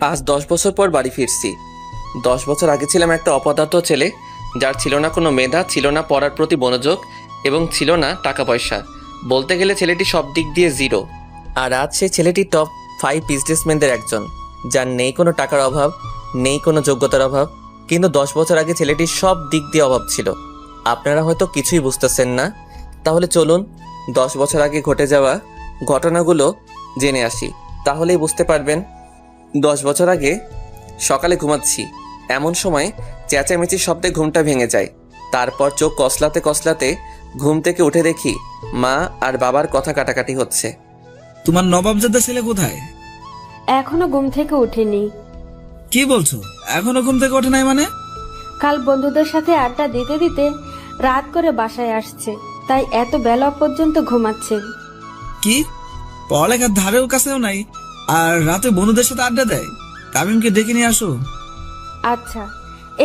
আজ 10 বছর পর বাড়ি ফিরছি। 10 বছর আগে ছিলাম একটা অপদার্থ ছেলে, যার ছিল না কোনো মেধা, ছিল না পড়ার প্রতি মনোযোগ এবং ছিল না টাকা পয়সা। বলতে গেলে ছেলেটি সব দিক দিয়ে জিরো। আর আজ সেই ছেলেটি টপ 5 বিজনেসম্যানদের একজন, যার নেই কোনো টাকার অভাব, নেই কোনো যোগ্যতার অভাব। কিন্তু 10 বছর আগে ছেলেটির সব দিক দিয়ে অভাব ছিল। আপনারা হয়তো কিছুই বুঝতেছেন না। তাহলে চলুন 10 বছর আগে ঘটে যাওয়া ঘটনাগুলো জেনে আসি, তাহলেই বুঝতে পারবেন। 10 বছর আগে সকালে ঘুমাচ্ছি, এমন সময় চেঁচামেচির শব্দে ঘুমটা ভেঙে যায়। তারপর চোখ কসলাতে কসলাতে ঘুম থেকে উঠে দেখি মা আর বাবার কথা কাটাকাটি হচ্ছে। তোমার নবাবজাদা ছেলে কোথায়? এখনো ঘুম থেকে উঠেনি। কি বলছো? এখনো ঘুম থেকে ওঠে নাই মানে? কাল বন্ধুদের সাথে আড্ডা দিতে দিতে রাত করে বাসায় আসছে, তাই এত বেলা পর্যন্ত ঘুমাচ্ছে। কি পড়ালেখার ধারেও কাছেও নাই, আর রাতে বন্ধুদের সাথে আড্ডা দেয়? তামিমকে ডেকে নিয়ে আসো। আচ্ছা,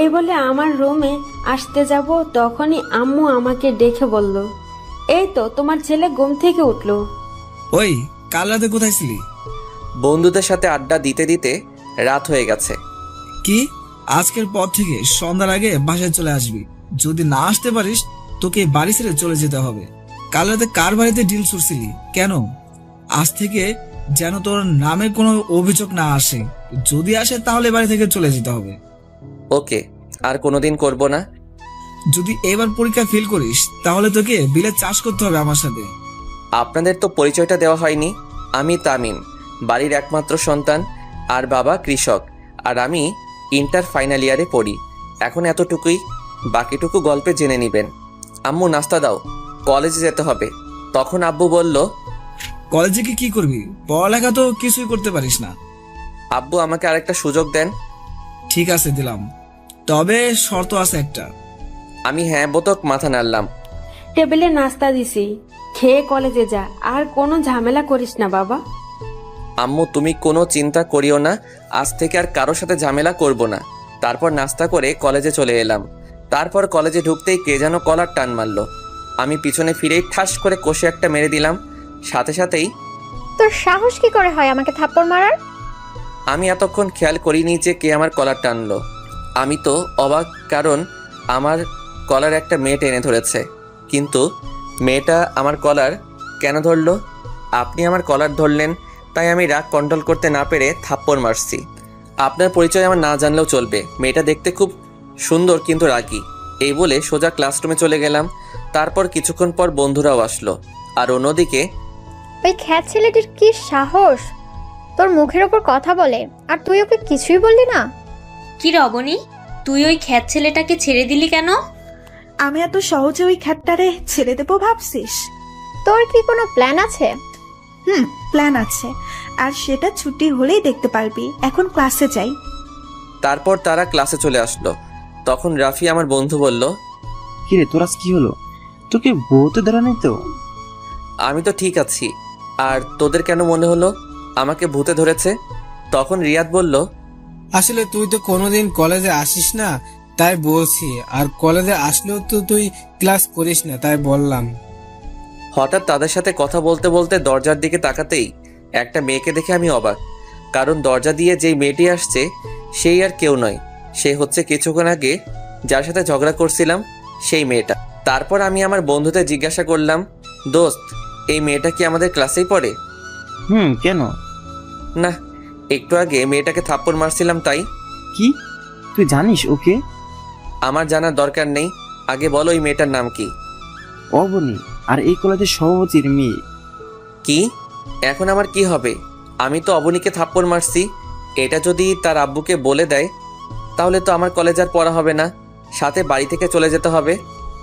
এই বলে আমার রুমে আসতে যাব, তখনই আম্মু আমাকে ডেকে বলল, এই তো তোমার ছেলে ঘুম থেকে উঠলো। ওই কাল রাতে কোথায় ছিলি? বন্ধুদের সাথে আড্ডা দিতে দিতে রাত হয়ে গেছে। কি আজকের পর থেকে সন্ধ্যার আগে বাসায় চলে আসবি। যদি না আসতে পারিস তোকে বাড়ি ছেড়ে চলে যেতে হবে। কাল রাতে কার বাড়িতে ডিল ছুড়ছিলি কেন? আজ থেকে যেন তোর নামে কোনো অভিযোগ না আসে, যদি আসে তাহলে বাড়ি থেকে চলে যেতে হবে। ওকে, আর কোনোদিন করব না। যদি এবার পরীক্ষা ফেল করিস তাহলে তোকে বিলে চাষ করতে হবে আমার সাথে। আপনাদের তো পরিচয়টা দেওয়া হয়নি। আমি তামিম, বাড়ির একমাত্র সন্তান, আর বাবা কৃষক, আর আমি ইন্টার ফাইনাল ইয়ারে পড়ি। এখন এতটুকুই, বাকিটুকু গল্পে জেনে নেবেন। আম্মু নাস্তা দাও, কলেজে যেতে হবে। তখন আব্বু বলল, কলেজে কি করবি? পড়ালেখা তো কিছুই করতে পারিস না। আব্বু আমাকে আরেকটা সুযোগ দেন। ঠিক আছে দিলাম, তবে শর্ত আছে একটা। আমি হ্যাঁ বোতক মাথা নাড়লাম। টেবিলে নাস্তা দিছি, খেয়ে কলেজে যা, আর কোনো ঝামেলা করিস না বাবা। আম্মু তুমি কোনো চিন্তা করিও না, আজ থেকে আর কারোর সাথে ঝামেলা করব না। তারপর নাস্তা করে কলেজে চলে এলাম। তারপর কলেজে ঢুকতেই কে যেন কলার টান মারলো। আমি পিছনে ফিরেই ঠাস করে কষে একটা মেরে দিলাম। সাথে সাথেই তোর সাহস কি করে হয় আমাকে থাপ্পড় মারার? আমি এতক্ষণ খেয়াল করিনি যে কে আমার কলার টানলো। আমি তো অবাক, কারণ আমার কলার একটা মেয়ে টেনে ধরেছে। কিন্তু মেয়েটা আমার কলার কেন ধরলো? আপনি আমার কলার ধরলেন, তাই আমি রাগ কন্ট্রোল করতে না পেরে থাপ্পড় মারছি। আপনার পরিচয় আমার না জানলেও চলবে, মেয়েটা দেখতে খুব সুন্দর কিন্তু রাগী। এই বলে সোজা ক্লাসরুমে চলে গেলাম। তারপর কিছুক্ষণ পর বন্ধুরাও আসলো। আর অন্যদিকে ওই খ্যাত ছেলেটির কি সাহস তোর মুখের ওপর কথা বলে, আর তুই ওকে কিছুই বললি না? কি রবণী, তুই ওই খ্যাত ছেলেটাকে ছেড়ে দিলি কেন? আমি এত সহজে ওই খ্যাটটারে ছেড়ে দেবো ভাবছিস? তোর কি কোনো প্ল্যান আছে? প্ল্যান আছে, আর সেটা ছুটি হলেই দেখতে পারবি। এখন ক্লাসে যাই। তারপর তারা ক্লাসে চলে আসলো। তখন রাফি আমার বন্ধু বলল, কিরে তোর আজ কি হলো? তোকে বউতে ধরা নেই তো? আমি তো ঠিক আছি, আর তোদের কেন মনে হলো আমাকে ভূতে ধরেছে? তখন রিয়াদ বলল, আসলে তুই তো কোনোদিন কলেজে আসিস না, তাই বলছি। আর কলেজে আসলেও তো তুই ক্লাস করিস না, তাই বললাম। হঠাৎ তাদের সাথে কথা বলতে বলতে দরজার দিকে তাকাতেই একটা মেয়েকে দেখে আমি অবাক। কারণ দরজা দিয়ে যেই মেয়েটি আসছে সেই আর কেউ নয়, সে হচ্ছে কিছুক্ষণ আগে যার সাথে ঝগড়া করছিলাম সেই মেয়েটা। তারপর আমি আমার বন্ধুদের জিজ্ঞাসা করলাম, দোস্ত, এই মেয়েটা কি আমাদের ক্লাসেই পড়ে? কেন? না, একটু আগে মেয়েটাকে থাপ্পড় মারছিলাম তাই। কি তুই জানিস ওকে? আমার জানার দরকার নেই, আগে বলো এই মেয়েটার নাম কি? অবনী, আর এই কলেজের সভাপতির মেয়ে। কি? এখন আমার কি হবে? আমি তো অবনীকে থাপ্পড় মারছি। এটা যদি তার আব্বুকে বলে দেয় তাহলে তো আমার কলেজ আর পড়া হবে না, সাথে বাড়ি থেকে চলে যেতে হবে।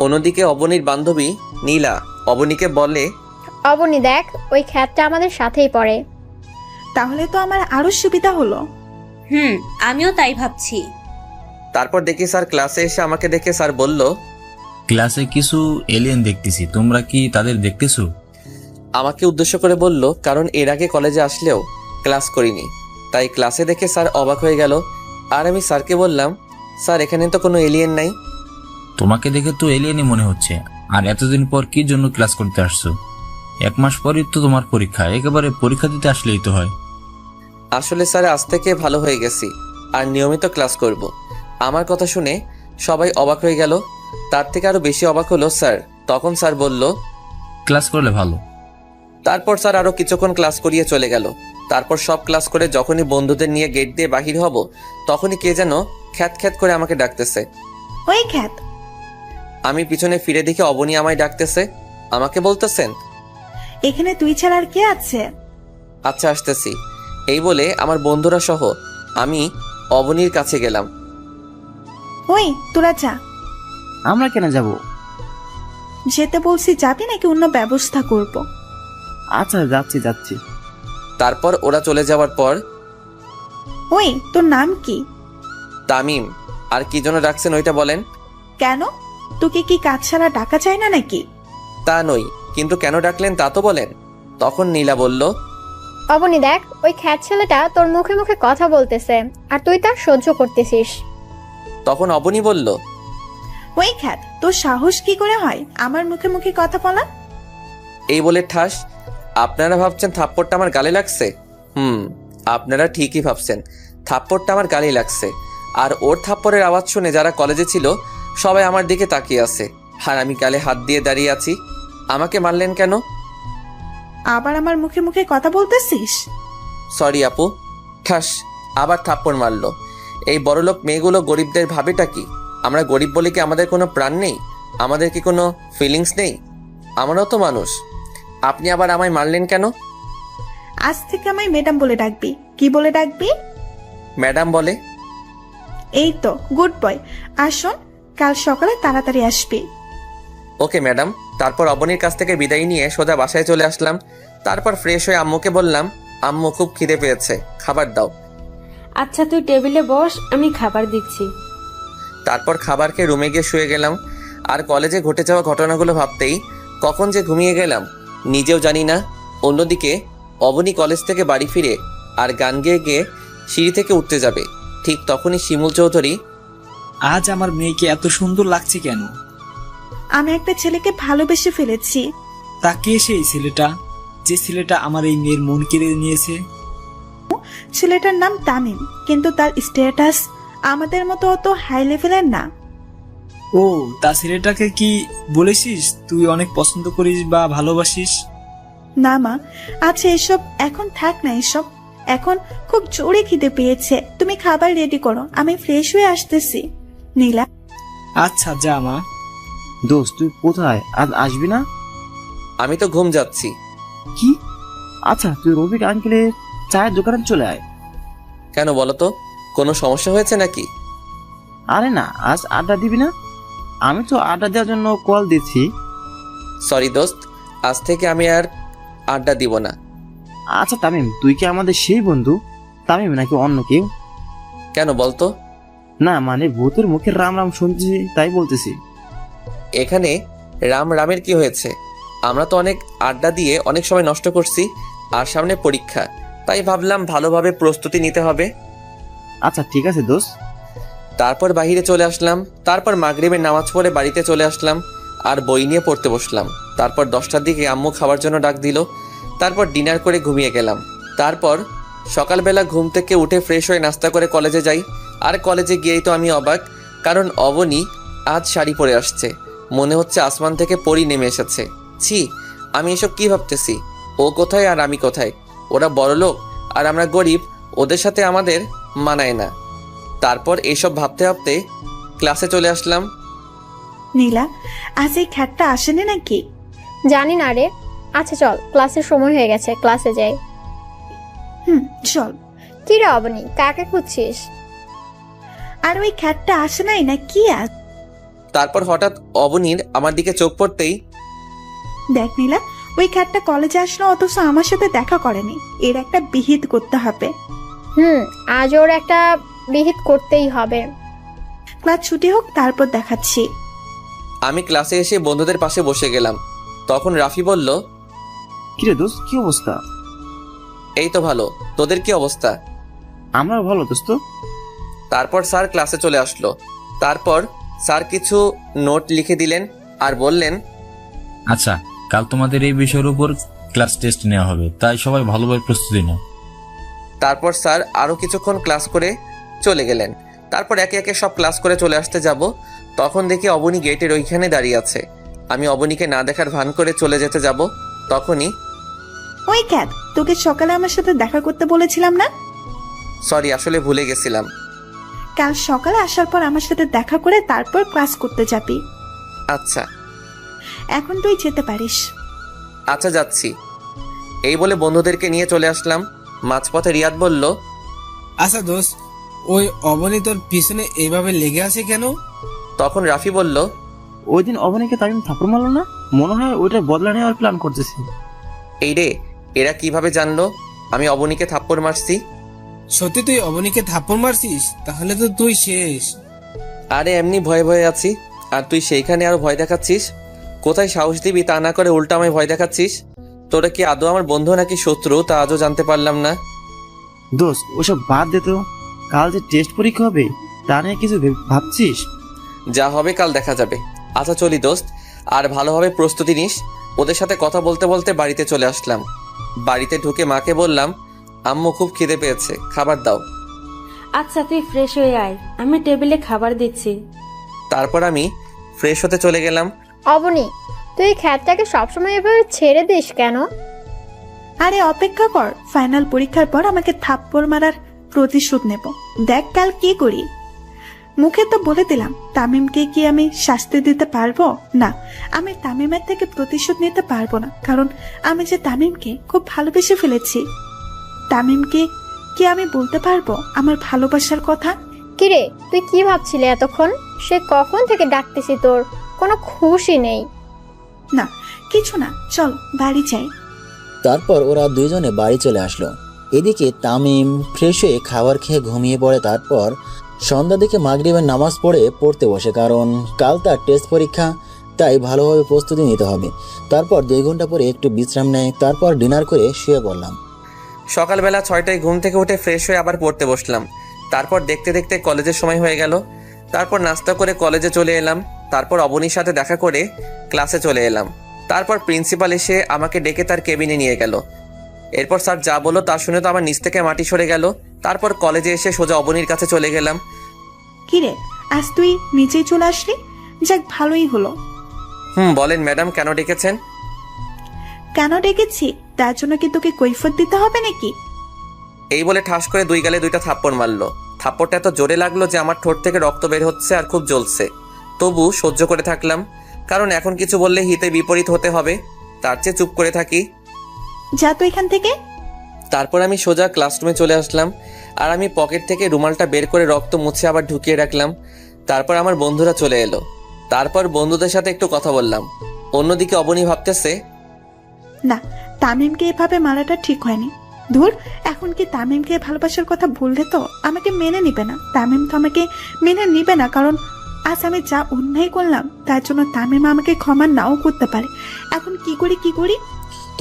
অন্যদিকে অবনীর বান্ধবী নীলা অবনীকে বলে, অবনী দেখ, ওই খ্যাতটা আমাদের সাথেই পড়ে। তাহলে তো আমার আরো সুবিধা হলো। আমিও তাই ভাবছি। তারপর দেখি স্যার ক্লাসে এসে আমাকে দেখে স্যার বলল, ক্লাসে কিছু এলিয়েন দেখতেছি, তোমরা কি তাদের দেখতেছো? আমাকে উদ্দেশ্য করে বলল, কারণ এর আগে কলেজে আসলেও ক্লাস করিনি, তাই ক্লাসে দেখে স্যার অবাক হয়ে গেল। আর আমি স্যারকে বললাম, স্যার এখানে তো কোনো এলিয়েন নাই। তোমাকে দেখে তো এলিয়েনই মনে হচ্ছে। আর এতদিন পর কি জন্য ক্লাস করতে আসছো? 1 মাস পরই তো তোমার পরীক্ষা, একেবারে পরীক্ষা দিতে আসলেই তো হয়। আসলে স্যার আজ থেকে ভালো হয়ে গেছি আর নিয়মিত ক্লাস করব। আমার কথা শুনে সবাই অবাক হয়ে গেল। তার থেকে আরো বেশি অবাক হলো স্যার। তখন স্যার বলল, ক্লাস করলে ভালো। তারপর স্যার আরো কিছুক্ষণ ক্লাস করিয়ে চলে গেল। তারপর সব ক্লাস করে যখনই বন্ধুদের নিয়ে গেট দিয়ে বাহির হব, তখনই কে যেন খ্যাত খ্যাত করে আমাকে ডাকতেছে। ওই খ্যাত, আমি পিছনে ফিরে দেখে অবনী আমায় ডাকতেছে। আমাকে বলতেছেন, এখানে তুই ছাড়া আর কে আছে? আচ্ছা আসতেছি। এই বলে আমার বন্ধুরা সহ আমি অবনীর কাছে গেলাম। ওই তোরা যা। আমরা কেন যাব? যেতে বলছি, যাবি নাকি অন্য ব্যবস্থা করব? আচ্ছা যাচ্ছি। তারপর ওরা চলে যাওয়ার পর, ওই তোর নাম কি? তামিম। আর কি জন্য ডাকছেন ওইটা বলেন। কেন, তোকে কি কাজ ছাড়া ডাকা যায় না নাকি? তা নই, কিন্তু কেন ডাকলেন তা তো বলেন। তখন নীলা বলল, অবনী দেখ, ওই খ্যাত ছেলেটা তোর মুখে মুখে কথা বলতেছে আর তুই তার সহ্য করতেছিস। তখন অবনী বলল, ওই খ্যাত, তোর সাহস কি করে হয় আমার মুখে মুখে কথা বলা? এই বলে ঠাস। আপনারা ভাবছেন থাপ্পড়টা আমার গালে লাগছে? আপনারা ঠিকই ভাবছেন, থাপ্পড়টা আমার গালে লাগছে। আর ওর থাপ্পড়ের আওয়াজ শুনে যারা কলেজে ছিল সবাই আমার দিকে তাকিয়ে আছে, আর আমি গালে হাত দিয়ে দাঁড়িয়ে আছি। আমাকে মারলেন কেন? আবার আমার মুখে মুখে কথা বলতেছিস? সরি আপু। ঠাস, আবার থাপ্পড় মারলো। এই বড়লোক মেয়েগুলো গরিবদের ভাবেটা কি? আমরা গরিব বলে কি আমাদের কোনো প্রাণ নেই? আমাদের কি কোনো ফিলিংস নেই? আমরাও তো মানুষ। আপনি আবার আমায় মারলেন কেন? আজ থেকে আমায় ম্যাডাম বলে ডাকবি। কি বলে ডাকবি? ম্যাডাম বলে। এই তো, গুড বয়। আর শোন, কাল সকালে তাড়াতাড়ি আসবি। Okay madam. তারপর অবনীর কাছ থেকে বিদায় নিয়ে সোজা বাসায় চলে আসলাম। তারপর ফ্রেশ হয়ে আম্মুকে বললাম, আম্মু খুব খিদে পেয়েছে, খাবার দাও। আচ্ছা তুই টেবিলে বস, আমি খাবার দিচ্ছি। তারপর খাবার খেয়ে রুমে গিয়ে শুয়ে গেলাম। আর কলেজে ঘটে যাওয়া ঘটনাগুলো ভাবতেই কখন যে ঘুমিয়ে গেলাম নিজেও জানি না। অন্যদিকে অবনী কলেজ থেকে বাড়ি ফিরে আর গান গেয়ে গিয়ে সিঁড়ি থেকে উঠতে যাবে, ঠিক তখনই শিমুল চৌধুরী, আজ আমার মেয়েকে এত সুন্দর লাগছে কেন? আমি একটা ছেলেকে ভালোবেসে ফেলেছি। তা কে সেই ছেলেটা, যে ছেলেটা আমার এই মেয়ের মন কেড়ে নিয়েছে? ছেলেটার নাম তামিম, কিন্তু তার স্ট্যাটাস আমাদের মতো অত হাই লেভেলের না। ও, তা ছেলেটাকে কি বলেছিস তুই অনেক পছন্দ করিস বা ভালোবাসিস? না মা, আচ্ছা এসব এখন থাক না। এসব এখন খুব জোরে খিদে পেয়েছে। তুমি খাবার রেডি করো, আমি ফ্রেশ হয়ে আসতেছি। নীলা, আচ্ছা যা মা। দোস্ত তুই কোথায়, আজ আসবি না? আমি তো ঘুম যাচ্ছি। কি? আচ্ছা তুই রফিক আঙ্কেলের চায়ের দোকানে চলে আয়। কেন বলো তো, কোনো সমস্যা হয়েছে নাকি? আরে না, আজ আড্ডা দিবি না? আমি তো আড্ডা দেওয়ার জন্য কল দিচ্ছি। সরি দোস্ত, আজ থেকে আমি আর আড্ডা দিব না। আচ্ছা তামিম, তুই কি আমাদের সেই বন্ধু তামিম নাকি অন্য কেউ? কেন বলতো? না মানে ভূতের মুখে রাম রাম শুনছি তাই বলতেছি। এখানে রাম রামের কি হয়েছে? আমরা তো অনেক আড্ডা দিয়ে অনেক সময় নষ্ট করছি, আর সামনে পরীক্ষা, তাই ভাবলাম ভালোভাবে প্রস্তুতি নিতে হবে। আচ্ছা ঠিক আছে দোস্ত। তারপর বাইরে চলে আসলাম। তারপর মাগরিবের নামাজ পড়ে বাড়িতে চলে আসলাম আর বই নিয়ে পড়তে বসলাম। তারপর 10টার দিকে আম্মু খাবার জন্য ডাক দিল। তারপর ডিনার করে ঘুমিয়ে গেলাম। তারপর সকালবেলা ঘুম থেকে উঠে ফ্রেশ হয়ে নাস্তা করে কলেজে যাই। আর কলেজে গিয়েই তো আমি অবাক, কারণ অবনী আজ শাড়ি পরে আসছে। মনে হচ্ছে আসমান থেকে পরি নেমে এসেছে। ছি, আমি এসব কি ভাবতেছি? ও কোথায় আর আমি কোথায়? ওরা বড়লোক আর আমরা গরিব, ওদের সাথে আমাদের মানায় না। তারপর এইসব ভাবতে ভাবতে ক্লাসে চলে আসলাম। নীলা, আজ এই খ্যাতটা আসেনি নাকি? জানি না রে। আচ্ছা চল, ক্লাসের সময় হয়ে গেছে, ক্লাসে যাই। চল। কি রে অবনী, কাকে খুঁজছিস? আর ওই খ্যাতটা আসে নাই না কি আজ? তারপর হঠাৎ অবনীর আমার দিকে চোখ পড়তেই, দেখ নীলা, ওই খ্যাতটা কলেজে আসলো অথচ আমার সাথে দেখা করেনি। এর একটা বিহিত করতে হবে। আজ ওর একটা বিহিত করতেই হবে। ক্লাস ছুটি হোক, তারপর দেখাচ্ছি। আমি ক্লাসে এসে বন্ধুদের পাশে বসে গেলাম। তখন রাফি বলল, কিরে দোস্ত, কি অবস্থা? এই তো ভালো, তোদের কি অবস্থা? আমরাও ভালো দোস্ত। তারপর স্যার ক্লাসে চলে আসলো। তারপর স্যার কিছু নোট লিখে দিলেন আর বললেন, আচ্ছা, কাল তোমাদের এই বিষয়ের উপর ক্লাস টেস্ট নেওয়া হবে, তাই সবাই ভালোভাবে প্রস্তুতি নাও। তারপর স্যার আরও কিছুক্ষণ ক্লাস করে চলে গেলেন। তারপর একে একে সব ক্লাস করে চলে আসতে যাব, তখন দেখি অবনী গেটের ওইখানে দাঁড়িয়ে আছে। আমি অবনীকে না দেখার ভান করে চলে যেতে যাব, তখনই ওই ক্যাট, তোকে সকালে আমার সাথে দেখা করতে বলেছিলাম না? সরি, আসলে ভুলে গেছিলাম। কাল সকালে আসার পর আমার সাথে দেখা করে তারপর ক্লাস করতে যাবি। আচ্ছা এখন তুই যেতে পারিস। আচ্ছা যাচ্ছি। এই বলে বন্ধুদেরকে নিয়ে চলে আসলাম। মাঝপথে রিয়াদ বলল, আচ্ছা দোস্ত, ওই অবনী তোর পিছনে এইভাবে লেগে আছে কেন? তখন রাফি বলল, ওই দিন অবনীকে তামিম থাপ্পড় মারলো না, মনে হয় ওইটার বদলা নেওয়ার প্ল্যান করতেছি। এই রে, এরা কিভাবে জানলো আমি অবনীকে থাপ্পড় মারছি? সত্যি তুই অবনীকে থাপ্পড় মারছিস? তাহলে তো তুই শেষ। আরে এমনি ভয়ে ভয়ে আছি, আর তুই সেইখানে আরো ভয় দেখাচ্ছিস। কোথায় সাহস দিবি তা না করে উল্টা আমায় ভয় দেখাচ্ছিস। তোরা কি আদৌ আমার বন্ধু নাকি শত্রু তা আজও জানতে পারলাম না। দোস্ত ওসব বাদ দে তো, কাল যে টেস্ট পরীক্ষা হবে তা নিয়ে কিছু ভাবছিস? যা হবে কাল দেখা যাবে। আচ্ছা চলি দোস্ত, আর ভালোভাবে প্রস্তুতি নিস। ওদের সাথে কথা বলতে বলতে বাড়িতে চলে আসলাম। বাড়িতে ঢুকে মাকে বললাম, আম্মু খুব খিদে পেয়েছে, খাবার দাও। আচ্ছা তুই ফ্রেশ হয়ে আয়, আমি টেবিলে খাবার দিচ্ছি। তারপর আমি ফ্রেশ হতে চলে গেলাম। অবনী, তুই এই খ্যাতটাকে সবসময় এভাবে ছেড়ে দিস কেন? আরে অপেক্ষা কর, ফাইনাল পরীক্ষার পর আমাকে থাপ্পড় মারার প্রতিশোধ নেব। দেখ কাল কি করি। মুখে তো বলে দিলাম, তামিমকে কি আমি শাস্তি দিতে পারবো না? আমি তামিমের থেকে প্রতিশোধ নিতে পারবো না, কারণ আমি যে তামিমকে খুব ভালোবেসে ফেলেছি। তামিমকে কি আমি বলতে পারবো আমার ভালোবাসার কথা? কিরে, তুই কি ভাবছিলি এতক্ষণ? সে কখন থেকে ডাকতেছি, তোর কোনো খুশি নেই? না কিছু না, চল বাড়ি যাই। তারপর ওরা দুইজনে বাড়ি চলে আসলো। এদিকে তামিম ফ্রেশ হয়ে খাবার খেয়ে ঘুমিয়ে পড়ে। তারপর সন্ধ্যা দিকে মাগরিবের নামাজ পড়তে বসে, কারণ কাল তার টেস্ট পরীক্ষা, তাই ভালোভাবে প্রস্তুতি নিতে হবে। তারপর 2 ঘন্টা পরে একটু বিশ্রাম নেয়, তারপর ডিনার করে শুয়ে পড়লাম। সকালবেলা 6টায় ঘুম থেকে উঠে ফ্রেশ হয়ে আবার পড়তে বসলাম। তারপর দেখতে দেখতে কলেজের সময় হয়ে গেল। তারপর নাস্তা করে কলেজে চলে এলাম। তারপর অবনীর সাথে দেখা করে ক্লাসে চলে এলাম। তারপর প্রিন্সিপাল এসে আমাকে ডেকে তার কেবিনে নিয়ে গেল। এরপর স্যার যা বললো তা শুনে তো আমার নিচ থেকে মাটি সরে গেল। তারপর কলেজে এসে সোজা অবনীর কাছে চলে গেলাম। কিরে, আজ তুই নিচেই চলে আসলি? যাক, ভালোই হলো। বলেন ম্যাডাম, কেন ডেকেছেন? কেন ডেকেছি তার জন্য কি তোকে কৈফিয়ত দিতে হবে নাকি? এই বলে ঠাস করে 2 গালে 2টা থাপ্পড় মারলো। থাপ্পড়টা এত জোরে লাগলো যে আমার ঠোঁট থেকে রক্ত বের হচ্ছে আর খুব জ্বলছে। তবু সহ্য করে থাকলাম, কারণ এখন কিছু বললে হিতে বিপরীত হতে হবে, তার চেয়ে চুপ করে থাকি। যা তো এখান থেকে। তারপর আমি সোজা ক্লাসরুমে চলে আসলাম, আর আমি পকেট থেকে রুমালটা বের করে রক্ত মুছে আবার ঢুকিয়ে রাখলাম। তারপর আমার বন্ধুরা চলে এলো। তারপর বন্ধুদের সাথে একটু কথা বললাম। অন্যদিকে অবনী ভাবতেছে, না, তামিমকে এভাবে মারাটা ঠিক হয়নি। ধুর, এখন কি তামিমকে ভালোবাসার কথা বললে তো আমাকে মেনে নিবে না। তামিম তো আমাকে মেনে নিবে না, কারণ আজ আমি যা অন্যায় করলাম তার জন্য তামিম আমাকে ক্ষমা নাও করতে পারে। এখন কি করি?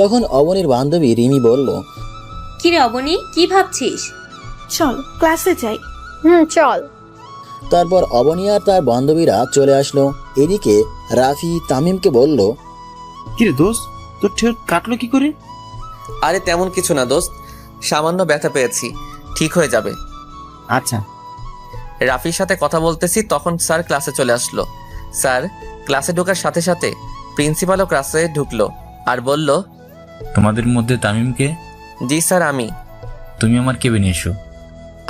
তখন অবনীর বান্ধবী রিমি বলল, কিরে অবনী, কি ভাবছিস? চল ক্লাসে যাই। চল। তারপর অবনী আর তার বান্ধবীরা চলে আসলো। এদিকে রাফি তামিমকে বলল, কিরে দোস্ত, তোর ঠোঁট কাটলো কি করে? আরে তেমন কিছু না দোস্ত, সামান্য ব্যথা পেয়েছি, ঠিক হয়ে যাবে। আচ্ছা। রাফির সাথে কথা বলতেছি, তখন স্যার ক্লাসে চলে আসলো। স্যার ক্লাসে ঢোকার সাথে সাথে প্রিন্সিপালও ক্লাসে ঢুকলো আর বলল, তোমাদের মধ্যে তামিমকে? জি স্যার, আমি। তুমি আমার কেবিনে এসো।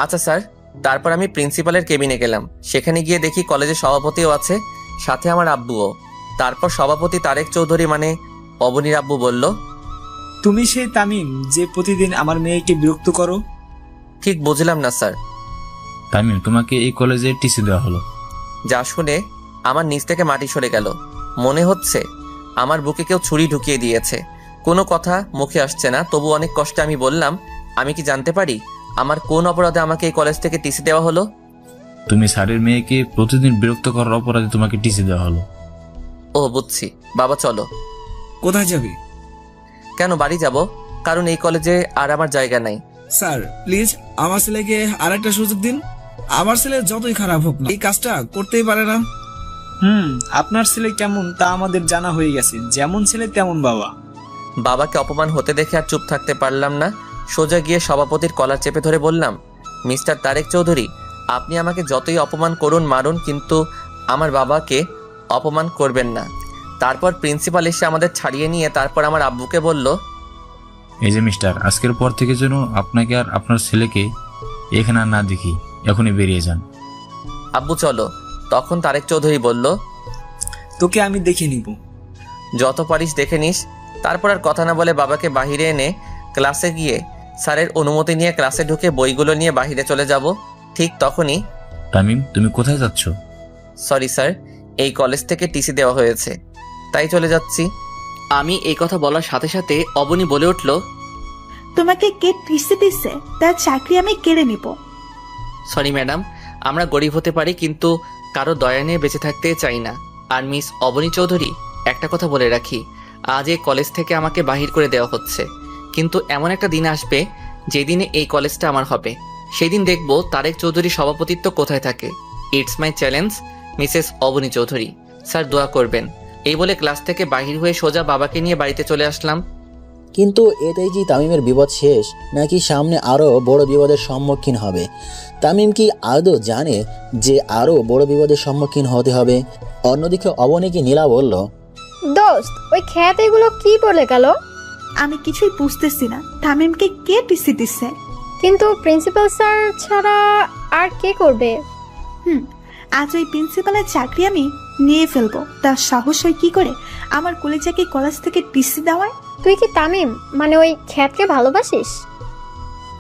আচ্ছা স্যার। তারপর আমি প্রিন্সিপালের কেবিনে গেলাম। সেখানে গিয়ে দেখি কলেজের সভাপতিও আছে, সাথে আমার আব্বুও। তারপর সভাপতি তারেক চৌধুরী মানে অবনীর আব্বু বলল, তুমি সেই তামিম যে প্রতিদিন আমার মেয়েকে বিরক্ত করো? ঠিক বুঝলাম না স্যার। তামিম, তোমাকে এই কলেজে টিসি দেওয়া হলো। যা শুনে আমার নিচ থেকে মাটি সরে গেল। মনে হচ্ছে আমার বুকে কেউ ছুরি ঢুকিয়ে দিয়েছে। কোনো কথা মুখে আসছে না, তবু অনেক কষ্টে আমি বললাম, আমি কি জানতে পারি আমার কোন অপরাধে আমাকে এই কলেজ থেকে টিসি দেওয়া হলো? তুমি স্যারের মেয়েকে প্রতিদিন বিরক্ত করার অপরাধে তোমাকে টিসি দেওয়া হলো। ও বুঝছি। বাবা চলো। কোথায় যাবি? কেন বাড়ি যাব? কারণ এই কলেজে আর আমার জায়গা নাই। স্যার প্লিজ আমার ছেলেকে আরেকটা সুযোগ দিন। আমার ছেলে যতই খারাপ হোক না, এই কাজটা করতেই পারে না। আপনার ছেলে কেমন তা আমাদের জানা হয়ে গেছে, যেমন ছেলে তেমন বাবা। বাবাকে অপমান হতে দেখে আর চুপ থাকতে পারলাম না। সোজা গিয়ে সভাপতির কলার চেপে ধরে বললাম, মিস্টার তারেক চৌধুরী, আপনি আমাকে যতই অপমান করুন মারুন, কিন্তু আমার বাবাকে অপমান করবেন না। তারপর প্রিন্সিপাল এসে আমাদের ছাড়িয়ে নিয়ে তারপর আমার আব্বুকে বলল, এই যে মিস্টার, আজকের পর থেকে যেন আপনাকে আর আপনার ছেলেকে এখানে আর না দেখি, এখনই বেরিয়ে যান। আব্বু চলো। তখন তারেক চৌধুরী বলল, তোকে আমি দেখে নিব। যত পারিস দেখে নিস। তারপর আর কথা না বলে বাবাকে বাহিরে এনে ক্লাসে গিয়ে স্যারের অনুমতি নিয়ে ক্লাসে ঢুকে বইগুলো নিয়ে বাহিরে চলে যাব। ঠিক তখনই, তামিম, তুমি কোথায় যাচ্ছ? সরি স্যার, এই কলেজ থেকে টিসি দেওয়া হয়েছে, তাই চলে যাচ্ছি। আমি এই কথা বলার সাথে সাথে অবনী বলে উঠল, তোমাকে কে টিসি দিচ্ছে? তার চাকরি আমি কেড়ে নিব। সরি ম্যাডাম, আমরা গরিব হতে পারি কিন্তু কারো দয়া নিয়ে বেঁচে থাকতে চাই না। আর মিস অবনী চৌধুরী, একটা কথা বলে রাখি, আজ এই কলেজ থেকে আমাকে বাহির করে দেওয়া হচ্ছে, কিন্তু এমন একটা দিন আসবে যেদিনে এই কলেজটা আমার হবে। সেই দিন দেখব তারেক চৌধুরী সভাপতিত্ব কোথায় থাকে। It's my challenge, Mrs Abani Chowdhury. Sir দোয়া করবেন। এই বলে ক্লাস থেকে বাহির হয়ে সোজা বাবাকে নিয়ে বাড়িতে চলে আসলাম। কিন্তু এতেই কি তামিমের বিপদ শেষ, নাকি সামনে আরও বড় বিপদের সম্মুখীন হবে? তামিম কি আদৌ জানে যে আরও বড় বিপদের সম্মুখীন হতে হবে? অন্যদিকে অবনীকে নীলা বলল, দোস্ত, ওই খ্যাত এগুলো কি বলে গেল? আমি কিছুই বুঝতেছি না, তামিমকে কে টিসি দিচ্ছে? কিন্তু প্রিন্সিপাল স্যার ছাড়া আর কে করবে? আজ ওই প্রিন্সিপালের চাকরি আমি নিয়ে ফেলবো। তার সাহস হয় কি করে আমার কলেজাকে কলেজ থেকে টিসি দেওয়ায়? তুই কি তামিম মানে ওই খ্যাতকে ভালোবাসিস?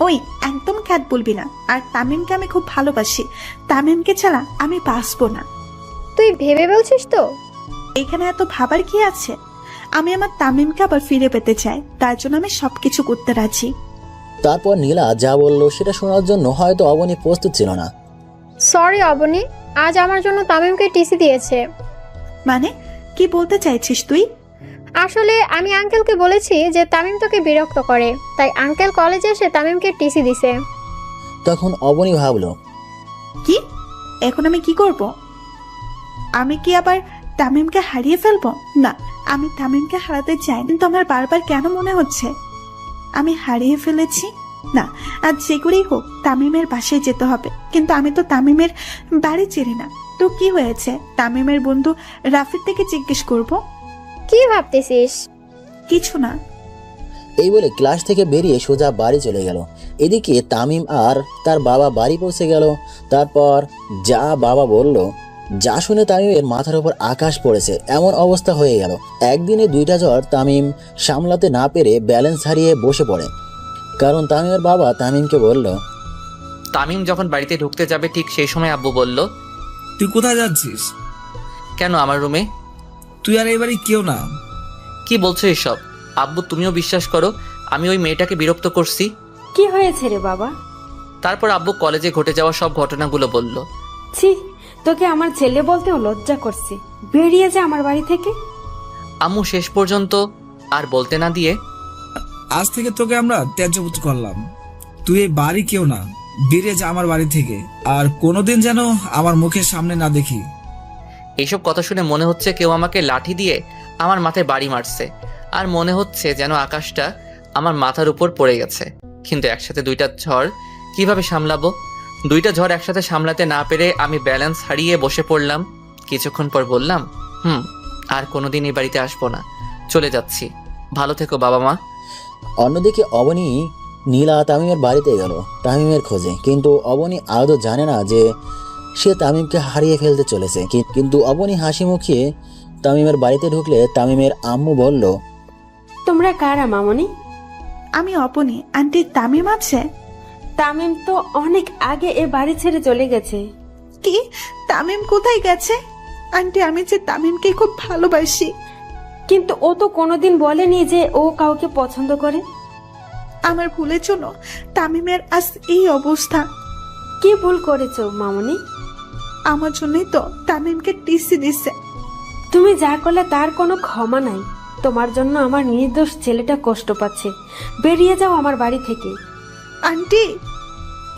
ওই একদম খ্যাত বলবি না। আর তামিমকে আমি খুব ভালোবাসি। তামিমকে ছাড়া আমি বাঁচবো না। তুই ভেবে বলছিস তো? এখানে এত ভাবার কি আছে? আমি আমার তামিমকে আবার ফিরে পেতে চাই, তার জন্য আমি সবকিছু করতে রাজি। তারপর নীলা যা বলল সেটা শোনার জন্য হয়তো অবনী প্রস্তুত ছিল না। সরি অবনী, আজ আমার জন্য তামিমকে টিসি দিয়েছে। মানে কি বলতে চাইছিস তুই? আসলে আমি আঙ্কেলকে বলেছি যে তামিম তোকে বিরক্ত করে, তাই আঙ্কেল কলেজে এসে তামিমকে টিসি দিছে। তখন অবনী ভাবলো, কি এখন আমি কি করব? আমি কি আবার তামিমকে হারিয়ে ফেলবো? না, আমি তামিমকে হারাতে চাই, কিন্তু আমার বারবার কেন মনে হচ্ছে আমি হারিয়ে ফেলেছি। না, আজ যে করেই হোক তামিমের বাসায় যেতে হবে। কিন্তু আমি তো তামিমের বাড়ি চিনি না। তো কি হয়েছে? তামিমের বন্ধু রাফির থেকে জিজ্ঞেস করব। কি ভাবতেছিস? কিছু না। এই বলে ক্লাস থেকে বেরিয়ে সোজা বাড়ি চলে গেল। এদিকে তামিম আর তার বাবা বাড়ি পৌঁছে গেল। তারপর যা বাবা বলল, যা শুনে তামিমের মাথার উপর আকাশ পড়েছে এমন অবস্থা হয়ে গেল। একদিনে দুইটা জ্বর তামিম সামলাতে না পেরে ব্যালেন্স হারিয়ে বসে পড়ে। কারণ তামিমের বাবা তামিমকে বলল, তামিম যখন বাড়িতে ঢুকতে যাবে ঠিক সেই সময় আব্বু বলল, তুই কোথায় যাচ্ছিস? কেন আমার রুমে? তুই আর এবারে কেউ না। কি বলছো এসব? আব্বু তুমিও বিশ্বাস করো আমি ওই মেয়েটাকে বিরক্ত করছি? কি হয়েছে রে বাবা? তারপর আব্বু কলেজে ঘটে যাওয়া সব ঘটনাগুলো বলল। ছি, তোকে আমার ছেলে বলতেও লজ্জা করছে। বেরিয়ে যা আমার বাড়ি থেকে। আম্মু শেষ পর্যন্ত আর বলতে না দিয়ে, আজ থেকে তোকে আমরা ত্যায্যপুত্র করলাম। তুই এই বাড়ি কেউ না, বেরিয়ে যা আমার বাড়ি থেকে। আর কোনোদিন যেন আমার মুখের সামনে না দেখি। এইসব কথা শুনে মনে হচ্ছে কেউ আমাকে লাঠি দিয়ে আমার মাথায় বাড়ি মারছে, আর মনে হচ্ছে যেন আকাশটা আমার মাথার উপর পড়ে গেছে। কিন্তু একসাথে দুইটা ঝড় কিভাবে সামলাবো? দুইটা ঝড় একসাথে সামলাতে না পেরে আমি ব্যালেন্স হারিয়ে বসে পড়লাম। কিছুক্ষণ পর বললাম, আর কোনোদিন এই বাড়িতে আসবো না, চলে যাচ্ছি। ভালো থেকো বাবা মা। অন্যদিকে অবনী নীলা তামিমের বাড়িতে গেল তামিমের খোঁজে। কিন্তু অবনী আদৌ জানে না যে সে তামিমকে হারিয়ে ফেলতে চলেছে। কিন্তু অবনী হাসি মুখিয়ে তামিমের বাড়িতে ঢুকলে তামিমের আম্মু বলল, তোমরা কারা মামনি? আমি অপনি। আন্টি তামিম আছে? তামিম তো অনেক আগে এ বাড়ি ছেড়ে চলে গেছে। কি? তামিম কোথায় গেছে? আন্টি আমি যে তামিমকে খুব ভালোবাসি। কিন্তু ও তো কোনোদিন বলেনি যে ও কাউকে পছন্দ করে। আমার ভুলের জন্য তামিমের আজ এই অবস্থা। কি ভুল করেছো মামনি? আমার জন্যই তো তামিমকে টিসি দিচ্ছে। তুমি যা করলে তার কোনো ক্ষমা নাই। তোমার জন্য আমার নির্দোষ ছেলেটা কষ্ট পাচ্ছে। বেরিয়ে যাও আমার বাড়ি থেকে। আন্টি।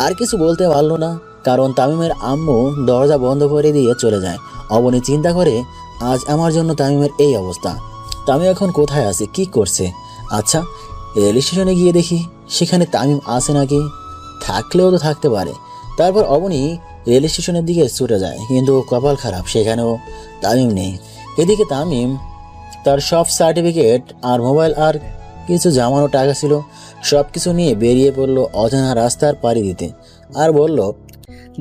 আর কিছু বলতে পারলো না, কারণ তামিমের আম্মু দরজা বন্ধ করে দিয়ে চলে যায়। অবনী চিন্তা করে, আজ আমার জন্য তামিমের এই অবস্থা। তামিম এখন কোথায় আছে, কি করছে? আচ্ছা, রেল স্টেশনে গিয়ে দেখি সেখানে তামিম আছে নাকি, থাকলেও তো থাকতে পারে। তারপর অবনী রেল স্টেশনের দিকে ছুটে যায়, কিন্তু কপাল খারাপ, সেখানেও তামিম নেই। এদিকে তামিম তার সব সার্টিফিকেট আর মোবাইল আর কিছু জামানো টাকা ছিল সব কিছু নিয়ে বেরিয়ে পড়লো অজানা রাস্তার পাড়ি দিতে, আর বলল,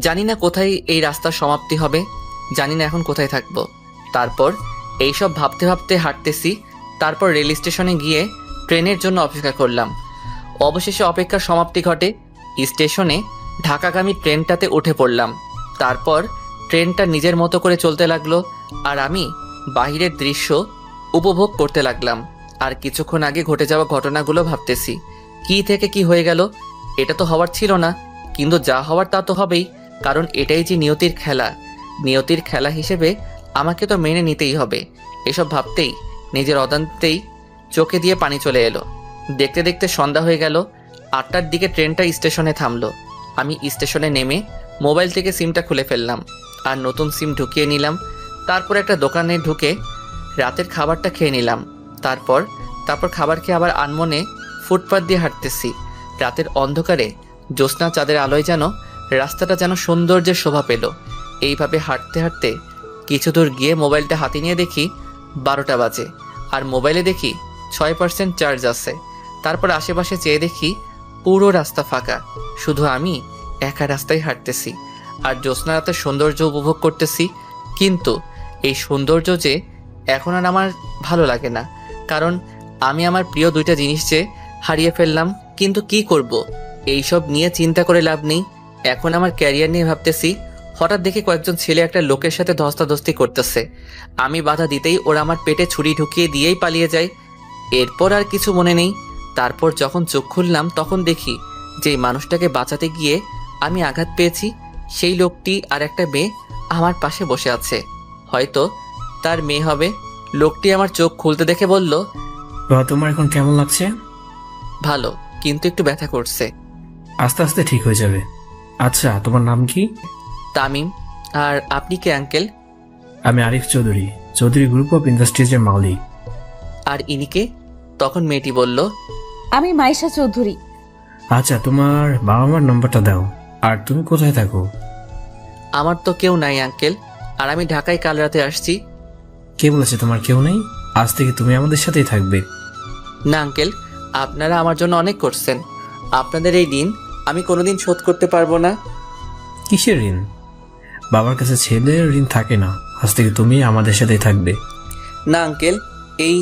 জানি না কোথায় এই রাস্তার সমাপ্তি হবে, জানি না এখন কোথায় থাকবো। তারপর এইসব ভাবতে ভাবতে হাঁটতেছি। তারপর রেল স্টেশনে গিয়ে ট্রেনের জন্য অপেক্ষা করলাম। অবশেষে অপেক্ষার সমাপ্তি ঘটে। স্টেশনে ঢাকাগামী ট্রেনটাতে উঠে পড়লাম। তারপর ট্রেনটা নিজের মতো করে চলতে লাগলো, আর আমি বাহিরের দৃশ্য উপভোগ করতে লাগলাম। আর কিছুক্ষণ আগে ঘটে যাওয়া ঘটনাগুলো ভাবতেছি, কি থেকে কি হয়ে গেল। এটা তো হওয়ার ছিল না, কিন্তু যা হওয়ার তা তো হবেই, কারণ এটাই যে নিয়তির খেলা। নিয়তির খেলা হিসেবে আমাকে তো মেনে নিতেই হবে। এসব ভাবতেই নিজের অজান্তেই চোখে দিয়ে পানি চলে এলো। দেখতে দেখতে সন্ধ্যা হয়ে গেল। 8টার দিকে ট্রেনটা স্টেশনে থামলো। আমি স্টেশনে নেমে মোবাইল থেকে সিমটা খুলে ফেললাম আর নতুন সিম ঢুকিয়ে নিলাম। তারপর একটা দোকানে ঢুকে রাতের খাবারটা খেয়ে নিলাম। তারপর খাবার খেয়ে আবার আনমনে ফুটপাত দিয়ে হাঁটতেছি। রাতের অন্ধকারে জ্যোৎস্না চাঁদের আলোয় যেন রাস্তাটা যেন সৌন্দর্যের শোভা পেল। এইভাবে হাঁটতে হাঁটতে কিছু দূর গিয়ে মোবাইলটা হাতে নিয়ে দেখি 12টা বাজে, আর মোবাইলে দেখি 6% চার্জ আছে। তারপর আশেপাশে চেয়ে দেখি পুরো রাস্তা ফাঁকা, শুধু আমি একা রাস্তায় হাঁটতেছি আর জ্যোৎস্না রাতের সৌন্দর্য উপভোগ করতেছি। কিন্তু এই সৌন্দর্য যে এখন আর আমার ভালো লাগে না, কারণ আমি আমার প্রিয় 2টা জিনিস যে হারিয়ে ফেললাম। কিন্তু কি করব, এইসব নিয়ে চিন্তা করে লাভ নেই। এখন আমার ক্যারিয়ার নিয়ে ভাবতেছি। হঠাৎ দেখি কয়েকজন ছেলে একটা লোকের সাথে ধস্তাধস্তি করতেছে। আমি বাধা দিতেই ওরা আমার পেটে ছুরি ঢুকিয়ে দিয়েই পালিয়ে যায়। এরপর আর কিছু মনে নেই। তারপর যখন চোখ খুললাম তখন দেখি যে মানুষটাকে বাঁচাতে গিয়ে আমি আঘাত পেয়েছি। সেই লোকটি আর একটা মেয়ে আমার পাশে বসে আছে, হয়তো তার মেয়ে হবে। লোকটি আমার চোখ খুলতে দেখে বলল, তোমার এখন কেমন লাগছে? ভালো, কিন্তু একটু ব্যথা করছে। আস্তে আস্তে ঠিক হয়ে যাবে। আচ্ছা, তোমার নাম কি? তামিম। আর আপনি কে আঙ্কেল? আমি আরিফ চৌধুরী, চৌধুরী গ্রুপ অফ ইন্ডাস্ট্রিজের মালিক। আর ইনিকে? তখন মেয়েটি বলল, আমি মাইশা চৌধুরী। আচ্ছা, তোমার বাবা মার নাম্বারটা দাও। আর তুমি কোথায় থাকো? আমার তো কেউ নাই আঙ্কেল, আর আমি ঢাকায় কাল রাতে আসছি। কে বলেছে তোমার কেউ নেই? আজ থেকে তুমি আমাদের সাথেই থাকবে। না আঙ্কেল, আপনারা আমার জন্য অনেক করছেন। আপনাদের এই ঋণ আমি কোনোদিন শোধ করতে পারবো না। কিসের ঋণ? বাবার কাছে ছেলের ঋণ থাকে না। আজ থেকে তুমি আমাদের সাথেই থাকবে। না আঙ্কেল, এই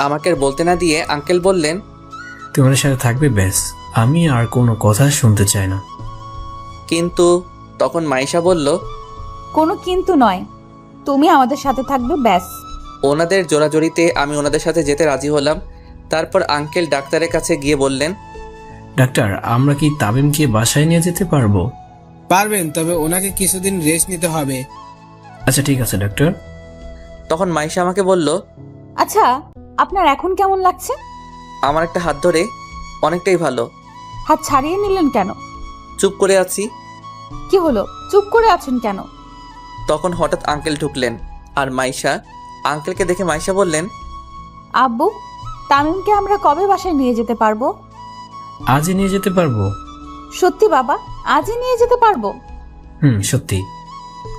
আমাকে আর বলতে না দিয়ে আঙ্কেল বললেন, তোমাদের সাথে থাকবে ব্যাস, আমি আর কোনো কথা শুনতে চাই না। কিন্তু তখন মাইশা বলল, কোনো কিন্তু নয়, তুমি আমাদের সাথে থাকবে ব্যাস। ওনাদের জোরাজোরিতে আমি ওনাদের সাথে যেতে রাজি হলাম। তারপর আঙ্কেল ডাক্তারের কাছে গিয়ে বললেন, ডাক্তার, আমরা কি তামিমকে বাসায় নিয়ে যেতে পারবো? পারবেন, তবে ওনাকে কিছুদিন রেস্ট নিতে হবে। আচ্ছা ঠিক আছে ডাক্তার। তখন মাইশা আমাকে বলল, আচ্ছা, আপনার এখন কেমন লাগছে? আমার একটা হাত ধরে অনেকটাই ভালো। হাত ছাড়িয়ে নিলেন কেন? চুপ করে আছি। কি হলো, চুপ করে আছেন কেন? তখন হঠাৎ আঙ্কেল ঢুকলেন, আর মাইশা আঙ্কেলকে দেখে মাইশা বললেন, আব্বু, তামিমকে আমরা কবে বাসায় নিয়ে যেতে পারবো? আজই নিয়ে যেতে পারবো। সত্যি বাবা, আজই নিয়ে যেতে পারবো? সত্যি।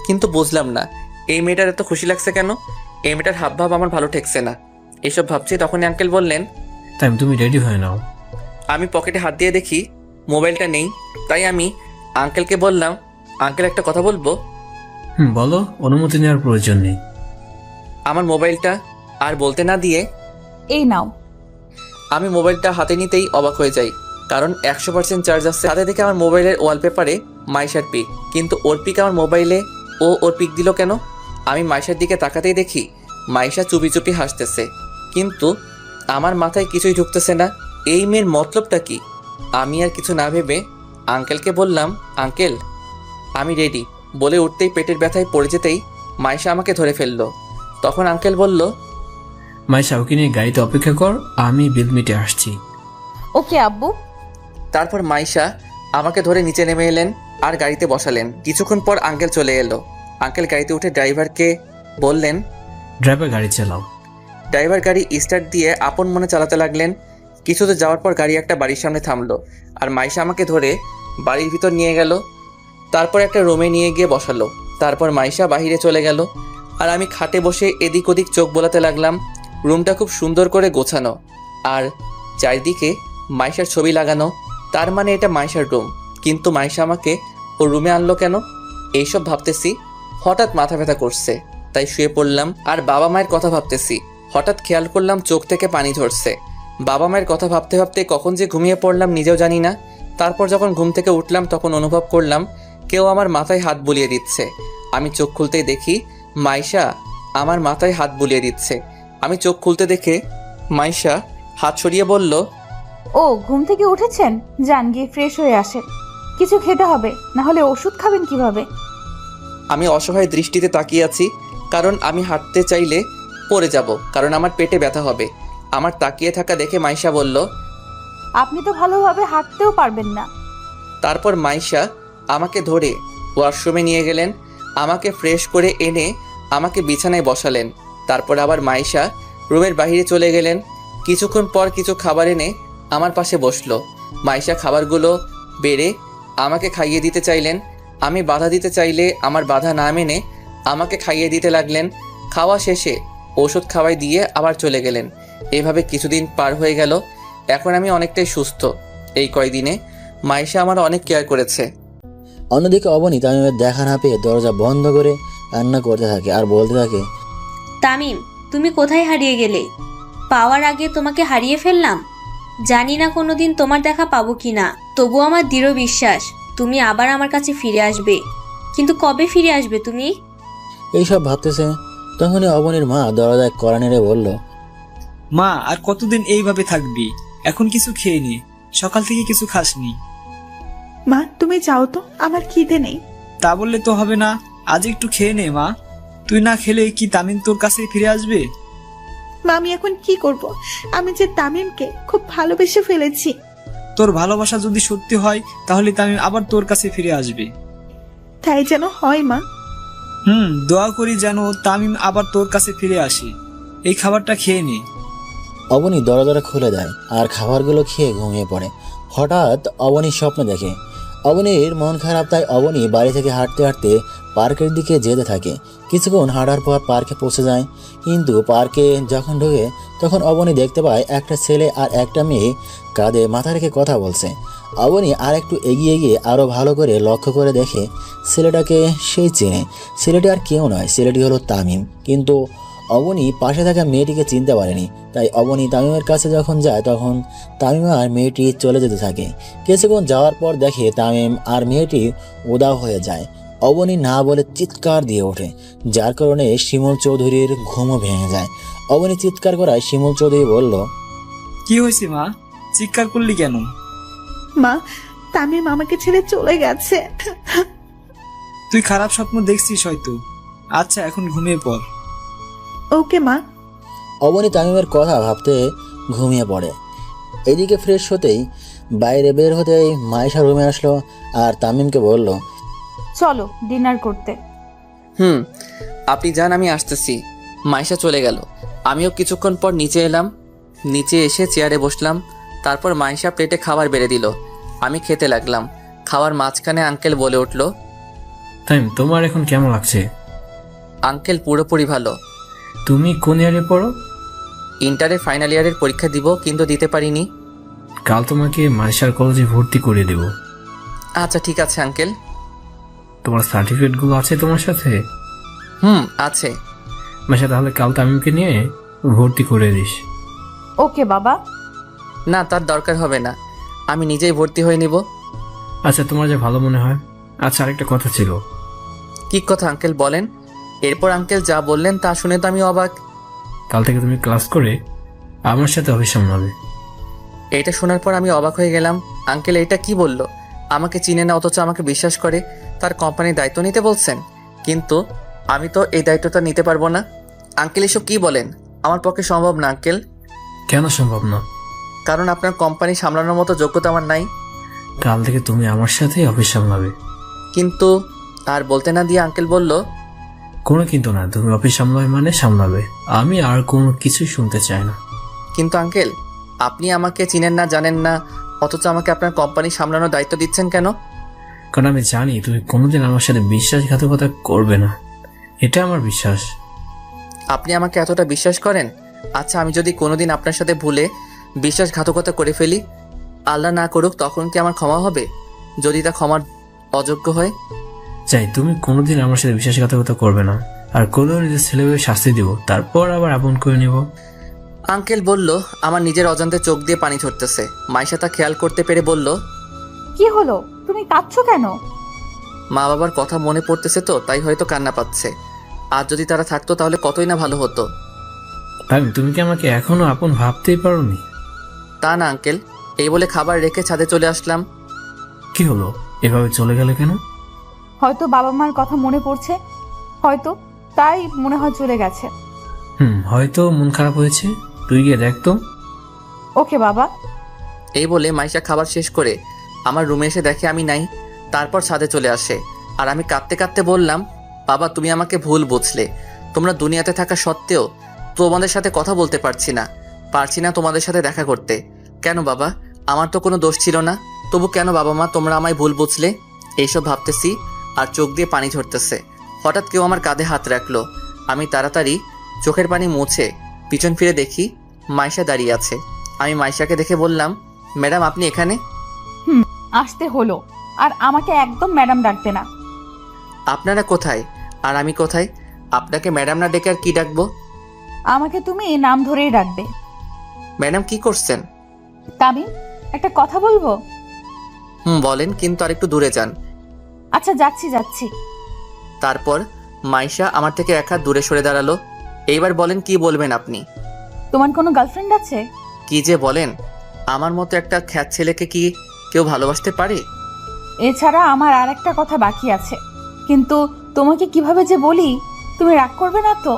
কিন্তু বুঝলাম না এই মেয়েটার এত খুশি লাগছে কেন। এই মেয়েটার হাবভাব আমার ভালো ঠেকছে না। এসব ভাবছি তখনই আঙ্কেল বললেন, তাই তুমি রেডি হয়ে নাও। আমি পকেটে হাত দিয়ে দেখি মোবাইলটা নেই। তাই আমি আঙ্কেলকে বললাম, আঙ্কেল একটা কথা বলবো? বলো, অনুমতি নেওয়ার প্রয়োজন নেই। আমার মোবাইলটা। আর বলতে না দিয়ে, এই নাও। আমি মোবাইলটা হাতে নিতেই অবাক হয়ে যাই, কারণ 100% চার্জ আছে। হাতে দেখে আমার মোবাইলের ওয়ালপেপারে মাইশার পিক, কিন্তু ওর পিক আমার মোবাইলে। ওর পিক দিল কেন? আমি মাইশার দিকে তাকাতেই দেখি মাইশা চুপি চুপি হাসতেছে, কিন্তু আমার মাথায় কিছুই ঢুকতেছে না। এই মেয়ের মতলবটা কি? আমি আর কিছু না ভেবে আঙ্কেলকে বললাম, আঙ্কেল আমি রেডি। বলে উঠতেই পেটের ব্যথায় পড়ে যেতেই মাইশা আমাকে ধরে ফেললো। তখন আঙ্কেল বলল, মাইশা, ওকে নিয়ে গাড়িতে অপেক্ষা কর, আমি বিল মিটে আসছি। ওকে আব্বু। তারপর মাইশা আমাকে ধরে নিচে নেমে এলেন আর গাড়িতে বসালেন। কিছুক্ষণ পর আঙ্কেল চলে এলো। আঙ্কেল গাড়িতে উঠে ড্রাইভারকে বললেন, ড্রাইভার গাড়ি চালাও। ড্রাইভার গাড়ি স্টার্ট দিয়ে আপন মনে চালাতে লাগলেন। কিছুতে যাওয়ার পর গাড়ি একটা বাড়ির সামনে থামলো, আর মাইশা আমাকে ধরে বাড়ির ভিতর নিয়ে গেল। তারপর একটা রুমে নিয়ে গিয়ে বসালো। তারপর মাইশা বাহিরে চলে গেল, আর আমি খাটে বসে এদিক ওদিক চোখ বোলাতে লাগলাম। রুমটা খুব সুন্দর করে গোছানো, আর চারিদিকে মাইশার ছবি লাগানো। তার মানে এটা মাইশার রুম, কিন্তু মাইশা আমাকে ওর রুমে আনলো কেন? এইসব ভাবতেছি, হঠাৎ মাথা ব্যথা করছে, তাই শুয়ে পড়লাম। আর বাবা মায়ের কথা ভাবতেছি, হঠাৎ খেয়াল করলাম চোখ থেকে পানি ঝরছে। বাবা মায়ের কথা ভাবতে ভাবতে কখন যে ঘুমিয়ে পড়লাম নিজেও জানি না। তারপর যখন ঘুম থেকে উঠলাম তখন অনুভব করলাম কেউ আমার মাথায় হাত বুলিয়ে দিচ্ছে। আমি চোখ খুলতেই দেখি মাইশা আমার মাথায় হাত বুলিয়ে দিচ্ছে। আমি চোখ খুলতে দেখে মাইশা হাত সরিয়ে বলল, ও ঘুম থেকে উঠেছেন, যান গিয়ে ফ্রেশ হয়ে আসেন। কিছু খেতে হবে, না হলে ওষুধ খাবেন কিভাবে? আমি অসহায় দৃষ্টিতে তাকিয়ে আছি, কারণ আমি হাঁটতে চাইলে পড়ে যাব, কারণ আমার পেটে ব্যথা হবে। আমার তাকিয়ে থাকা দেখে মাইশা বলল, আপনি তো ভালোভাবে হাঁটতেও পারবেন না। তারপর মাইশা আমাকে ধরে ওয়াশরুমে নিয়ে গেলেন, আমাকে ফ্রেশ করে এনে আমাকে বিছানায় বসালেন। তারপর আবার মাইশা রুমের বাইরে চলে গেলেন। কিছুক্ষণ পর কিছু খাবার এনে আমার পাশে বসলো। মাইশা খাবারগুলো বেড়ে আমাকে খাইয়ে দিতে চাইলেন। আমি বাধা দিতে চাইলে আমার বাধা না মেনে আমাকে খাইয়ে দিতে লাগলেন। খাওয়া শেষে ওষুধ খাওয়াই দিয়ে আবার চলে গেলেন। এভাবে কিছুদিন পার হয়ে গেল। এখন আমি অনেকটাই সুস্থ। এই কয়দিনে মাইশা আমার অনেক কেয়ার করেছে। অন্যদিকে অবনী তামিমের দেখা না পেয়ে দরজা বন্ধ করে কান্না করতে থাকে আর বলতে থাকে, তামিম, তুমি কোথায় হারিয়ে গেলে? পাওয়ার আগে তোমাকে হারিয়ে ফেললাম। জানি না কোনোদিন তোমার দেখা পাবো কি না, তবু আমার দৃঢ় বিশ্বাস তুমি আবার আমার কাছে ফিরে আসবে। কিন্তু কবে ফিরে আসবে তুমি? এইসব ভাবতেছে তখনই অবনীর মা দরজায় কড়া নেড়ে বলল, মা, আর কতদিন এইভাবে থাকবি? এখন কিছু খেয়ে নে, সকাল থেকে কিছু খাসনি। মা তুমি যাও তো, আমার খিদে নেই। তা বললে তো হবে না, আজ একটু খেয়ে নে মা। তুই না খেলে কি তামিম তোর কাছে ফিরে আসবে? মা আমি এখন কি করব? আমি যে তামিমকে খুব ভালোবেসে ফেলেছি। তোর ভালোবাসা যদি সত্যি হয় তাহলে তামিম আবার তোর কাছে ফিরে আসবে। তাই যেন হয় মা। দোয়া করি যেন তামিম আবার তোর কাছে ফিরে আসে। এই খাবারটা খেয়ে নে। অবনী দরজাটা খুলে দেয় আর খাবারগুলো খেয়ে ঘুমিয়ে পড়ে। হঠাৎ অবনী স্বপ্ন দেখে। অবনীর মন খারাপ, তাই অবনী বাড়ি থেকে হাঁটতে হাঁটতে পার্কের দিকে যেতে থাকে। কিছুক্ষণ হাঁটার পর পার্কে পৌঁছে যায়, কিন্তু পার্কে যখন ঢোকে তখন অবনী দেখতে পায় একটা ছেলে আর একটা মেয়ে কাঁধে মাথা রেখে কথা বলছে। অবনী আর একটু এগিয়ে গিয়ে আরও ভালো করে লক্ষ্য করে দেখে ছেলেটাকে সেই চেনে। ছেলেটি আর কেউ নয়, ছেলেটি হলো তামিম। কিন্তু অবনী পাশে থাকা মেয়েটিকে চিনতে পারেনি। তাই অবনী তামিমের কাছে যখন যায় তখন তামিম আর মেয়েটি চলে যেতে থাকে। কিছুক্ষণ যাওয়ার পর দেখে তামিম আর মেয়েটি উদাও হয়ে যায়। অবনী না বলে চিৎকার দিয়ে ওঠে, যার কারণে শিমুল চৌধুরীর ঘুমও ভেঙে যায়। অবনী চিৎকার করায় শিমুল চৌধুরী বলল, কি হয়েছে মা, চিৎকার করলি কেন? মা তামিম আমাকে ছেড়ে চলে গেছে। তুই খারাপ স্বপ্ন দেখছিস হয়তো। আচ্ছা এখন ঘুমিয়ে পড়। ওকে মা। অবনী তামিমের কথা ভাবতে ঘুমিয়ে পড়ে। এদিকে ফ্রেশ হতেই বাইরে বের হতেই মাইশা রুমে আসলো আর তামিমকে বলল, চলো ডিনার করতে। আপনি যান, আমি আসতেছি। মাইশা চলে গেল। আমিও কিছুক্ষণ পর নিচে এলাম। নিচে এসে চেয়ারে বসলাম। তারপর মাইশা প্লেটে খাবার বেড়ে দিল। আমি খেতে লাগলাম। খাওয়ার মাঝখানে আঙ্কেল বলে উঠল, তামিম, তোমার এখন কেমন লাগছে? আঙ্কেল পুরোপুরি ভালো। তুমি কোন ইয়ারে পড়ো? ইন্টারের ফাইনাল ইয়ারের পরীক্ষা দিব, কিন্তু দিতে পারিনি। কাল তোমাকে মাইশার কলেজে ভর্তি করে দেব। আচ্ছা ঠিক আছে আঙ্কেল। তোমার সার্টিফিকেটগুলো আছে তোমার সাথে? আছে। মাইশা, তাহলে কাল তামিমকে নিয়ে ভর্তি করে দিস। ওকে বাবা। না, তার দরকার হবে না, আমি নিজেই ভর্তি হয়ে নিব। আচ্ছা, তোমার যা ভালো মনে হয়। আচ্ছা, আরেকটা কথা ছিল। কি কথা আঙ্কেল, বলেন। এরপর আঙ্কেল যা বললেন তা শুনে তো আমি অবাক। কাল থেকে তুমি ক্লাস করে আমার সাথে অফিস সামলাবে। এটা শোনার পর আমি অবাক হয়ে গেলাম। আঙ্কেল এটা কি বলল? আমাকে চিনে না অথচ আমাকে বিশ্বাস করে তার কোম্পানির দায়িত্ব নিতে বলছেন। কিন্তু আমি তো এই দায়িত্বটা নিতে পারবো না। আঙ্কেল এসব কি বলেন? আমার পক্ষে সম্ভব না আঙ্কেল। কেন সম্ভব না? কারণ আপনার কোম্পানি সামলানোর মতো যোগ্যতা আমার নাই। কাল থেকে তুমি আমার সাথে অফিস সামলাবে। কিন্তু আর বলতে না দিয়ে আঙ্কেল বলল, কোনো কিন্তু না, তুমি অফিস সামলাবে মানে সামলাবে। আমি আর কোনো কিছু শুনতে চাই না। কিন্তু আঙ্কেল আপনি আমাকে চিনেন না, জানেন না, অথচ আমাকে আপনার কোম্পানি সামলানোর দায়িত্ব দিচ্ছেন কেন? কারণ আমি জানি তুমি কোনোদিন আমার সাথে বিশ্বাসঘাতকতা করবে না, এটা আমার বিশ্বাস। আপনি আমাকে এতটা বিশ্বাস করেন? আচ্ছা, আমি যদি কোনোদিন আপনার সাথে ভুলে বিশ্বাসঘাতকতা করে ফেলি, আল্লাহ না করুক, তখন কি আমার ক্ষমা হবে? যদি তা ক্ষমার অযোগ্য হয়? চাই তুমি কোনোদিন আমার সাথে বিশ্বাসঘাতকতা করবে না, আর করলেও নিজের ছেলেকে শাস্তি দিব, তারপর আবার আপন করে নেব। আঙ্কেল বলল। আমার নিজের অজান্তে চোখ দিয়ে পানি ঝরতেছে। মাইশা তা খেয়াল করতে পেরে বলল, কি হলো, তুমি কাঁদছো কেন? মা বাবার কথা মনে পড়তেছে তো, তাই হয়তো কান্না পাচ্ছে। আর যদি তারা থাকতো তাহলে কতই না ভালো হতো। ভাবি, তুমি কি আমাকে এখনো আপন ভাবতেই পারোনি? তা না আঙ্কেল, এই বলে খাবার রেখে ছাদে চলে আসলাম। কি হলো, এভাবে চলে গেলে কেন? হয়তো বাবা মার কথা মনে পড়ছে, হয়তো তাই মনে হয় চলে গেছে। হয়তো মন খারাপ হয়েছে, তুই গিয়ে দেখ তো। ওকে বাবা। এই বলে মাইশা খাবার শেষ করে আমার রুমে এসে দেখে আমি নাই। তারপর ছাদে চলে আসে, আর আমি কাঁদতে কাঁদতে বললাম, বাবা তুমি আমাকে ভুল বুঝলে। তোমরা দুনিয়াতে থাকা সত্ত্বেও তোমাদের সাথে কথা বলতে পারছি না তোমাদের সাথে দেখা করতে। কেন বাবা? আমার তো কোনো দোষ ছিল না, তবু কেন বাবা মা তোমরা আমায় ভুল বুঝলে? এইসব ভাবতেছি আর চোখ দিয়ে পানি ঝরতেছে। হঠাৎ কেউ আমার কাঁধে হাত রাখলো। আমি তাড়াতাড়ি চোখের পানি মুছে পিছন ফিরে দেখি মাইশা দাঁড়িয়ে আছে। আমি মাইশাকে দেখে বললাম, ম্যাডাম আপনি এখানে? আসতে হলো, আর আমাকে একদম ম্যাডাম ডাকবে না। আপনারা কোথায় আর আমি কোথায়? আপনাকে ম্যাডাম না ডেকে আর কি ডাকবো? আমাকে তুমি নাম ধরেই ডাকবে। ম্যাডাম কি করছেন? তামিম, একটা কথা বলবো? বলেন, কিন্তু আর একটু দূরে যান। আচ্ছা যাচ্ছি। তারপর মাইশা আমার থেকে এক হাত দূরে সরে দাঁড়ালো। এইবার বলেন, কি বলবেন আপনি? তোমার কোনো গার্লফ্রেন্ড আছে? কি যে বলেন, আমার মতো একটা খ্যাত ছেলেকে কি কেউ ভালোবাসতে পারে? এছাড়া আমার আর একটা কথা বাকি আছে, কিন্তু তোমাকে কিভাবে যে বলি, তুমি রাগ করবে না তো?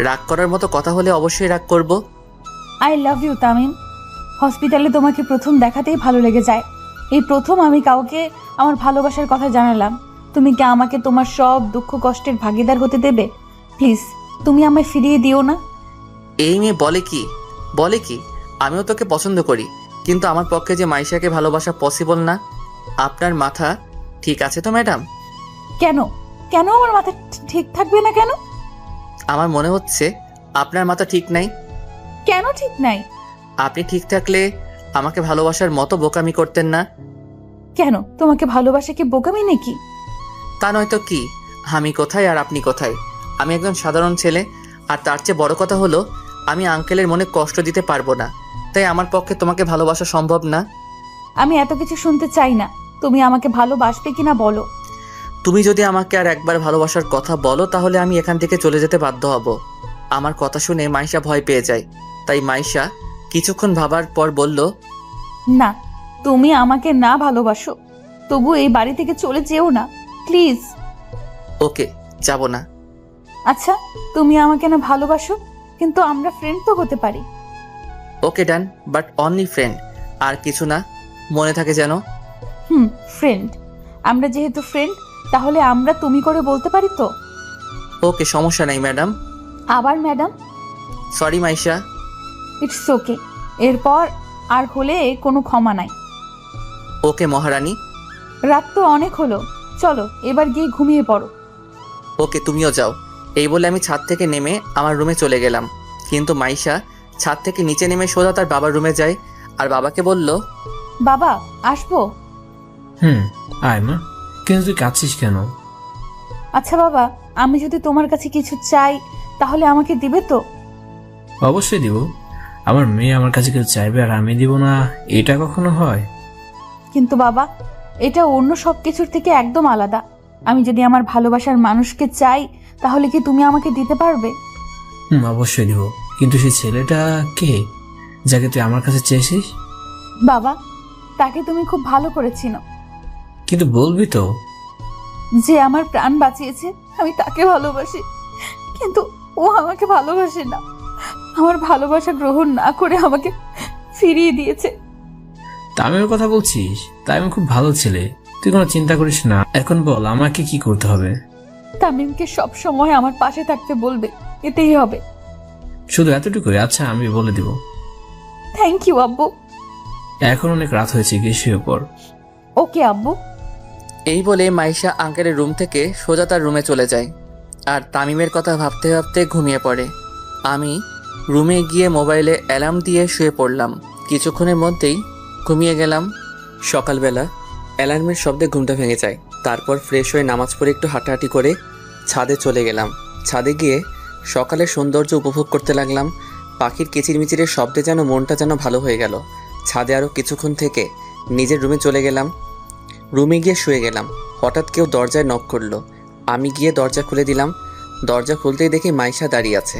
রাগ করার মতো কথা হলে অবশ্যই রাগ করব। I love you Tamim. হসপিটালে তোমাকে প্রথম দেখাতেই ভালো লেগে যায়। এই প্রথম আমি কাউকে আমার ভালোবাসার কথা জানালাম। তুমি কি আমাকে তোমার সব দুঃখ কষ্টের ভাগিদার হতে দেবে? প্লিজ, তুমি আমায় ফিরিয়ে দিও না। এই মেয়ে বলে কি আমিও তোকে পছন্দ করি, কিন্তু আমার পক্ষে যে মাইশাকে ভালোবাসা পসিবল না। আপনার মাথা ঠিক আছে তো ম্যাডাম? কেন আমার মাথা ঠিক থাকবে না কেন? আমার মনে হচ্ছে আপনার মাথা ঠিক নাই। কেন ঠিক নাই? আপনি ঠিক থাকলে আমাকে ভালোবাসার মতো বোকামি করতেন না। কেন, তোমাকে ভালোবাসা কি বোকামি নাকি? তা নয়তো কি? আমি কোথায় আর আপনি কোথায়? আমি একজন সাধারণ ছেলে, আর তার চেয়ে বড় কথা হলো আমি আঙ্কেলের মনে কষ্ট দিতে পারবো না, তাই আমার পক্ষে তোমাকে ভালোবাসা সম্ভব না। আমি এত কিছু শুনতে চাই না। তুমি আমাকে ভালোবাসবে কিনা বলো। তুমি যদি আমাকে আর একবার ভালোবাসার কথা বলো, তাহলে আমি এখান থেকে চলে যেতে বাধ্য হব। আমার কথা শুনে মাইশা ভয় পেয়ে যায়, তাই মাইশা কিছুক্ষণ ভাবার পর বলল, না, তুমি আমাকে না ভালোবাসো, তবু এই বাড়ি থেকে চলে যেও না প্লিজ। ওকে, যাব না। আচ্ছা, তুমি আমাকে না ভালোবাসো, কিন্তু আমরা ফ্রেন্ড তো হতে পারি। ওকে ডান, বাট অনলি ফ্রেন্ড, আর কিছু না, মনে থাকে যেন। ফ্রেন্ড। আমরা যেহেতু ফ্রেন্ড, তাহলে আমরা তুমি করে বলতে পারি তো? ওকে, সমস্যা নাই ম্যাডাম। আবার madam? Sorry Maisha. It's okay. এরপর আর হলে কোনো ক্ষমা নাই। ওকে মহারানী। রাত তো অনেক হলো, চলো এবার গিয়ে ঘুমিয়ে পড়ো। ওকে, তুমিও যাও। এই বলে আমি ছাদ থেকে নেমে আমার রুমে চলে গেলাম, কিন্তু মাইশা ছাদ থেকে নিচে নেমে সোজা তার বাবার রুমে যায়, আর বাবাকে বলল, বাবা আসবো? আয় মা, কিন্তু তুই কাঁদছিস কেন? আচ্ছা বাবা, আমি যদি তোমার কাছে কিছু চাই, তাহলে আমাকে দিবে তো? অবশ্যই দিব। আমার মেয়ে আমার কাছে কেউ চাইবে আর আমি দিব না, এটা কখনো হয়? কিন্তু বাবা, এটা অন্য সব কিছুর থেকে একদম আলাদা। আমি যদি আমার ভালোবাসার মানুষকে চাই, তাহলে কি তুমি আমাকে দিতে পারবে? অবশ্যই দিব, কিন্তু সেই ছেলেটা কে যাকে তুই আমার কাছে চেয়েছিস? বাবা, তাকে তুমি খুব ভালো করে চিনো। কিন্তু বলবি তো? যে আমার প্রাণ বাঁচিয়েছে, আমি তাকে ভালোবাসি, কিন্তু ও আমাকে ভালোবাসে না। আমার ভালোবাসা গ্রহণ না করে আমাকে ফিরিয়ে দিয়েছে। তামিমের কথা বলছিস? তামিম খুব ভালো ছেলে, তুই কোনো চিন্তা করিস না। এখন বল আমাকে কি করতে হবে? তামিমকে সব সময় আমার পাশে থাকতে বলবে, এতেই হবে। শুধু এতটুকুই? আচ্ছা, আমি বলে দিব। থ্যাংক ইউ আব্বু। এখন অনেক রাত হয়েছে, গিয়ে শুয়ে পড়। ওকে আব্বু। এই বলে মাইশা আঙ্কেলের রুম থেকে সোজা তার রুমে চলে যায় আর তামিমের কথা ভাবতে ভাবতে ঘুমিয়ে পড়ে। আমি রুমে গিয়ে মোবাইলে অ্যালার্ম দিয়ে শুয়ে পড়লাম। কিছুক্ষণের মধ্যেই ঘুমিয়ে গেলাম। সকালবেলা অ্যালার্মের শব্দে ঘুমটা ভেঙে যায়। তারপর ফ্রেশ হয়ে নামাজ পড়ে একটু হাঁটাহাঁটি করে ছাদে চলে গেলাম। ছাদে গিয়ে সকালের সৌন্দর্য উপভোগ করতে লাগলাম। পাখির কিচিরমিচিরের শব্দে যেন মনটা যেন ভালো হয়ে গেল। ছাদে আরও কিছুক্ষণ থেকে নিজের রুমে চলে গেলাম। রুমে গিয়ে শুয়ে গেলাম। হঠাৎ কেউ দরজায় নক করলো। আমি গিয়ে দরজা খুলে দিলাম। দরজা খুলতেই দেখি মাইশা দাঁড়িয়ে আছে।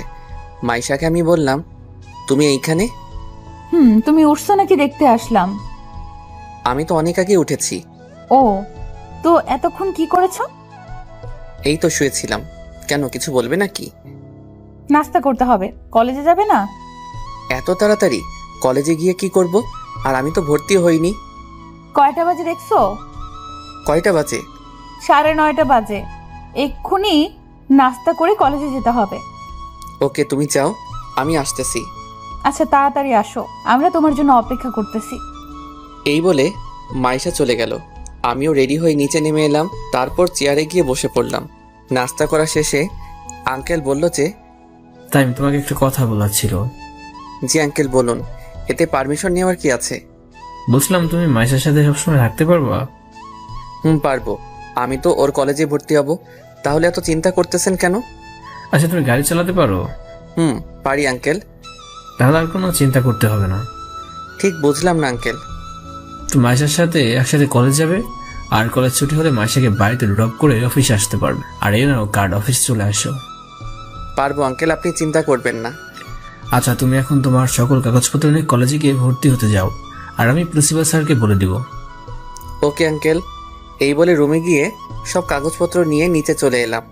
মাইশাকে আমি বললাম, তুমি এইখানে? তুমি উঠছো নাকি দেখতে আসলাম। আমি তো অনেক আগে উঠেছি। ও, তো এতক্ষণ কি করেছো? এই তো শুয়েছিলাম। কেন, কিছু বলবে নাকি? নাস্তা করতে হবে, কলেজে যাবে না? এত তাড়াতাড়ি? কলেজে গিয়ে কি করব? আর আমি তো ভর্তি হইনি। কয়টা বাজে দেখছো? কয়টা বাজে? 9:30 বাজে। এক্ষুনি নাস্তা করে কলেজে যেতে হবে। ওকে, তুমি যাও, আমি আসতেছি। আচ্ছা, তাড়াতাড়ি আসো, আমরা তোমার জন্য অপেক্ষা করতেছি। এই বলে মাইশা চলে গেল। আমিও রেডি হয়ে নিচে নেমে এলাম। তারপর চেয়ারে গিয়ে বসে পড়লাম। নাস্তা করা শেষে আঙ্কেল বলল যে, তাই তোমাকে একটা কথা বলার ছিল। জি আঙ্কেল বলুন। এতে পারমিশন নেওয়ার কি আছে? বলছিলাম, তুমি মাইশার সাথে সবসময় থাকতে পারবা? পারবো। আমি তো ওর কলেজে ভর্তি হব। তাহলে এত চিন্তা করতেছেন কেন? আচ্ছা, তুমি গাড়ি চালাতে পারো? পারি আঙ্কেল। তাহলে আর কোনো চিন্তা করতে হবে না। ঠিক বুঝলাম না আঙ্কেল। তো মাইশার সাথে একসাথে কলেজ যাবে, আর কলেজ ছুটি হলে মাইশাকে বাড়িতে ড্রপ করে অফিসে আসতে পারবে। আর এই নাও কার্ড, অফিস চলে আসো। পারবো আঙ্কেল, আপনি চিন্তা করবেন না। আচ্ছা, তুমি এখন তোমার সকল কাগজপত্র নিয়ে কলেজে গিয়ে ভর্তি হতে যাও, আর আমি প্রিন্সিপাল স্যারকে বলে দিব। Okay uncle. এই বলে রুমে গিয়ে সব কাগজপত্র নিয়ে নিচে চলে এলাম।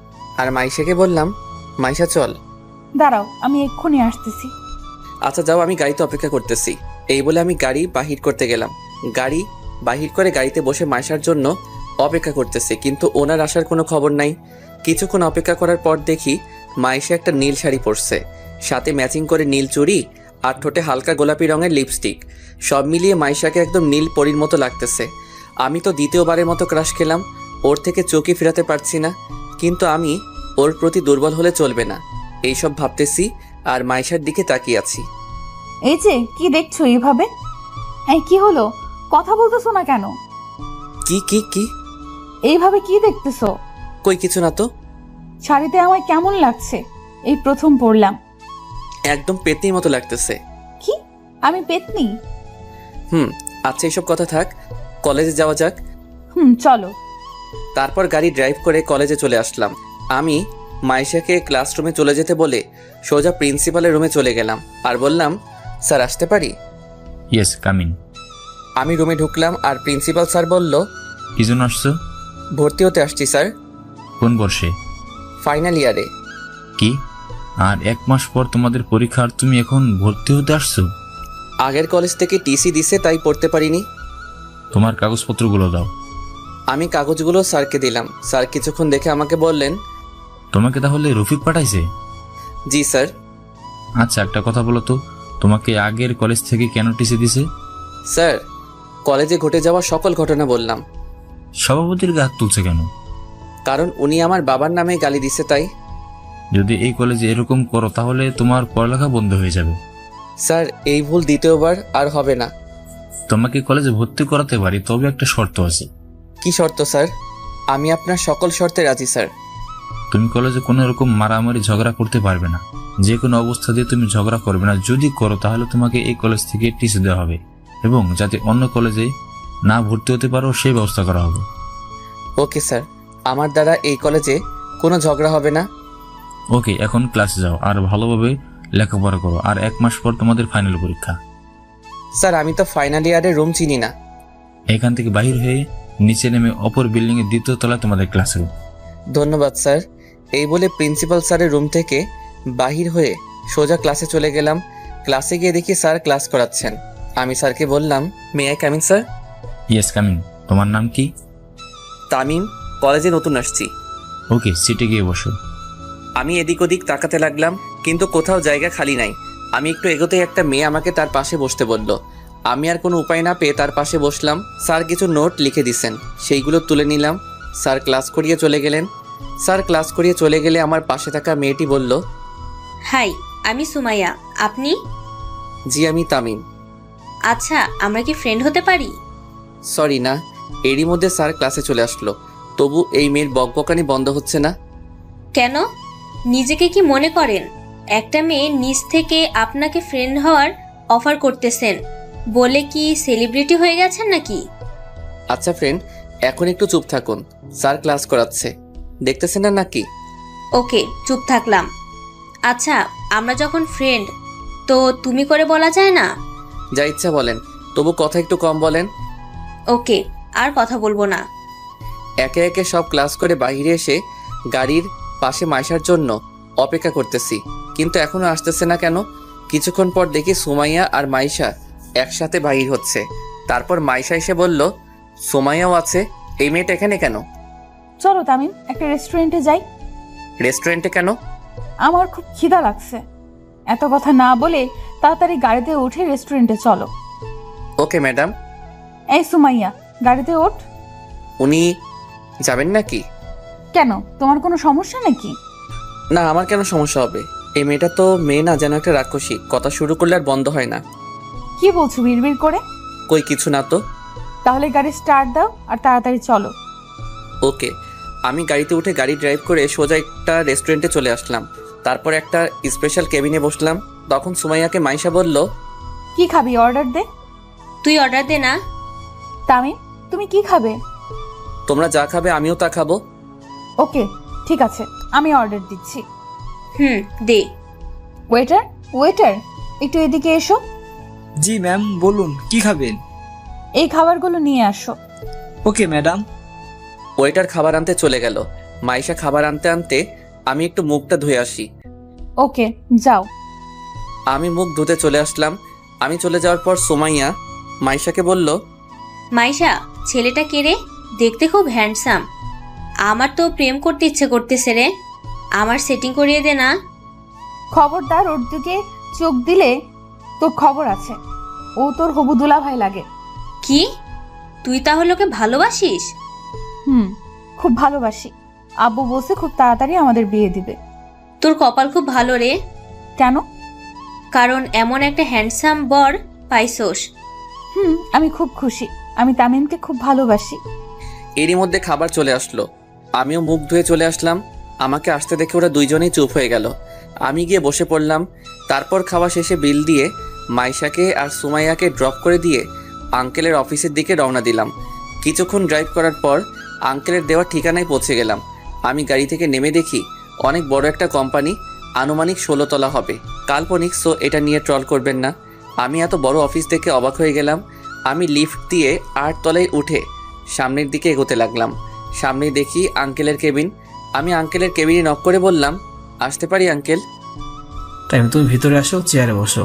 আর মাইশাকে বললাম, মাইশা চল। দাঁড়াও, আমি এক্ষুনি আসতেছি। আচ্ছা যাও, আমি গাড়িতে অপেক্ষা করতেছি। এই বলে আমি গাড়ি বাহির করতে গেলাম। গাড়ি বাহির করে গাড়িতে বসে মাইশার জন্য অপেক্ষা করতেছি, কিন্তু ওনার আসার কোনো খবর নাই। কিছুক্ষণ অপেক্ষা করার পর দেখি মাইশা একটা নীল শাড়ি পরছে, সাথে ম্যাচিং করে নীল চুড়ি আর ঠোঁটে হালকা গোলাপি রঙের লিপস্টিক। সব মিলিয়ে মাইশাকে একদম নীল পরীর মতো লাগতেছে। আমি তো দ্বিতীয়বারের মতো ক্রাশ খেলাম। ওর থেকে চোখই ফেরাতে পারছি না, কিন্তু আমি ওর প্রতি দুর্বল হলে চলবে না, এইসব ভাবতেছি আর মাইশার দিকে তাকিয়ে আছি। এই যে কি দেখছো এইভাবে? এই কি হলো, কথা বলতেছো না কেন? কি কি কি এইভাবে কি দেখতেছো? কই কিছু না তো। শাড়িতে আমায় কেমন লাগছে? এই প্রথম পরলাম। একদম পেতনির মতো লাগতেছে। কি, আমি পেতনি? আচ্ছা এইসব কথা থাক, কলেজে যাওয়া যাক। চলো। তারপর গাড়ি ড্রাইভ করে কলেজে চলে আসলাম। আমি মাইশাকে ক্লাসরুমে চলে যেতে বলে সোজা প্রিন্সিপালের রুমে চলে গেলাম আর বললাম, স্যার আসতে পারি? Yes, coming. আমি রুমে ঢুকলাম আর প্রিন্সিপাল স্যার বলল, কি জন্য আসছো? ভর্তি হতে আসছি স্যার। কোন বর্ষে? ফাইনাল ইয়ারে। কি, আর 1 মাস পর তোমাদের পরীক্ষা আর তুমি এখন ভর্তি হতে আসছো? আগের কলেজ থেকে টিসি দিছে, তাই পড়তে পারিনি। তোমার কাগজপত্রগুলো দাও। আমি কাগজগুলো স্যারকে দিলাম। স্যার কিছুক্ষণ দেখে আমাকে বললেন, তোমাকে তাহলে রফিক পাঠাইছে? জি স্যার। আচ্ছা, একটা কথা বলো তো, তোমাকে আগের কলেজ থেকে কেন টিসি দিছে? স্যার, কলেজে ঘটে যাওয়া সকল ঘটনা বললাম। সভাপতির গা হাত তুলছে কেন? কারণ উনি আমার বাবার নামে গালি দিছে, তাই। যদি এই কলেজে এরকম করো তাহলে তোমার পড়ালেখা বন্ধ হয়ে যাবে। স্যার, এই ভুল দ্বিতীয়বার আর হবে না। তোমাকে কলেজে ভর্তি করাতে পারি, তবে একটা শর্ত আছে। কি শর্ত স্যার? আমি আপনার সকল শর্তে রাজি স্যার। তুমি কলেজে কোনো রকম মারামারি ঝগড়া করতে পারবে না। যে কোনো অবস্থা দিয়ে তুমি ঝগড়া করবে না। যদি করো তাহলে তোমাকে এই কলেজ থেকে টিসি দেওয়া হবে, এবং যাতে অন্য কলেজে না ভর্তি হতে পারো সেই ব্যবস্থা করা হবে। ওকে স্যার, আমার দ্বারা এই কলেজে কোনো ঝগড়া হবে না। ওকে, এখন ক্লাসে যাও আর ভালোভাবে লেখাপড়া করো। আর 1 মাস পর তোমাদের ফাইনাল পরীক্ষা। স্যার, আমি তো ফাইনাল ইয়ারের রুম চিনি না। এখান থেকে বাহির হয়ে নিচে নেমে অপর বিল্ডিং এর 2য় তলায় তোমাদের ক্লাসরুম। ধন্যবাদ স্যার। এই বলে প্রিন্সিপাল স্যারের রুম থেকে বাহির হয়ে সোজা ক্লাসে চলে গেলাম। ক্লাসে গিয়ে দেখি স্যার ক্লাস করাচ্ছেন। আমি স্যারকে বললাম, may I coming sir? Yes, coming. তোমার নাম কি? তামিম, কলেজে নতুন আসছি। ওকে, সিটে গিয়ে বসো। আমি এদিক ওদিক তাকাতে লাগলাম, কিন্তু কোথাও জায়গা খালি নাই। আমি একটু এগোতেই একটা মেয়ে আমাকে তার পাশে বসতে বলল। আমি আর কোনো উপায় না পেয়ে তার পাশে বসলাম। স্যার কিছু নোট লিখে দিছেন, সেইগুলো তুলে নিলাম। স্যার ক্লাস করিয়ে চলে গেলেন। স্যার ক্লাস করিয়ে চলে গেলে আমার পাশে থাকা মেয়েটি বলল, হাই, আমি সুমাইয়া। আপনি? জি আমি তামিম। আচ্ছা, আমরা কি ফ্রেন্ড হতে পারি? সরি না। এরই মধ্যে স্যার ক্লাসে চলে আসলো। তবু এই মেয়ের বকবকানি বন্ধ হচ্ছে না। কেন? নিজেকে কি মনে করেন একটা মেয়ে নিজ থেকে আপনাকে ফ্রেন্ড হওয়ার অফার করতেছেন বলে কি সেলিব্রিটি হয়ে গেছেন নাকি? আচ্ছা ফ্রেন্ড, এখন একটু চুপ থাকুন। স্যার ক্লাস করাচ্ছে, দেখতেছেন না নাকি? ওকে, চুপ থাকলাম। আচ্ছা, আমরা যখন ফ্রেন্ড, তো তুমি করে বলা যায় না? যা ইচ্ছা বলেন, তবু কথা একটু কম বলেন। ওকে, আর কথা বলবো না। একে একে সব ক্লাস করে বাইরে এসে গাড়ির পাশে মাইশার জন্য অপেক্ষা করতেছি, কিন্তু এখনো আসতেছে না কেন? কিছুক্ষণ পর দেখি সুমাইয়া আর মাইশা একসাথে বাহির হচ্ছে। তারপর মাইশা এসে বলল, সুমাইয়াও আছে, এই মেয়েটা এখানে কেন? চলো তামিম, একটা রেস্টুরেন্টে যাই। রেস্টুরেন্টে কেন? আমার খুব খিদা লাগছে। এত কথা না বলে তাড়াতাড়ি গাড়িতে উঠে রেস্টুরেন্টে চলো। Okay madam. এই সুমাইয়া, গাড়িতে ওঠ। উনি যাবেন নাকি? কেন, তোমার কোনো সমস্যা নাকি? না, আমার কেন সমস্যা হবে? এই মেয়েটা তো মেয়ে না, যেন একটা রাক্ষসী। কথা শুরু করলে আর বন্ধ হয় না। কি বলছো বিড়বিড় করে? কই কিছু না তো। তাহলে গাড়ি স্টার্ট দাও আর তাড়াতাড়ি চলো। ওকে। আমি গাড়িতে উঠে গাড়ি ড্রাইভ করে সোজা একটা রেস্টুরেন্টে চলে আসলাম। তারপর একটা স্পেশাল কেবিনে বসলাম। তখন সুমাইয়াকে মাইশা বলল, কি খাবি, অর্ডার দে। তুই অর্ডার দে না। তামিম, তুমি কি খাবে? তোমরা যা খাবে আমিও তা খাবো। ওকে, ঠিক আছে, আমি অর্ডার দিচ্ছি। দে। ওয়েটার, ওয়েটার, একটু এদিকে এসো। জি ম্যাম, বলুন কি খাবেন? এই খাবারগুলো নিয়ে আসো। Okay madam. ওয়েটার খাবার আনতে চলে গেল। মাইশা খাবার আনতে আনতে আমি একটু মুখটা ধুয়ে আসি। ওকে, যাও। আমি মুখ ধুতে চলে আসলাম। আমি চলে যাওয়ার পর সুমাইয়া মাইশাকে বলল, মাইশা, ছেলেটা কে রে? দেখতে খুব হ্যান্ডসাম। আমার তো প্রেম করতে ইচ্ছে করতেছে রে। আমার সেটিং করিয়ে দে না। খবরদার ওর দিকে চোখ দিলে তোর খবর আছে। ও তোর হবু দুলা ভাই লাগে। কি? তুই তাহলে ওকে ভালোবাসিস? খুব ভালোবাসি। আব্বু বলছে খুব তাড়াতাড়ি আমাদের বিয়ে দিবে। তোর কপাল খুব ভালো রে। কেন? কারণ এমন একটা হ্যান্ডসাম বর পাইছোস। আমি খুব খুশি। আমি তামিমকে খুব ভালোবাসি। এরই মধ্যে খাবার চলে আসলো। আমিও মুখ ধুয়ে চলে আসলাম। আমাকে আসতে দেখে ওরা দুইজনেই চুপ হয়ে গেল। আমি গিয়ে বসে পড়লাম। তারপর খাওয়া শেষে বিল দিয়ে মাইশাকে আর সুমাইয়াকে ড্রপ করে দিয়ে আঙ্কেলের অফিসের দিকে রওনা দিলাম। কিছুক্ষণ ড্রাইভ করার পর আঙ্কেলের দেওয়া ঠিকানায় পৌঁছে গেলাম। আমি গাড়ি থেকে নেমে দেখি অনেক বড় একটা কোম্পানি, আনুমানিক 16 তলা হবে। কাল্পনিক, সো এটা নিয়ে ট্রল করবেন না। আমি এত বড় অফিস দেখে অবাক হয়ে গেলাম। আমি লিফট দিয়ে 8 তলায় উঠে সামনের দিকে এগোতে লাগলাম। সামনে দেখি আঙ্কেলের কেবিন। আমি আঙ্কেলের কেবিনে নক করে বললাম, আসতে পারি আঙ্কেল? তাই তুমি ভিতরে আসো, চেয়ারে বসো।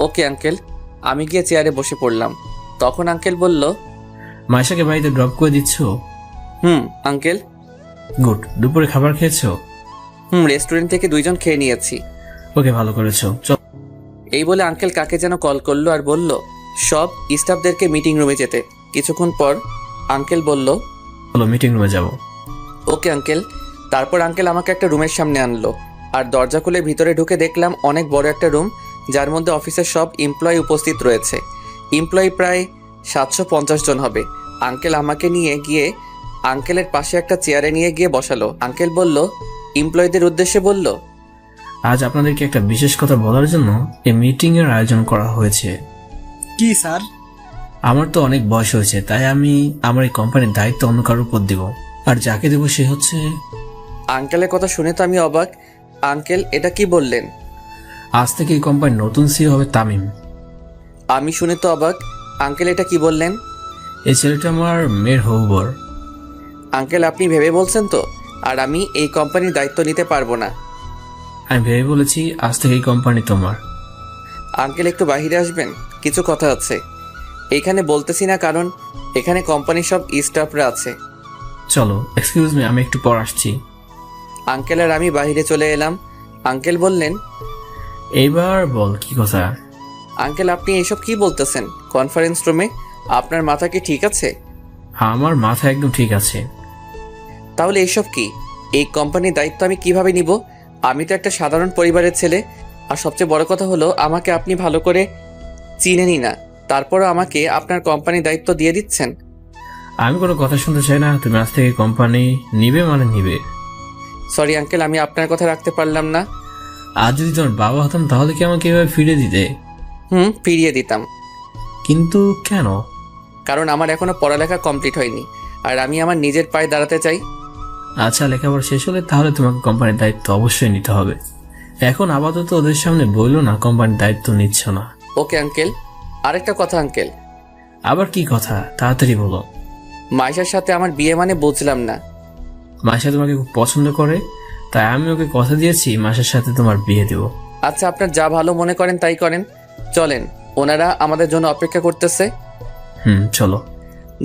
Okay uncle. আমি গিয়ে চেয়ারে বসে পড়লাম। তখন আঙ্কেল বলল, মাইশাকে বাড়িতে ড্রপ করে দিচ্ছ? আঙ্কেল। গুড। দুপুরে খাবার খেয়েছো? রেস্টুরেন্ট থেকে 2 জন খেয়ে নিয়েছি। ওকে, ভালো করেছো। চল। এই বলে আঙ্কেল কাকে যেন কল করলো আর বলল সব স্টাফদেরকে মিটিং রুমে যেতে। কিছুক্ষণ পর আঙ্কেল বলল, চলো মিটিং রুমে যাবো। Okay uncle. তারপর আঙ্কেল আমাকে একটা রুমের সামনে আনলো আর দরজা খুলে ভিতরে ঢুকে দেখলাম অনেক বড় একটা রুম, যার মধ্যে অফিসের সব এমপ্লয়ি উপস্থিত রয়েছে। এমপ্লয়ি প্রায় 750 জন হবে। আঙ্কেল আমাকে নিয়ে গিয়ে আঙ্কেলের পাশে একটা চেয়ারে নিয়ে গিয়ে বসালো। আঙ্কেল বলল, এমপ্লয়ীদের উদ্দেশ্যে বলল, আজ আপনাদেরকে একটা বিশেষ কথা বলার জন্য এই মিটিং এর আয়োজন করা হয়েছে। কি স্যার? আমার তো অনেক বয়স হয়েছে, তাই আমি আমার এই কোম্পানির দায়িত্ব অন্য কারোর উপর দিব, আর যাকে দেবো সে হচ্ছে। আঙ্কেলের কথা শুনে তো আমি অবাক। আঙ্কেল, এটা কি বললেন? আজ থেকে এই কোম্পানির নতুন সিইও হবে তামিম। আমি শুনে তো অবাক। আঙ্কেল, এটা কি বললেন? এই ছেলেটা আমার মেয়ের হবু বর। আঙ্কেল, আপনি ভেবে বলছেন তো? আর আমি এই কোম্পানির দায়িত্ব নিতে পারবো না। আমি ভেবে বলেছি আজ থেকে এই কোম্পানি তোমার। আঙ্কেল, একটু বাইরে আসবেন, কিছু কথা আছে। এখানে বলতেছি না, কারণ এখানে কোম্পানির সব স্টাফরা আছে। চলো, এক্সকিউজ মি, আমি একটু পর আসছি। আঙ্কেল আর আমি বাইরে চলে এলাম। আঙ্কেল বললেন, এইবার বল কি কথা। আঙ্কেল, আপনি এসব কি বলতেছেন? কনফারেন্স রুমে আপনার মাথা কি ঠিক আছে? আমার মাথা একদম ঠিক আছে। তাহলে এসব কি? এই কোম্পানির দায়িত্ব আমি কিভাবে নিব? আমি তো একটা সাধারণ পরিবারের ছেলে, আর সবচেয়ে বড় কথা হলো আমাকে আপনি ভালো করে চিনেনই না, তারপরও আমাকে আপনার কোম্পানির দায়িত্ব দিয়ে দিচ্ছেন। আমি কোনো কথা শুনতে চাই না। তুমি আজ থেকে কোম্পানি নিবে মানে নিবে। সরি আঙ্কেল, আমি আপনার কথা রাখতে পারলাম না। আর যদি তোমার বাবা হতাম তাহলে কি আমাকে এভাবে ফিরে দিতে? ফিরিয়ে দিতাম। কিন্তু কেন? কারণ আমার এখনো পড়ালেখা কমপ্লিট হয়নি, আর আমি আমার নিজের পায়ে দাঁড়াতে চাই। আচ্ছা, লেখাপড়া শেষ হলে তাহলে তোমাকে কোম্পানির দায়িত্ব অবশ্যই নিতে হবে। এখন আপাতত ওদের সামনে বললো না কোম্পানির দায়িত্ব নিচ্ছ না। Okay uncle. আরেকটা কথা আঙ্কেল। আবার কি কথা? তাড়াতাড়ি বলো। মাইশার সাথে আমার বিয়ে মানে বুঝলাম না। মাইশা তোমাকে খুব পছন্দ করে, তাই আমি ওকে কথা দিয়েছি মাসের সাথে তোমার বিয়ে দেব। আচ্ছা, আপনার যা ভালো মনে করেন তাই করেন। চলেন, ওনারা আমাদের জন্য অপেক্ষা করতেছে। চলো।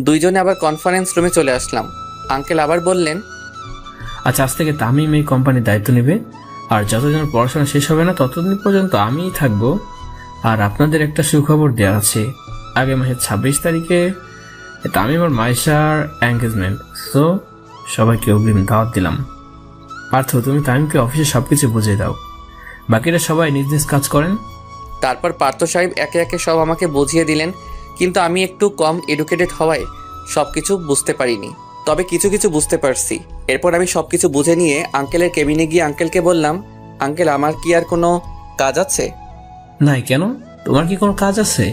দুইজনে আবার কনফারেন্স রুমে চলে আসলাম। আঙ্কেল আবার বললেন, আচ্ছা, আজ থেকে তামিম এই কোম্পানির দায়িত্ব নেবে, আর যতদিন পড়াশোনা শেষ হবে না ততদিন পর্যন্ত আমিই থাকবো। আর আপনাদের একটা সুখবর দেওয়া আছে, আগামী মাসের 26 তারিখে তামিম আর মাইশার এঙ্গেজমেন্ট। সো সবাইকে অগ্রিম দাওয়াত দিলাম। পার্থ, তুমি তামিমকে অফিসে সবকিছু বুঝিয়ে দাও, বাকিরা সবাই নিজ নিজ কাজ করেন। তারপর পার্থ সাহেব একে একে সব আমাকে বুঝিয়ে দিলেন, কিন্তু আমি একটু কম এডুকেটেড হওয়ায় সব কিছু বুঝতে পারিনি, তবে কিছু কিছু বুঝতে পারছি। এরপর আমি সব কিছু বুঝে নিয়ে আঙ্কেলের কেবিনে গিয়ে আঙ্কেলকে বললাম, আঙ্কেল আমার কি আর কোনো কাজ আছে? নাই, কেন? তোমার কি কোনো কাজ আছে?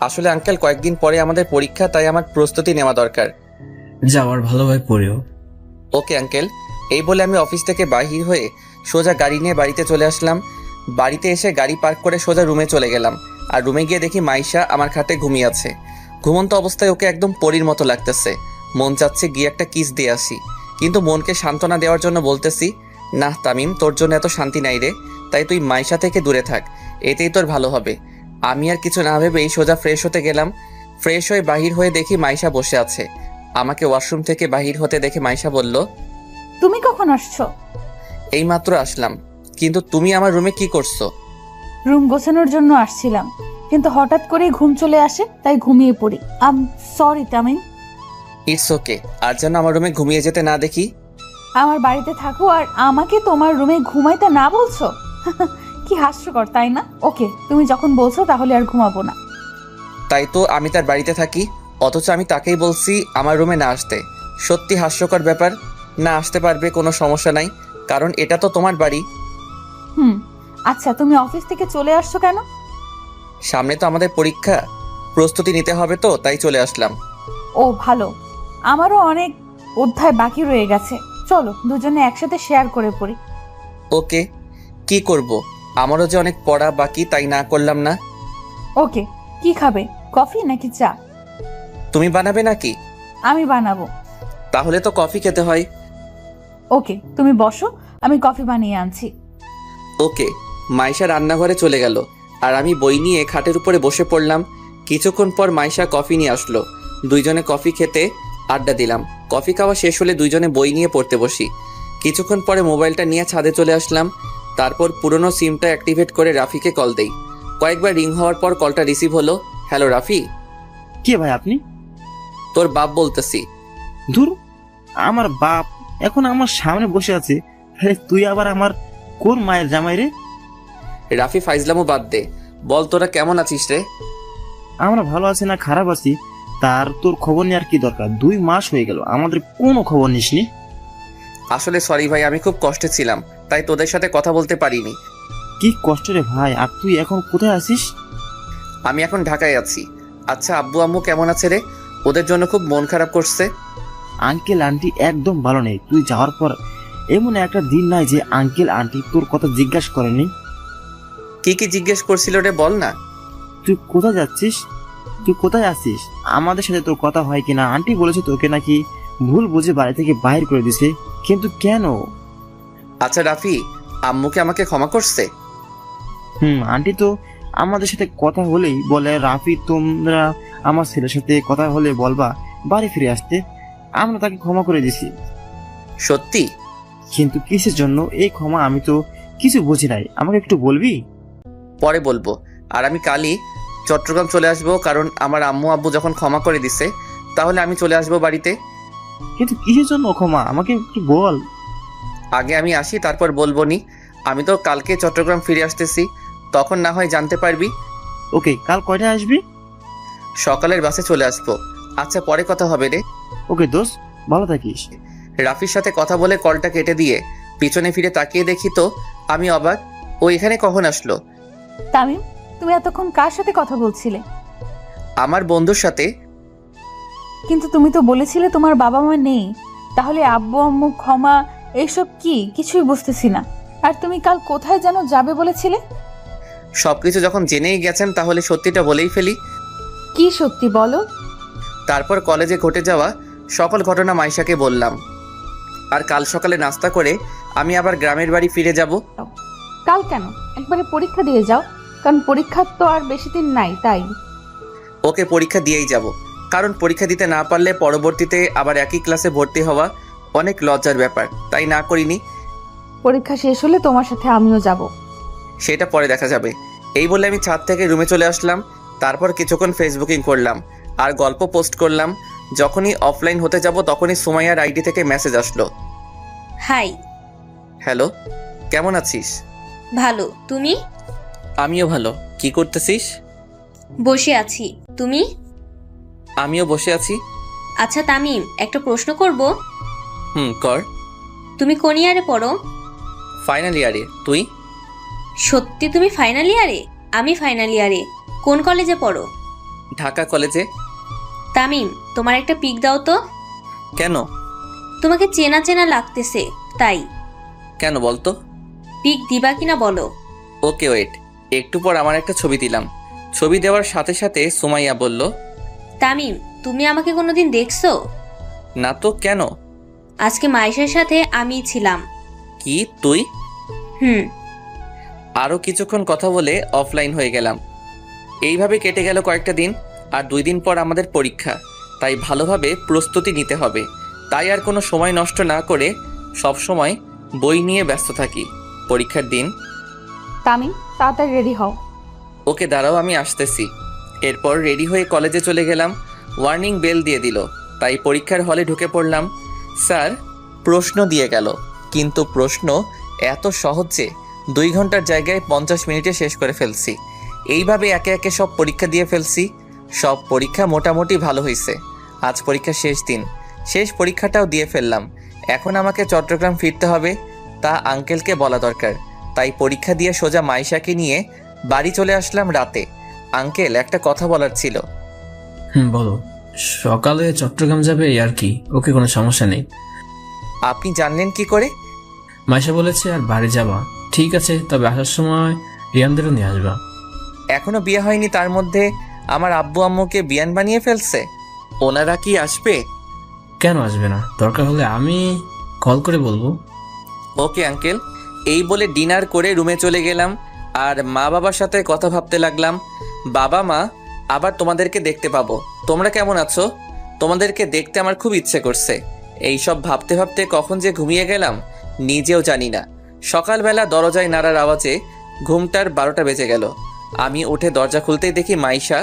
আসলে আঙ্কেল, কয়েকদিন পরে আমাদের পরীক্ষা, তাই আমার প্রস্তুতি নেওয়া দরকার। যাওয়ার ভালোভাবে পড়েও। Okay uncle. এই বলে আমি অফিস থেকে বাহির হয়ে সোজা গাড়ি নিয়ে বাড়িতে চলে আসলাম। বাড়িতে এসে গাড়ি পার্ক করে সোজা রুমে চলে গেলাম, আর রুমে গিয়ে দেখি মাইশা আমার খাটে ঘুমিয়ে আছে। ঘুমন্ত অবস্থায় ওকে একদম পরীর মতো লাগতেছে। মন চাচ্ছে গিয়ে একটা কিস দিয়ে আসি, কিন্তু মনকে সান্ত্বনা দেওয়ার জন্য বলতেছি, না তামিম, তোর জন্য এত শান্তি নাই রে, তাই তুই মাইশা থেকে দূরে থাক, এতেই তোর ভালো হবে। আমি আর কিছু না ভেবেই সোজা ফ্রেশ হতে গেলাম। ফ্রেশ হয়ে বাহির হয়ে দেখি মাইশা বসে আছে। আমাকে ওয়াশরুম থেকে বাহির হতে দেখে মাইশা বলল, তুমি কখন আসছো? এইমাত্র আসলাম। কিন্তু তুমি আমার রুমে কি করছো? রুম গোছানোর জন্য আসছিলাম, কিন্তু হঠাৎ করেই ঘুম চলে আসে, তাই ঘুমিয়ে পড়ি। সরি তামিম। It's okay. আর যেন আমার রুমে ঘুমিয়ে যেতে না দেখি। আমার বাড়িতে থাকো আর আমাকে তোমার রুমে ঘুমাইতে না বলছো? কি হাস্যকর, তাই না? ওকে, তুমি যখন বলছো তাহলে আর ঘুমাবো না। তাই তো আমি তার বাড়িতে থাকি, অথচ আমি তাকেই বলছি আমার রুমে না আসতে। সত্যি হাস্যকর ব্যাপার। না আসতে পারবে, কোনো সমস্যা নাই, কারণ এটা তো তোমার বাড়ি। আচ্ছা, তুমি অফিস থেকে চলে আসছো কেন? সামনে তো আমাদের পরীক্ষা, প্রস্তুতি নিতে হবে, তো তাই চলে আসলাম। ও ভালো, আমারও অনেক অধ্যায় বাকি রয়ে গেছে। চলো দুজনে একসাথে শেয়ার করে পড়ি। ওকে। কি করব? আমারও যে অনেক পড়া বাকি, তাই না করলাম না। ওকে, কি খাবে, কফি নাকি চা? তুমি বানাবে নাকি? আমি বানাবো। তাহলে তো কফি খেতে হয়। ওকে, তুমি বসো, আমি কফি বানিয়ে আনছি। ওকে। মাইশা রান্নাঘরে চলে গেল, আর আমি বই নিয়ে খাটের উপরে বসে পড়লাম। কিছুক্ষণ পর মাইশা কফি নিয়ে আসলো। দুইজনে কফি খেতে আড্ডা দিলাম। কফি খাওয়া শেষ হলে দুইজনে বই নিয়ে পড়তে বসি। কিছুক্ষণ পরে মোবাইলটা নিয়ে ছাদে চলে আসলাম। তারপর পুরনো সিমটা অ্যাক্টিভেট করে রাফিকে কল দেই। কয়েকবার রিং হওয়ার পর কলটা রিসিভ হলো। হ্যালো রাফি। কে ভাই আপনি? তোর বাপ বলতেছি। ধুর, আমার বাপ এখন আমার সামনে বসে আছে, তুই আবার আমার কোন মায়ের জামাই রে? রাফি, ফাইজলামও বাদ দে, বল তোরা কেমন আছিস রে? আমরা ভালো আছি না খারাপ আছি, তার তোর খবর নেওয়ার কি দরকার? 2 মাস হয়ে গেল আমাদের কোনো খবর নিসনি। আসলে সরি ভাই, আমি খুব কষ্টে ছিলাম, তাই তোদের সাথে কথা বলতে পারিনি। কি কষ্ট রে ভাই, আর তুই এখন কোথায় আছিস? আমি এখন ঢাকায় আছি। আচ্ছা, আব্বু আম্মু কেমন আছে রে? ওদের জন্য খুব মন খারাপ করছে। আঙ্কেল আন্টি একদম ভালো নেই। তুই যাওয়ার পর এমন একটা দিন নাই যে আঙ্কেল আন্টি তোর কথা জিজ্ঞাসা করেনি। কি কি জিজ্ঞেস করছিল রে, বল না। তুই কোথায় যাচ্ছিস, তুই কোথায় আসিস, আমাদের সাথে তোর কথা হয় কিনা। আন্টি বলেছে তোকে নাকি ভুল বুঝে বাড়ি থেকে বাইরে করে দিছে, কিন্তু কেন? আচ্ছা রাফি, আম্মুকে আমাকে ক্ষমা করছে? আন্টি তো আমাদের সাথে কথা হলেই বলে, রাফি তোমরা আমার ছেলের সাথে কথা হলে বলবা বাড়ি ফিরে আসতে। আমরা তাকে ক্ষমা করে দিছি। সত্যি? কিন্তু কিসের জন্য এই ক্ষমা আমি তো কিছু বুঝি নাই, আমাকে একটু বলবি? পরে বলবো। আর আমি কালই চট্টগ্রাম চলে আসবো, কারণ আমার আম্মু আব্বু যখন ক্ষমা করে দিছে তাহলে আমি চলে আসবো বাড়িতে। কিন্তু কিসের জন্য ক্ষমা, আমাকে একটু বল। আগে আমি আসি, তারপর বলবো নি। আমি তো কালকে চট্টগ্রাম ফিরে আসতেছি, তখন না হয় জানতে পারবি। ওকে, কাল কয়টায় আসবি? সকালের বাসে চলে আসবো। আচ্ছা, পরে কথা হবে রে। ওকে দোস্ত, ভালো থাকিস। রাফির সাথে কথা বলে কলটা কেটে দিয়ে পিছনে ফিরে তাকিয়ে দেখি তো আমি অবাক, ও এখানে কখন আসলো? তামিম, তুমি এতক্ষণ কার সাথে কথা বলছিলে? আমার বন্ধুর সাথে। কিন্তু তুমি তো বলেছিলে তোমার বাবা মা নেই, তাহলে আব্বু আম্মু ক্ষমা এইসব কি? কিছুই বুঝতেছি না। আর তুমি কাল কোথায় যেন যাবে বলেছিলে? সবকিছু যখন জেনেই গেছেন তাহলে সত্যিটা বলেই ফেলি। কি সত্যি বলো? তারপর কলেজে ঘটে যাওয়া সকল ঘটনা মাইশাকে বললাম। আর কাল সকালে নাস্তা করে আমি আবার গ্রামের বাড়ি ফিরে যাব। কাল কেন? একবারে পরীক্ষা দিয়ে যাও, কারণ পরীক্ষার তো আর বেশি দিন নাই। তাই ওকে, পরীক্ষা দিয়েই যাব, কারণ পরীক্ষা দিতে না পারলে পরবর্তীতে আবার একই ক্লাসে ভর্তি হওয়া অনেক লজ্জার ব্যাপার, তাই না করিনি। পরীক্ষা শেষ হলে তোমার সাথে আমিও যাব। সেটা পরে দেখা যাবে। এই বলে আমি ছাদ থেকে রুমে চলে আসলাম। তারপর কিছুক্ষণ ফেসবুকিং করলাম আর গল্প পোস্ট করলাম। যখনই অফলাইন হতে যাব তখনই সুমাইয়ার আইডি থেকে মেসেজ আসলো। হাই। হ্যালো, কেমন আছিস? ভালো, তুমি? আমিও ভালো। কি করতেছিস? বসে আছি, তুমি? আমিও বসে আছি। আচ্ছা তামিম, একটা প্রশ্ন করব। কর। তুমি কোন ইয়ারে পড়ো? ফাইনাল ইয়ারে। তুই? সত্যি তুমি ফাইনাল ইয়ারে? আমি ফাইনাল ইয়ারে। কোন কলেজে পড়ো? ঢাকা কলেজে। তামিম, তোমার একটা পিক দাও তো। কেন? তোমাকে চেনা চেনা লাগতেছে তাই। কেন বলতো? পিক দিবা কিনা বলো। ওকে ওয়েট, একটু পর আমার একটা ছবি দিলাম। ছবি দেওয়ার সাথে সাথে সুমাইয়া বলল, তামিম, তুমি আমাকে কোনোদিন দেখছো? না তো, কেন? আজকে মাইশার সাথে আমিই ছিলাম। কি তুই? হুম। আরও কিছুক্ষণ কথা বলে অফলাইন হয়ে গেলাম। এইভাবে কেটে গেল কয়েকটা দিন। আর 2 দিন পর আমাদের পরীক্ষা, তাই ভালোভাবে প্রস্তুতি নিতে হবে। তাই আর কোনো সময় নষ্ট না করে সব সময় বই নিয়ে ব্যস্ত থাকি। পরীক্ষার দিন। তামিম, তাড়াতাড়ি রেডি হও। ওকে দাঁড়াও, আমি আসতেছি। এরপর রেডি হয়ে কলেজে চলে গেলাম। ওয়ার্নিং বেল দিয়ে দিল, তাই পরীক্ষার হলে ঢুকে পড়লাম। স্যার প্রশ্ন দিয়ে গেল, কিন্তু প্রশ্ন এত সহজ যে 2 ঘন্টার জায়গায় 50 মিনিটে শেষ করে ফেলছি। এইভাবে একে একে সব পরীক্ষা দিয়ে ফেলছি। সব পরীক্ষা মোটামুটি ভালো হয়েছে। আজ পরীক্ষার শেষ দিন, শেষ পরীক্ষাটাও দিয়ে ফেললাম। এখন আমাকে চট্টগ্রাম ফিরতে হবে, তা আঙ্কেলকে বলা দরকার। তাই পরীক্ষা দিয়ে সোজা মাইশাকে নিয়ে বাড়ি চলে আসলাম রাতে। আঙ্কেল, একটা কথা বলার ছিল। বলো। সকালে চট্টগ্রাম যাবে আর কি, ওকে, কোনো সমস্যা নেই। আপনি জানলেন কি করে? মাইশা বলেছে আর বাড়ি যাবা। ঠিক আছে, তবে আসার সময় রিয়ানদেরও নিয়ে আসবা। এখনো বিয়ে হয়নি, তার মধ্যে আমার আব্বু আম্মুকে বিয়ান বানিয়ে ফেলছে। ওনারা কি আসবে? কেন আসবে না? দরকার হলে আমি কল করে বলবো। Okay uncle. এই বলে ডিনার করে রুমে চলে গেলাম আর মা বাবার সাথে কথা ভাবতে লাগলাম। বাবা মা, আবার তোমাদেরকে দেখতে পাবো। তোমরা কেমন আছো? তোমাদেরকে দেখতে আমার খুব ইচ্ছে করছে। এই সব ভাবতে ভাবতে কখন যে ঘুমিয়ে গেলাম নিজেও জানি না। সকালবেলা দরজায় নাড়ার আওয়াজে ঘুমটার 12টা বেজে গেল। আমি উঠে দরজা খুলতেই দেখি মাইশা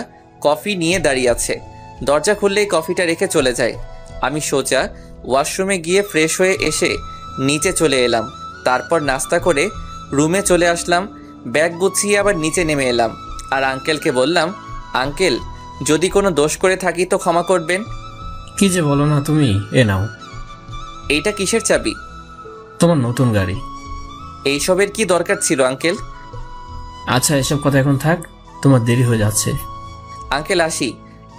কফি নিয়ে দাঁড়িয়ে আছে। দরজা খুললেই কফিটা রেখে চলে যায়। আমি সোজা ওয়াশরুমে গিয়ে ফ্রেশ হয়ে এসে নিচে চলে এলাম। তারপর নাস্তা করে রুমে চলে আসলাম। ব্যাগ গুছিয়ে আবার নিচে নেমে এলাম আর আঙ্কেলকে বললাম, আঙ্কেল, যদি কোনো দোষ করে থাকি তো ক্ষমা করবেন। কি যে বলো না তুমি। এ নাও। এইটা কিসের চাবি? তোমার নতুন গাড়ি। এইসবের কি দরকার ছিল আঙ্কেল? আচ্ছা, এসব কথা এখন থাক, তোমার দেরি হয়ে যাচ্ছে। আঙ্কেল আসি।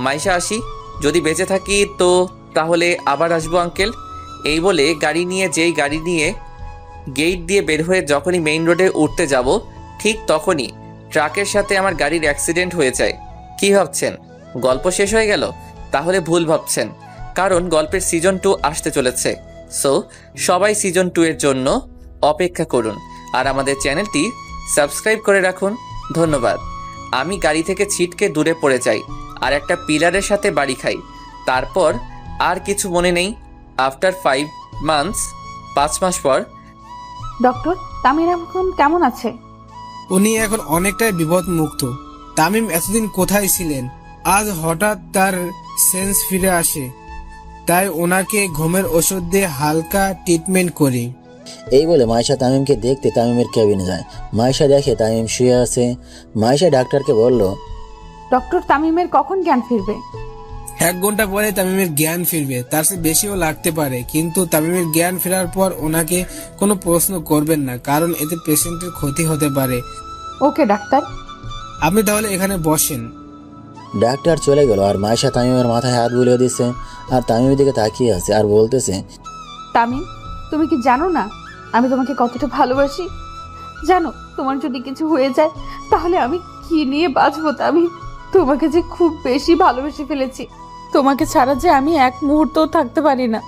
মাইশা আসি। যদি বেঁচে থাকি তো তাহলে আবার আসবো আঙ্কেল। এই বলে গাড়ি নিয়ে গেট দিয়ে বের হয়ে যখনই মেইন রোডে উঠতে যাব ঠিক তখনই ট্রাকের সাথে আমার গাড়ির অ্যাক্সিডেন্ট হয়ে যায়। কি ভাবছেন গল্প শেষ হয়ে গেল? তাহলে ভুল ভাবছেন, কারণ গল্পের সিজন 2 আসতে চলেছে। সো সবাই সিজন 2 এর জন্য অপেক্ষা করুন আর আমাদের চ্যানেলটি সাবস্ক্রাইব করে রাখুন। ধন্যবাদ। আমি গাড়ি থেকে ছিটকে দূরে পড়ে যাই আর একটা পিলারের সাথে বাড়ি খাই। তারপর আর কিছু মনে নেই। আফটার 5 মাস পর ডক্টর তামিম এখন কেমন আছে? উনি এখন অনেকটাই বিপদ মুক্ত। তামিম এতদিন কোথায় ছিলেন, আজ হঠাৎ তার সেন্স ফিরে আসে, তাই ওনাকে ঘুমের ওষুধ দিয়ে হালকা ট্রিটমেন্ট করি। এই বলে মাইশা তামিমকে দেখতে তামিমের কেবিনে যায়। মাইশা দেখে তামিম শুয়ে আছে। মাইশা ডাক্তারকে বলল, ডক্টর তামিমের কখন জ্ঞান ফিরবে? 1 ঘন্টা পরে তামিমের জ্ঞান ফিরবে, তার চেয়ে বেশিও লাগতে পারে। কিন্তু তামিমের জ্ঞান ফেরার পর ওনাকে কোনো প্রশ্ন করবেন না, কারণ এতে পেশেন্টের ক্ষতি হতে পারে। ওকে ডাক্তার। আপনি তাহলে এখানে বসেন। ডাক্তার চলে গেল আর মাইশা তামিমের মাথায় হাত বুলিয়ে দিচ্ছে আর তামিমের দিকে তাকিয়ে আছে আর বলতেছে, তামিম তুমি কি জানো না আমি তোমাকে কতটা ভালোবাসি? জানো তোমার যদি কিছু হয়ে যায় তাহলে আমি কি নিয়ে বাঁচবো? তামিম তোমাকে যে খুব বেশি ভালোবেসে ফেলেছি, তোমাকে ছাড়া যে আমি এক মুহূর্তও থাকতে পারি না।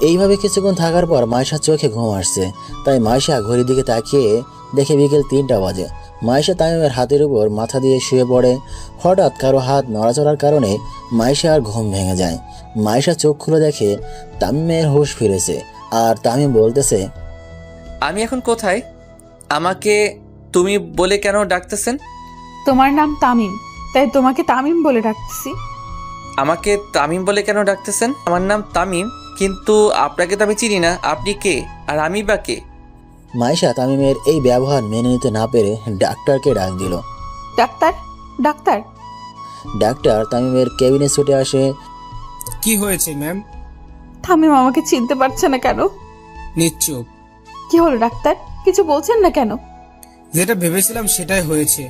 এইভাবে কিছুক্ষণ থাকার পর মাইশার চোখে ঘুম আসছে। তাই মাইশা ঘড়ির দিকে তাকিয়ে দেখে বিকেল 3টা বাজে। মাইশা তামিমের হাতের উপর মাথা দিয়ে শুয়ে পড়ে। হঠাৎ কারো হাত নড়াচড়ার কারণে মাইশার ঘুম ভেঙে যায়। মাইশা চোখ খুলে দেখে তামিমের হুঁশ ফিরেছে আর তামিম বলতেছে, আমি এখন কোথায়? আমাকে তুমি বলে কেন ডাকতেছেন? তোমার নাম তামিম, তাই তোমাকে তামিম বলে ডাকতেছি। আমাকে তামিম বলে কেন ডাকতেছেন? আমার নাম তামিম, কিন্তু আপনাকে তো আমি চিনি না। আপনি কে আর আমি বা কে? মাইশা তামিমের এই ব্যবহার মেনে নিতে না পেরে ডাক্তারকে ডাক দিল। ডাক্তার ডাক্তার ডাক্তার তামিমের কেবিনে ছুটে আসে। কি হয়েছে ম্যাম? তামিম আমাকে চিনতে পারছে না কেন? নিশ্চুপ। কি হলো ডাক্তার, কিছু বলছেন না কেন? যেটা ভেবেছিলাম সেটাই হয়েছে।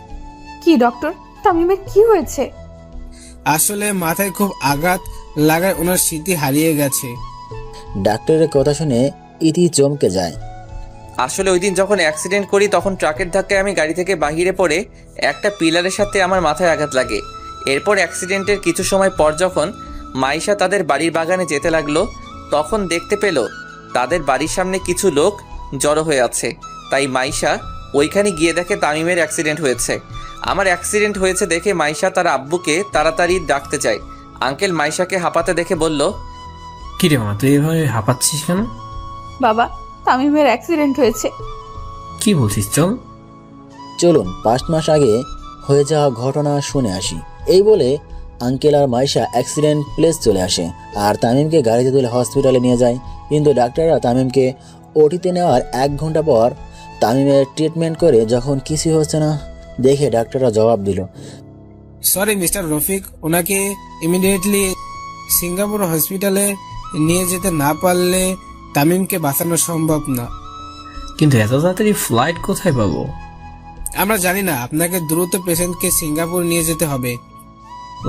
কি ডক্টর, তামিমের কি হয়েছে? আসলে মাথায় খুব আঘাত লাগায় ওনার স্মৃতি হারিয়ে গেছে। ডাক্তারের কথা শুনে ইতি চমকে যায়। আসলে ওই দিন যখন অ্যাক্সিডেন্ট করি তখন ট্রাকের ধাক্কায় আমি গাড়ি থেকে বাহিরে পড়ে একটা পিলারের সাথে আমার মাথায় আঘাত লাগে। এরপর অ্যাক্সিডেন্টের কিছু সময় পর যখন মাইশা তাদের বাড়ির বাগানে যেতে লাগলো তখন দেখতে পেল তাদের বাড়ির সামনে কিছু লোক জড়ো হয়ে আছে। তাই মাইশা ওইখানে গিয়ে দেখে তামিমের অ্যাক্সিডেন্ট হয়েছে। আমার অ্যাক্সিডেন্ট হয়েছে দেখে মাইশা তার আব্বুকে তাড়াতাড়ি ডাকতে যায়। আঙ্কেল মাইশাকে হাঁপাতে দেখে বলল, কি রে মা, তুই এভাবে হাঁপাচ্ছিস কেন? বাবা তামিমের অ্যাক্সিডেন্ট হয়েছে। কি বলছিস? চল চলুন 5 মাস আগে হয়ে যাওয়া ঘটনা শুনে আসি। এই বলে আঙ্কেল আর মাইশা অ্যাক্সিডেন্ট প্লেস চলে আসে আর তামিমকে গাড়িতে তুলে হসপিটালে নিয়ে যায়। কিন্তু ডাক্তাররা তামিমকে ওটিতে নেওয়ার 1 ঘন্টা পর তামিমের ট্রিটমেন্ট করে যখন কিছু হচ্ছে না দেখে ডাক্তাররা জবাব দিল, সরি মিস্টার রফিক, ওনাকে ইমিডিয়েটলি সিঙ্গাপুর হসপিটালে নিয়ে যেতে না পারলে তামিমকে বাঁচানো সম্ভব না। কিন্তু এত তাড়াতাড়ি ফ্লাইট কোথায় পাবো? আমরা জানি না, আপনাকে দ্রুত পেশেন্টকে সিঙ্গাপুর নিয়ে যেতে হবে।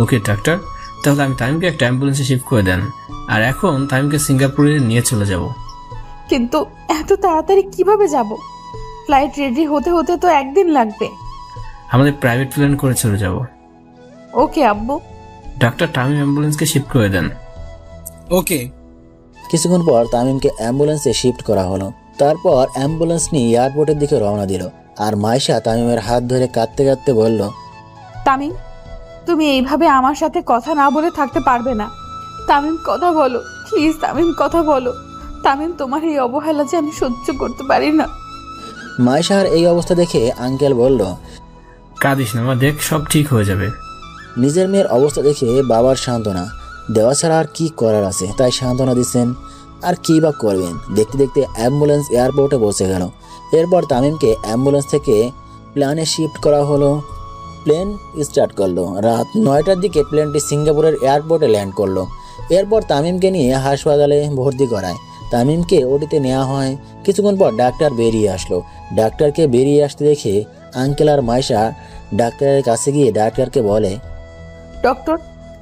ওকে ডাক্তার, তাহলে আমি তামিমকে একটা অ্যাম্বুলেন্সে শিফট করে দেন, আর এখন তামিমকে সিঙ্গাপুরে নিয়ে চলে যাব। কিন্তু এত তাড়াতাড়ি কিভাবে যাব? ফ্লাইট রেডি হতে হতে তো 1 দিন লাগবে। আমাদের প্রাইভেট প্লেন করে চলে যাব। ওকে আব্বু। ডাক্তার তামিম অ্যাম্বুলেন্সকে শিফট করে দেন। ওকে। কিছুক্ষণ পর তামিমকে অ্যাম্বুলেন্সে শিফট করা হলো। তারপর অ্যাম্বুলেন্স নিয়ে এয়ারপোর্টের দিকে রওনা দিল আর মাইশা তামিমের হাত ধরে কাঁদতে কাঁদতে বলল, তামিম তুমি এইভাবে আমার সাথে কথা না বলে থাকতে পারবে না। তামিম কথা বলো প্লিজ, তামিম কথা বলো। তামিম তোমার এই অবহেলা যে আমি সহ্য করতে পারি না। মাইশার এই অবস্থা দেখে আঙ্কেল বলল, কাঁদিস না মা, দেখ সব ঠিক হয়ে যাবে। নিজের মেয়ের অবস্থা দেখে বাবার সান্ত্বনা দেওয়া ছাড়া আর কি করার আছে, তাই সান্ত্বনা দিচ্ছেন। আর কি বা করবেন। দেখতে দেখতে অ্যাম্বুলেন্স এয়ারপোর্টে পৌঁছে গেল। এরপর তামিমকে অ্যাম্বুলেন্স থেকে প্লেনে শিফট করা হলো। প্লেন স্টার্ট করলো। রাত 9টার দিকে প্লেনটি সিঙ্গাপুরের এয়ারপোর্টে ল্যান্ড করলো। এরপর তামিমকে নিয়ে হাসপাতালে ভর্তি করায়। তামিমকে ওটিতে নেওয়া হয়। কিছুক্ষণ পর ডাক্তার বেরিয়ে আসলো। ডাক্তারকে বেরিয়ে আসতে দেখে আঙ্কেল আর মাইশা ডাক্তারের কাছে গিয়ে ডাক্তারকে বলে, ডক্টর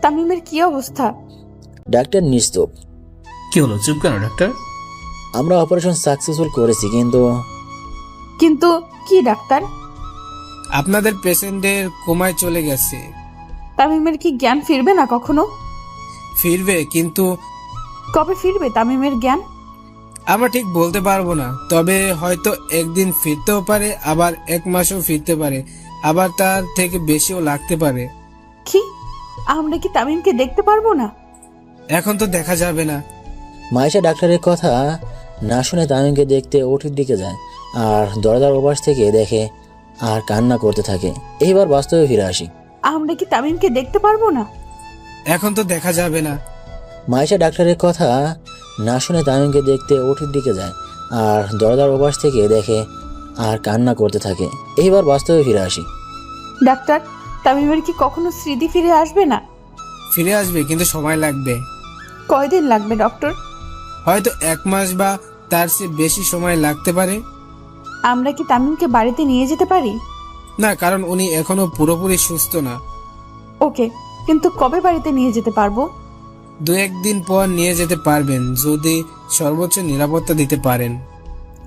তামিমের কি অবস্থা? ডাক্তার নিশ্চুপ। কি হলো, চুপ কেন ডাক্তার? আমরা অপারেশন সাকসেসফুল করেছি, কিন্তু কি ডাক্তার? আপনাদের পেশেন্টের কোমায় চলে গেছে। তামিমের কি জ্ঞান ফিরবে না কখনো? ফিরবে, কিন্তু কবে ফিরবে তামিমের জ্ঞান? আমরা ঠিক বলতে পারবো না। তবে হয়তো 1 দিন ফিরতেও পারে, আবার 1 মাসও ফিরতে পারে, আবার তার থেকে বেশিও লাগতে পারে। কি আমরা কি তামিমকে দেখতে পারবো না? এখন তো দেখা যাবে না। মাইশা ডাক্তারের কথা না শুনে তামিমকে দেখতে ওটির দিকে যায় আর দরজার ওপাশ থেকে দেখে আর কান্না করতে থাকে। এইবার বাস্তবে ফিরে আসি। আমরা কি তামিমকে দেখতে পারবো না? এখন তো দেখা যাবে না। মাইশা ডাক্তারের কথা না শুনে তামিমকে দেখতে ওটির দিকে যায় আর দরজার ওপাশ থেকে দেখে আর কান্না করতে থাকে। এইবার বাস্তবে ফিরে আসি। ডাক্তার, তামিমের কি কখনো স্মৃতি ফিরে আসবে না? ফিরে আসবে, কিন্তু সময় লাগবে। কয়দিন লাগবে ডক্টর? হয়তো 1 মাস বা তার চেয়ে বেশি সময় লাগতে পারে। আমরা কি তামিমকে বাড়িতে নিয়ে যেতে পারি? না, কারণ উনি এখনো পুরোপুরি সুস্থ না। ওকে, কিন্তু কবে বাড়িতে নিয়ে যেতে পারবো? 2-1 দিন পর নিয়ে যেতে পারবেন, যদি সর্বোচ্চ নিরাপত্তা দিতে পারেন।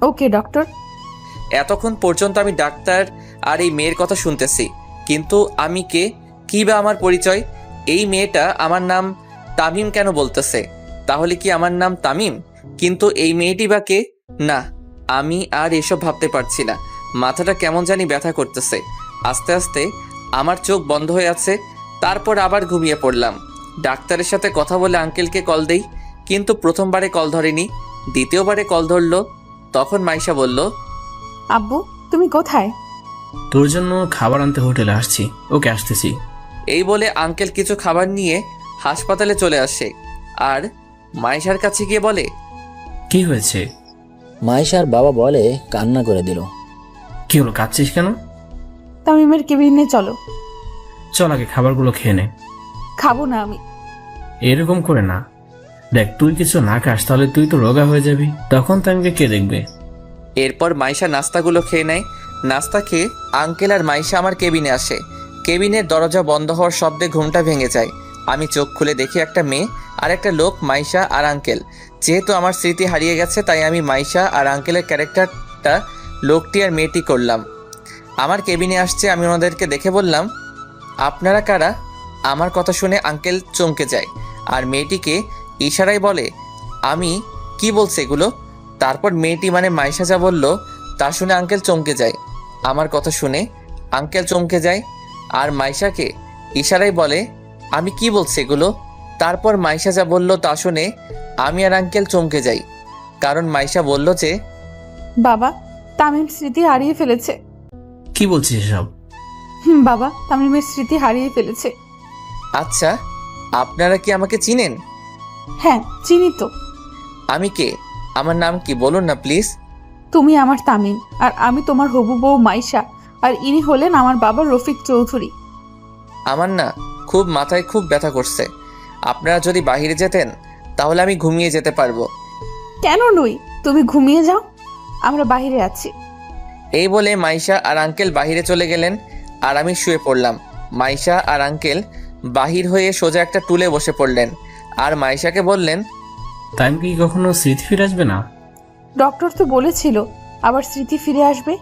ওকে ডক্টর। এতক্ষণ পর্যন্ত আমি ডাক্তার আর এই মেয়ের কথা শুনতেছি, কিন্তু আমি কে, কী বা আমার পরিচয়? এই মেয়েটা আমার নাম তামিম কেন বলতেছে? তাহলে কি আমার নাম তামিম? কিন্তু এই মেয়েটি বা কে? না, আমি আর এসব ভাবতে পারছি না। মাথাটা কেমন জানি ব্যথা করতেছে। আস্তে আস্তে আমার চোখ বন্ধ হয়ে আছে, তারপর আবার ঘুমিয়ে পড়লাম। ডাক্তারের সাথে কথা বলে আঙ্কেলকে কল দেই, কিন্তু প্রথমবারে কল ধরেনি, দ্বিতীয়বারে কল ধরলো। তখন মাইশা বলল, আব্বু তুমি কোথায়? তোর জন্য খাবার আনতে হোটেলে আসছি। ওকে, আসতেছি। এই বলে আঙ্কেল কিছু খাবার নিয়ে হাসপাতালে চলে আসে আর মাইশার কাছে গিয়ে বলে, কি হয়েছে? মাইশার বাবা বলে কান্না করে দিল। কি হলো, কাঁদছিস কেন? তামিমের কেবিনে চলো। চল আগে খাবারগুলো খেয়ে নে। খাবো না আমি। এরকম করে না, দেখ তুই কিছু না খাস তাহলে তুই তো রোগা হয়ে যাবি, তখন তামিমকে কে দেখবে? এরপর মাইশা নাস্তাগুলো খেয়ে নেয়। নাস্তা খেয়ে আঙ্কেল আর মাইশা আমার কেবিনে আসে। কেবিনের দরজা বন্ধ হওয়ার শব্দে ঘুমটা ভেঙে যায়। আমি চোখ খুলে দেখি একটা মেয়ে আর একটা লোক, মাইশা আর আঙ্কেল। যেহেতু আমার স্মৃতি হারিয়ে গেছে, তাই আমি মাইশা আর আঙ্কেলের ক্যারেক্টারটা লোকটি আর মেয়েটি করলাম। আমার কেবিনে আসছে, আমি ওনাদেরকে দেখে বললাম, আপনারা কারা? আমার কথা শুনে আঙ্কেল চমকে যায় আর মেয়েটিকে ইশারায় বলে, আমি কি বলছে এগুলো? তারপর মেয়েটি মানে মাইশা যা বলল তা শুনে আঙ্কেল চমকে যায়। আমার কথা শুনে আঙ্কেল চমকে যায় আর মাইশাকে ইশারায় বলে, আমি কি বলছি এগুলো? তারপর মাইশা যা বলল তা শুনে আমি আর আঙ্কেল চমকে যাই, কারণ মাইশা বলল যে, বাবা তামিম স্মৃতি হারিয়ে ফেলেছে। কি বলছিস এসব? বাবা তামিমের স্মৃতি হারিয়ে ফেলেছে। আচ্ছা, আপনারা কি আমাকে চিনেন? হ্যাঁ চিনি তো। আমি কে? আমার নাম কি বলুন না প্লিজ। তুমি আমার তামিম, আর আমি তোমার হবু বউ মাইশা, আর ইনি হলেন আমার বাবা রফিক চৌধুরী। আমার না খুব মাথায় খুব ব্যথা করছে। আপনারা যদি বাইরে যেতেন তাহলে আমি ঘুমিয়ে যেতে পারবো। কেন নই, তুমি ঘুমিয়ে যাও, আমরা বাইরে আছি। এই বলে মাইশা আর আঙ্কেল বাহিরে চলে গেলেন আর আমি শুয়ে পড়লাম। মাইশা আর আঙ্কেল বাহির হয়ে সোজা একটা টুলে বসে পড়লেন আর মাইশাকে বললেন, তামিম কি কখনো স্মৃতি ফিরে আসবে না? ডক্টর তো বলেছিল আবার স্মৃতি ফিরে আসবে।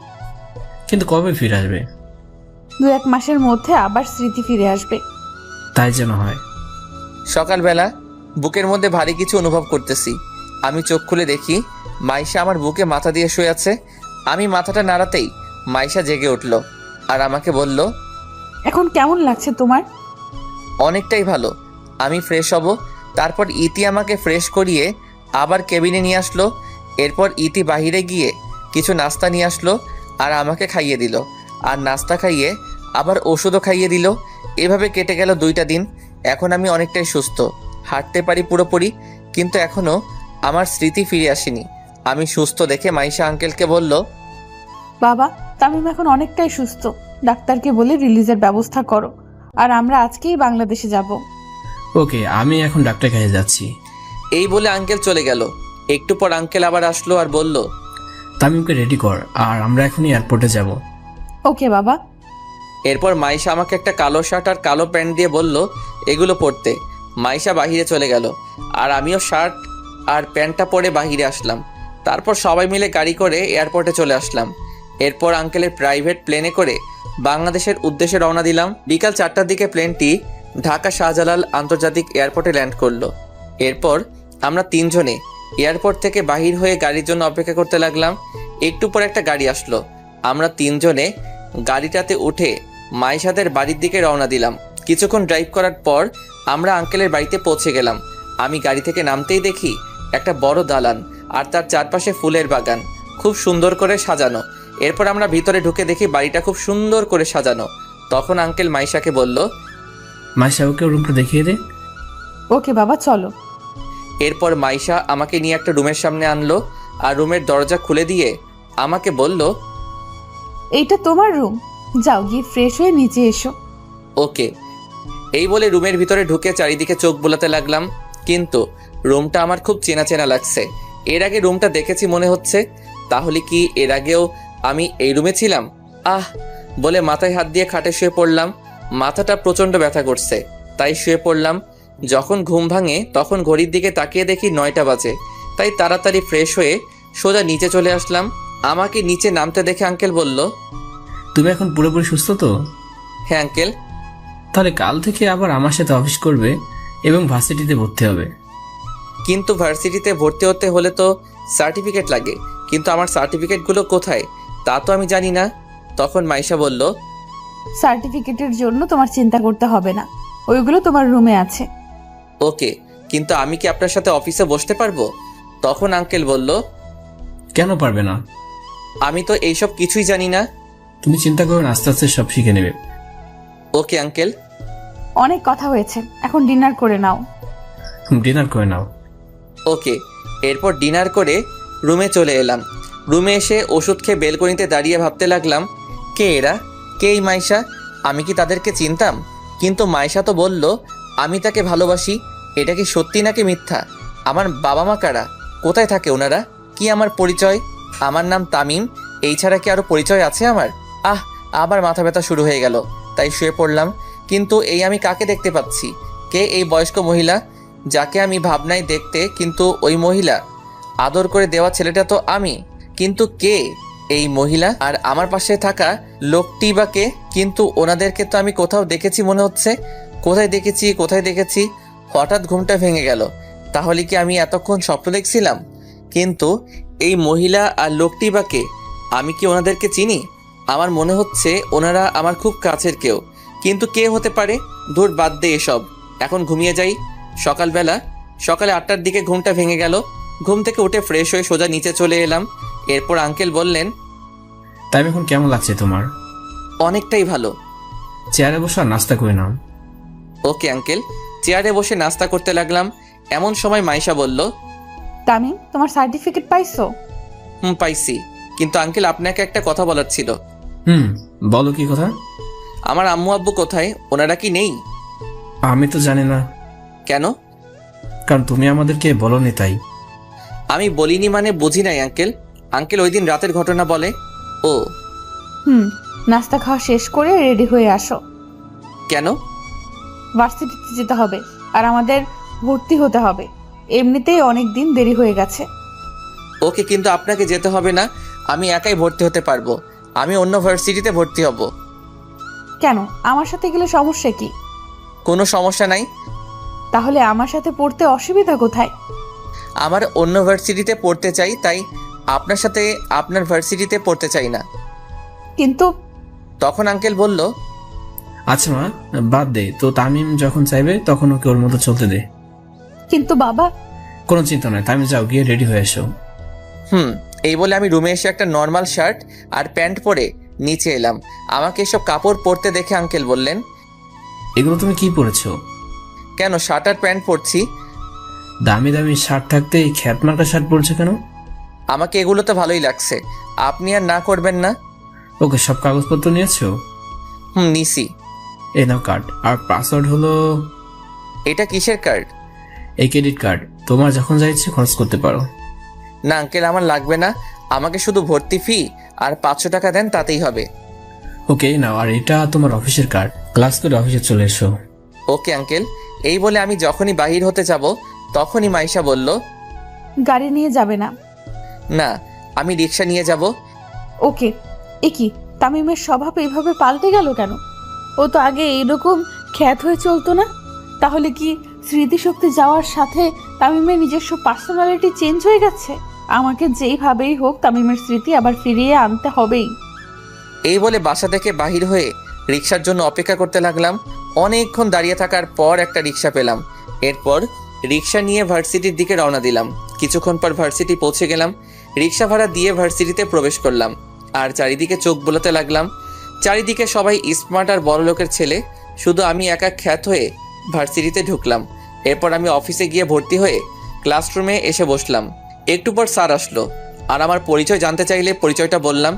কিন্তু কবে ফিরে আসবে? 2-1 মাসের মধ্যে আবার স্মৃতি ফিরে আসবে। তাই যেন হয়। সকালবেলা বুকের মধ্যে ভারী কিছু অনুভব করতেছি। আমি চোখ খুলে দেখি মাইশা আমার বুকে মাথা দিয়ে শুয়ে আছে। আমি মাথাটা নাড়াতেই মাইশা জেগে উঠল আর আমাকে বলল, এখন কেমন লাগছে তোমার? অনেকটাই ভালো। আমি ফ্রেশ হব। তারপর ইতি আমাকে ফ্রেশ করিয়ে আবার কেবিনে নিয়ে আসলো। এরপর ইতি বাহিরে গিয়ে কিছু নাস্তা নিয়ে আসলো আর আমাকে খাইয়ে দিল, আর নাস্তা খাইয়ে আবার ওষুধও খাইয়ে দিল। এভাবে কেটে গেল 2টা দিন। এখন আমি অনেকটাই সুস্থ, হাঁটতে পারি পুরোপুরি, কিন্তু এখনও আমার স্মৃতি ফিরে আসেনি। আমি সুস্থ দেখে মাইশা আঙ্কেলকে বলল, বাবা তামিম এখন অনেকটাই সুস্থ, ডাক্তারকে বলে রিলিজের ব্যবস্থা করো, আর আমরা আজকেই বাংলাদেশে যাব। ওকে, আমি এখন ডাক্তার কাছে যাচ্ছি। এই বলে আঙ্কেল চলে গেল। একটু পর আঙ্কেল আবার আসলো আর বলল, তামিমকে রেডি কর, আর আমরা এখনই এয়ারপোর্টে যাব। ওকে বাবা। এরপর মাইশা আমাকে একটা কালো শার্ট আর কালো প্যান্ট দিয়ে বলল এগুলো পরতে। মাইশা বাহিরে চলে গেল আর আমিও শার্ট আর প্যান্টটা পরে বাহিরে আসলাম। তারপর সবাই মিলে গাড়ি করে এয়ারপোর্টে চলে আসলাম। এরপর আঙ্কেলের প্রাইভেট প্লেনে করে বাংলাদেশের উদ্দেশ্যে রওনা দিলাম। বিকাল 4টার দিকে প্লেনটি ঢাকা শাহজালাল আন্তর্জাতিক এয়ারপোর্টে ল্যান্ড করলো। এরপর আমরা 3 জনে এয়ারপোর্ট থেকে বাহির হয়ে গাড়ির জন্য অপেক্ষা করতে লাগলাম। একটু পর একটা গাড়ি আসলো। আমরা 3 জনে গাড়িটাতে উঠে মাইশাদের বাড়ির দিকে রওনা দিলাম। কিছুক্ষণ ড্রাইভ করার পর আমরা আঙ্কেলের বাড়িতে পৌঁছে গেলাম। আমি গাড়ি থেকে নামতেই দেখি একটা বড় দালান, আর তার চারপাশে ফুলের বাগান, খুব সুন্দর করে সাজানো। এরপর আমরা ভিতরে ঢুকে দেখি বাড়িটা খুব সুন্দর করে সাজানো। তখন আঙ্কেল মাইশাকে বলল, মাইশা ওকে রুমটা দেখিয়ে দে। ওকে বাবা চলো। এরপর মাইশা আমাকে নিয়ে একটা রুমের সামনে আনলো আর রুমের দরজা খুলে দিয়ে আমাকে বলল, এইটা তোমার রুম, যাও গিয়ে ফ্রেশ হয়ে নিচে এসো। ওকে। এই বলে রুমের ভিতরে ঢুকে চারিদিকে চোখ বোলাতে লাগলাম, কিন্তু রুমটা আমার খুব চেনা চেনা লাগছে। এর আগে রুমটা দেখেছি মনে হচ্ছে, তাহলে কি এর আগেও আমি এই রুমে ছিলাম? বলে মাথায় হাত দিয়ে খাটে শুয়ে পড়লাম। মাথাটা প্রচণ্ড ব্যথা করছে, তাই শুয়ে পড়লাম। যখন ঘুম ভাঙে তখন ঘড়ির দিকে তাকিয়ে দেখি 9টা বাজে, তাই তাড়াতাড়ি ফ্রেশ হয়ে সোজা নিচে চলে আসলাম। আমাকে নিচে নামতে দেখে আঙ্কেল বলল, তুমি এখন পুরোপুরি সুস্থ তো? হ্যাঁ আঙ্কেল। তাহলে কাল থেকে আবার আমার সাথে অফিস করবে এবং ভার্সিটিতে ভর্তি হবে। কিন্তু ভার্সিটিতে ভর্তি হতে হলে তো সার্টিফিকেট লাগে, কিন্তু আমার সার্টিফিকেটগুলো কোথায় তা তো আমি জানি না। তখন মাইশা বলল, সার্টিফিকেটের জন্য তোমার চিন্তা করতে হবে না, ওইগুলো তোমার রুমে আছে। ওকে, কিন্তু আমি কি আপনার সাথে অফিসে বসতে পারবো? তখন আঙ্কেল বলল, কেন পারবে না? আমি তো এইসব কিছুই জানি না। তুমি চিন্তা করো না, আস্তে আস্তে সব শিখে নেবে। Okay uncle. অনেক কথা হয়েছে, এখন ডিনার করে নাও। ডিনার করে নাও। ওকে। এরপর ডিনার করে রুমে চলে এলাম। রুমে এসে ওষুধ খেয়ে বেলকনিতে দাঁড়িয়ে ভাবতে লাগলাম, কে এরা, কে এই মাইশা? আমি কি তাদেরকে চিনতাম? কিন্তু মাইশা তো বলল আমি তাকে ভালোবাসি। এটা কি সত্যি নাকি মিথ্যা? আমার বাবা মা কারা? কোথায় থাকে ওনারা? কি আমার পরিচয়? আমার নাম তামিম, এই ছাড়া কি আরও পরিচয় আছে আমার? আবার মাথা ব্যথা শুরু হয়ে গেল, তাই শুয়ে পড়লাম। কিন্তু এই আমি কাকে দেখতে পাচ্ছি? কে এই বয়স্ক মহিলা যাকে আমি ভাবনায় দেখতে, কিন্তু ওই মহিলা আদর করে দেওয়া ছেলেটা তো আমি, কিন্তু কে এই মহিলা? আর আমার পাশে থাকা লোকটি বা কে? কিন্তু ওনাদেরকে তো আমি কোথাও দেখেছি মনে হচ্ছে। কোথায় দেখেছি? হঠাৎ ঘুমটা ভেঙে গেল। তাহলে কি আমি এতক্ষণ স্বপ্ন দেখছিলাম? কিন্তু এই মহিলা আর লোকটি বা কে? আমি কি ওনাদেরকে চিনি? আমার মনে হচ্ছে ওনারা আমার খুব কাছের কেউ, কিন্তু কে হতে পারে? দূর, বাদ দে এসব, এখন ঘুমিয়ে যাই। সকালে 8টার দিকে ঘুমটা ভেঙে গেল। ঘুম থেকে উঠে ফ্রেশ হয়ে সোজা নিচে চলে এলাম। এরপর আঙ্কেল বললেন, তাই এখন কেমন লাগছে তোমার? অনেকটাই ভালো। চেয়ারে বসে আর নাস্তা করে নাও। Okay uncle. চেয়ারে বসে নাস্তা করতে লাগলাম। এমন সময় মাইশা বলল, তামিম, তোমার সার্টিফিকেট পাইছো? পাইছি, কিন্তু আঙ্কেল আপনাকে একটা কথা বলার ছিল। বলো, কি কথা? আমার আম্মু আব্বু কোথায়? ওনারা কি নেই? আমি তো জানি না। কেন? কারণ তুমি আমাদেরকে বলোনি তাই। আমি বলিনি মানে বুঝি নাই আঙ্কেল। আঙ্কেল ওই দিন রাতের ঘটনা বলে। ও নাস্তা খাওয়া শেষ করে রেডি হয়ে আসো। কেন? ভার্সিটিতে যেতে হবে আর আমাদের ভর্তি হতে হবে, এমনিতেই অনেক দিন দেরি হয়ে গেছে। ওকে, কিন্তু আপনাকে যেতে হবে না, আমি একাই ভর্তি হতে পারবো। আমি অন্য ভার্সিটিতে ভর্তি হব। কেন? আমার সাথে গেলে সমস্যা কি? কোনো সমস্যা নাই। তাহলে আমার সাথে পড়তে অসুবিধা কোথায়? আমার অন্য ভার্সিটিতে পড়তে চাই, তাই আপনার সাথে আপনার ভার্সিটিতে পড়তে চাই না। কিন্তু তখন আঙ্কেল বলল, আচ্ছা মা, বাদ দে তো, তামিম যখন চাইবে তখন ওকে ওর মতো চলতে দে। কিন্তু বাবা। কোনো চিন্তা নয়, তামিম যাও, গিয়ে রেডি হয়ে এসো। এই বলে আমি রুমে এসে একটা নর্মাল শার্ট আর প্যান্ট পরে নিচে এলাম। আমাকে এসব কাপড় পরতে দেখে আঙ্কেল বললেন, এগুলো তুমি কি পরেছো? কেন, শার্ট আর প্যান্ট পরছি। দামি দামি শার্ট থাকতে এই খ্যাত মার্কা শার্ট পরছো কেন? আমাকে এগুলো তো ভালোই লাগছে, আপনি আর না করবেন না। ওকে, সব কাগজপত্র নিয়েছো? নিছি। এই নাও কার্ড, আর পাসওয়ার্ড হলো। এটা কিসের কার্ড? এই ক্রেডিট কার্ড, তোমার যখন যা ইচ্ছে খরচ করতে পারো। না আঙ্কেল, আমার লাগবে না, আমাকে শুধু ভর্তি ফি আর 500 টাকা দেন, তাতেই হবে। ওকে নাও, আর এটা তোমার অফিসের কার্ড, ক্লাস করে অফিসে চলে এসো। Okay uncle. এই বলে আমি যখনই বাহির হতে যাব তখনই মাইশা বলল, গাড়ি নিয়ে যাবে না? না, আমি রিক্সা নিয়ে যাব। ওকে। কি তামিমের স্বভাব এইভাবে পাল্টে গেল কেন? ও তো আগে এইরকম খ্যাত হয়ে চলতো না। তাহলে কি স্মৃতিশক্তি যাওয়ার সাথে তামিমের নিজস্ব পার্সোনালিটি চেঞ্জ হয়ে গেছে? আমাকে যেইভাবেই হোক তামিমের স্মৃতি আবার ফিরিয়ে আনতে হবেই। এই বলে বাসা থেকে বাহির হয়ে রিক্সার জন্য অপেক্ষা করতে লাগলাম। অনেকক্ষণ দাঁড়িয়ে থাকার পর একটা রিক্সা পেলাম। এরপর রিক্সা নিয়ে ভার্সিটির দিকে রওনা দিলাম। কিছুক্ষণ পর ভার্সিটি পৌঁছে গেলাম। রিক্সা ভাড়া দিয়ে ভার্সিটিতে প্রবেশ করলাম আর চারিদিকে চোখ বোলাতে লাগলাম। চারিদিকে সবাই স্মার্ট আর বড় লোকের ছেলে, শুধু আমি একা খ্যাত হয়ে ভার্সিটিতে ঢুকলাম। এরপর আমি অফিসে গিয়ে ভর্তি হয়ে ক্লাসরুমে এসে বসলাম। একটু পর স্যার আসলো আর আমার পরিচয় জানতে চাইলে পরিচয়টা বললাম।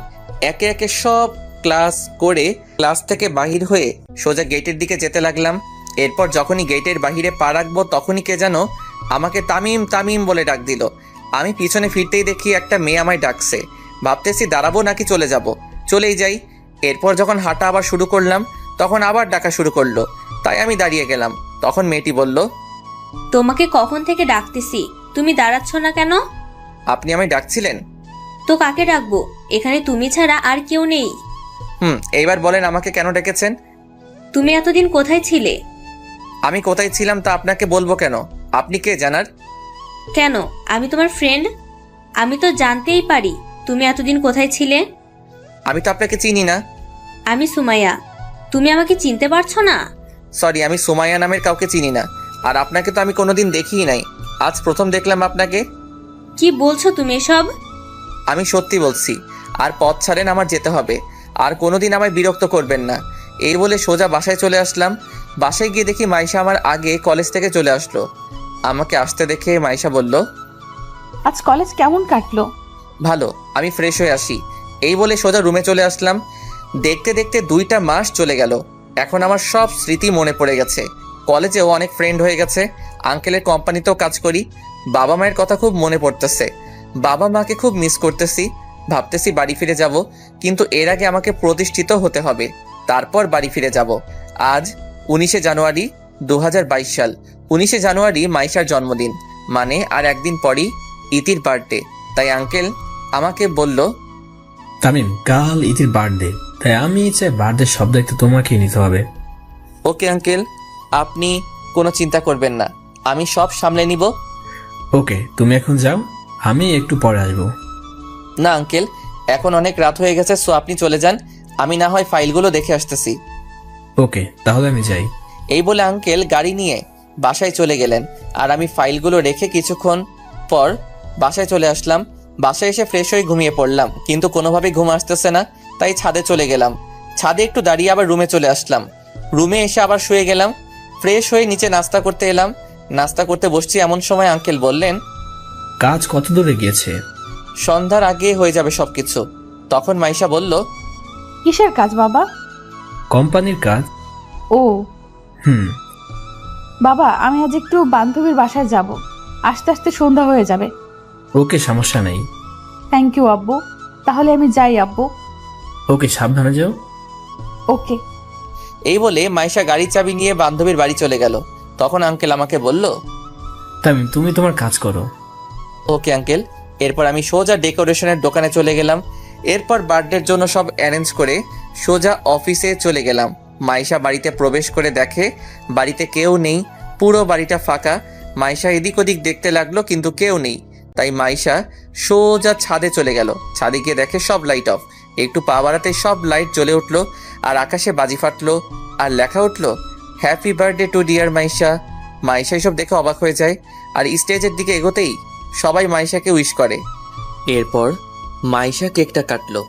একে একে সব ক্লাস করে ক্লাস থেকে বাহির হয়ে সোজা গেটের দিকে যেতে লাগলাম। এরপর যখনই গেটের বাহিরে পা রাখবো তখনই কে যেন আমাকে তামিম তামিম বলে ডাক দিল। আমি পিছনে ফিরতেই দেখি একটা মেয়ে আমায় ডাকছে। ভাবতেছি দাঁড়াবো নাকি চলে যাব, চলেই যাই। এরপর যখন হাঁটা আবার শুরু করলাম তখন আবার ডাকা শুরু করলো, তাই আমি দাঁড়িয়ে গেলাম। তখন মেয়েটি বলল, তোমাকে কখন থেকে ডাকতেছি, তুমি দাঁড়াচ্ছ না কেন? আপনি আমায় ডাকছিলেন? তো কাকে ডাকবো, এখানে তুমি ছাড়া আর কেউ নেই। এইবার বলেন আমাকে কেন ডেকেছেন? তুমি এতদিন কোথায় ছিলে? আমি কোথায় ছিলাম তা আপনাকে বলবো কেন? আপনি কে জানার? কেন, আমি তোমার ফ্রেন্ড, আমি তো জানতেই পারি তুমি এতদিন কোথায় ছিলে। আমি তো আপনাকে চিনি না। আমি সুমাইয়া, তুমি আমাকে চিনতে পারছো না? সরি, আমি সুমাইয়া নামের কাউকে চিনি না। আর আপনাকে তো আমি কোনোদিন দেখিই নাই, আজ প্রথম দেখলাম আপনাকে। কি বলছো তুমি এসব? আমি সত্যি বলছি। আর পথ ছাড়েন, আমার যেতে হবে। আর কোনোদিন আমায় বিরক্ত করবেন না। এই বলে সোজা বাসায় চলে আসলাম। বাসায় গিয়ে দেখি মাইশা আমার আগে কলেজ থেকে চলে আসলো। আমাকে আসতে দেখে মাইশা বলল, আজ কলেজ কেমন কাটলো? ভালো, আমি ফ্রেশ হয়ে আসি। এই বলে সোজা রুমে চলে আসলাম। দেখতে দেখতে 2টা মাস চলে গেল। এখন আমার সব স্মৃতি মনে পড়ে গেছে। কলেজেও অনেক ফ্রেন্ড হয়ে গেছে, আঙ্কেলের কোম্পানিতেও কাজ করি। বাবা মায়ের কথা খুব মনে পড়তেছে, বাবা মাকে খুব মিস করতেছি। ভাবতেছি বাড়ি ফিরে যাব, কিন্তু এর আগে আমাকে প্রতিষ্ঠিত হতে হবে, তারপর বাড়ি ফিরে যাব। আজ 19শে জানুয়ারি 2022 সাল। 19শে জানুয়ারি মাইশার জন্মদিন, মানে আর একদিন পরই ইতির বার্থডে। তাই আঙ্কেল আমাকে বলল, তামিম, কাল ইতির বার্থডে, তাই আমি চাই বার্থডে সব দায়িত্ব তোমাকেই নিতে হবে। ওকে আঙ্কেল, আপনি কোনো চিন্তা করবেন না, আমি সব সামলে নিব। ওকে, তুমি এখন যাও, আমি একটু পরে আসবো। না আঙ্কেল, এখন অনেক রাত হয়ে গেছে, সো আপনি চলে যান, আমি না হয় ফাইলগুলো দেখে আসতেছি। ওকে, তাহলে আমি যাই। এই বলে আঙ্কেল গাড়ি নিয়ে বাসায় চলে গেলেন আর আমি ফাইলগুলো রেখে কিছুক্ষণ পর বাসায় চলে আসলাম। বাসায় এসে ফ্রেশ হয়ে ঘুমিয়ে পড়লাম, কিন্তু কোনোভাবেই ঘুম আসতেছে না, তাই ছাদে চলে গেলাম। ছাদে একটু দাঁড়িয়ে আবার রুমে চলে আসলাম। রুমে এসে আবার শুয়ে গেলাম। ফ্রেশ হয়ে নিচে নাস্তা করতে এলাম। নাস্তা করতে বসছি, এমন সময় আঙ্কেল বললেন, কাজ কত দূরে গিয়েছে? সন্ধ্যার আগে হয়ে যাবে সবকিছু। তখন মাইশা বলল, কিসের কাজ বাবা? কোম্পানির কাজ। ও হুম। বাবা, আমি আজ একটু বান্ধবীর বাসায় যাব, আস্তে আস্তে সন্ধ্যা হয়ে যাবে। ওকে, সমস্যা নেই। থ্যাংক ইউ আব্বু, তাহলে আমি যাই আব্বু। ওকে, সাবধানে যাও। ওকে। এই বলে মাইশা গাড়ির চাবি নিয়ে বান্ধবীর বাড়ি চলে গেল। তখন আঙ্কেল আমাকে বলল, তামিম, তুমি তোমার কাজ করো। Okay uncle. এরপর আমি সোজা ডেকোরেশনের দোকানে চলে গেলাম। এরপর বার্থডের জন্য সব অ্যারেঞ্জ করে সোজা অফিসে চলে গেলাম। মাইশা বাড়িতে প্রবেশ করে দেখে বাড়িতে কেউ নেই, পুরো বাড়িটা ফাঁকা। মাইশা এদিক ওদিক দেখতে লাগলো, কিন্তু কেউ নেই। তাই মাইশা সোজা ছাদে চলে গেল। ছাদে গিয়ে দেখে সব লাইট অফ। একটু পা বাড়াতে সব লাইট জ্বলে উঠলো আর আকাশে বাজি ফাটলো আর লেখা উঠলো, happy birthday to dear Maisha. Maisha এসব দেখে অবাক হয়ে যায় আর স্টেজের দিকে এগোতেই সবাই মাইশাকে উইশ করে। এরপর মাইশা কেকটা কাটলো।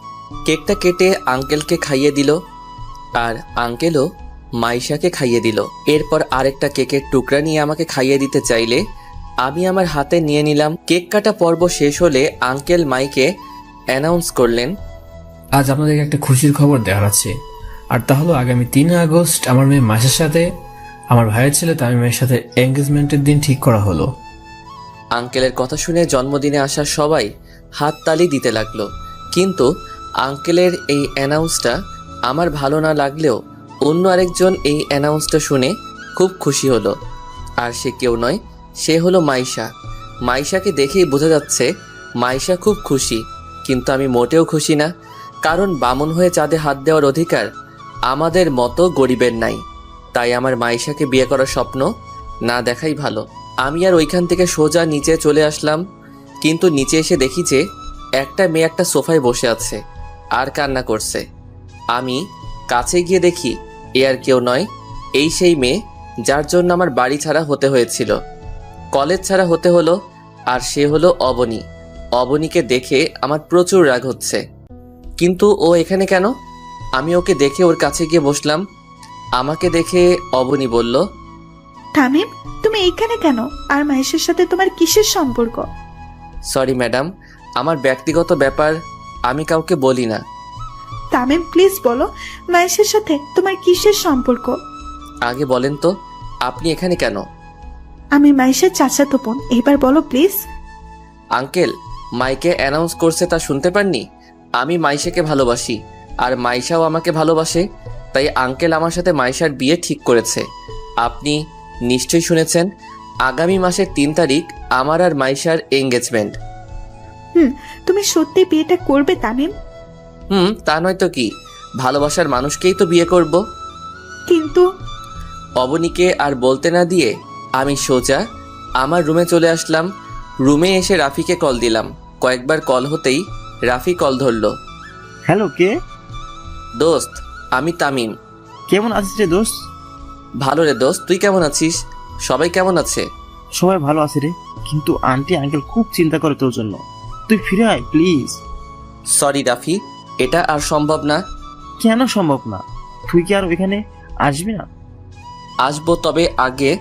কেকটা কেটে আঙ্কেলকে খাইয়ে দিল আর আঙ্কেলও মাইশাকে খাইয়ে দিল। এরপর আরেকটা কেকের টুকরা নিয়ে আমাকে খাইয়ে দিতে চাইলে আমি আমার হাতে নিয়ে নিলাম। কেক কাটা পর্ব শেষ হলে আঙ্কেল মাইকে অ্যানাউন্স করলেন, আজ আপনাদেরকে একটা খুশির খবর দেওয়ার আছে, আর তা হলো আগামী 3 আগস্ট আমার মেয়ে মাইশার সাথে আমার ভাইয়ের ছেলে তামিমের সাথে এঙ্গেজমেন্টের দিন ঠিক করা হলো। আঙ্কেলের কথা শুনে জন্মদিনে আসা সবাই হাততালি দিতে লাগলো, কিন্তু আঙ্কেলের এই অ্যানাউন্সটা আমার ভালো না লাগলেও অন্য আরেকজন এই অ্যানাউন্সটা শুনে খুব খুশি হলো। আর সে কেউ নয়, সে হলো মাইশা। মাইশাকে দেখেই বোঝা যাচ্ছে মাইশা খুব খুশি, কিন্তু আমি মোটেও খুশি না, কারণ বামুন হয়ে চাঁদে হাত দেওয়ার অধিকার আমাদের মতো গরিবের নাই। তাই আমার মাইশাকে বিয়ে করার স্বপ্ন না দেখাই ভালো। আমি আর ওইখান থেকে সোজা নিচে চলে আসলাম, কিন্তু নিচে এসে দেখি যে একটা মেয়ে একটা সোফায় বসে আছে আর কান্না করছে। আমি কাছে গিয়ে দেখি এ আর কেউ নয়, এই সেই মেয়ে যার জন্য আমার বাড়ি ছাড়া হতে হয়েছিল, কলেজ ছাড়া হতে হলো, আর সে হলো অবনী। অবনীকে দেখে আমার প্রচুর রাগ হচ্ছে, কিন্তু ও এখানে কেন? আমি ওকে দেখে ওর কাছে গিয়ে বসলাম। আমাকে দেখে অবনী বলল, তামিম, তুমি এখানে কেন? আর মাহেশের সাথে তোমার কিসের সম্পর্ক? সরি ম্যাডাম, আমার ব্যক্তিগত ব্যাপার আমি কাউকে বলি না। তামিম, প্লিজ বলো, মাহেশের সাথে তোমার কিসের সম্পর্ক? আগে বলেন তো, আপনি এখানে কেন? আমি মাহেশের চাচাতো বোন, এবার বলো প্লিজ। আঙ্কেল মাইকে অ্যানাউন্স করছে, তা শুনতে পাননি? আমি মাইশাকে ভালোবাসি আর মাইশাও আমাকে ভালোবাসে, তাই আঙ্কেল আমার সাথে মাইশার বিয়ে ঠিক করেছে। আপনি নিশ্চয়ই শুনেছেন, আগামী মাসের 3 তারিখ আমার আর মাইশার এঙ্গেজমেন্ট। তুমি সত্যি বিয়েটা করবে তামিম? তা নয় তো কি, ভালোবাসার মানুষকেই তো বিয়ে করব। কিন্তু অবনীকে আর বলতে না দিয়ে আমি সোজা আমার রুমে চলে আসলাম। রুমে এসে রাফিকে কল দিলাম। কয়েকবার কল হতেই রাফি কল ধরলো। হ্যালো, কে? দোস্ত, আমি তামিম। কেমন আছিস রে দোস্ত? ভালো রে দোস্ত, তুই কেমন আছিস? সবাই কেমন আছে? সবাই ভালো আছে রে, কিন্তু আন্টি আঙ্কেল খুব চিন্তা করে তোর জন্য। তুই ফিরে আয় প্লিজ। সরি রাফি, এটা আর সম্ভব না। কেন সম্ভব না? তুই কি আর ওইখানে আসবি না? আসবো, তবে আগে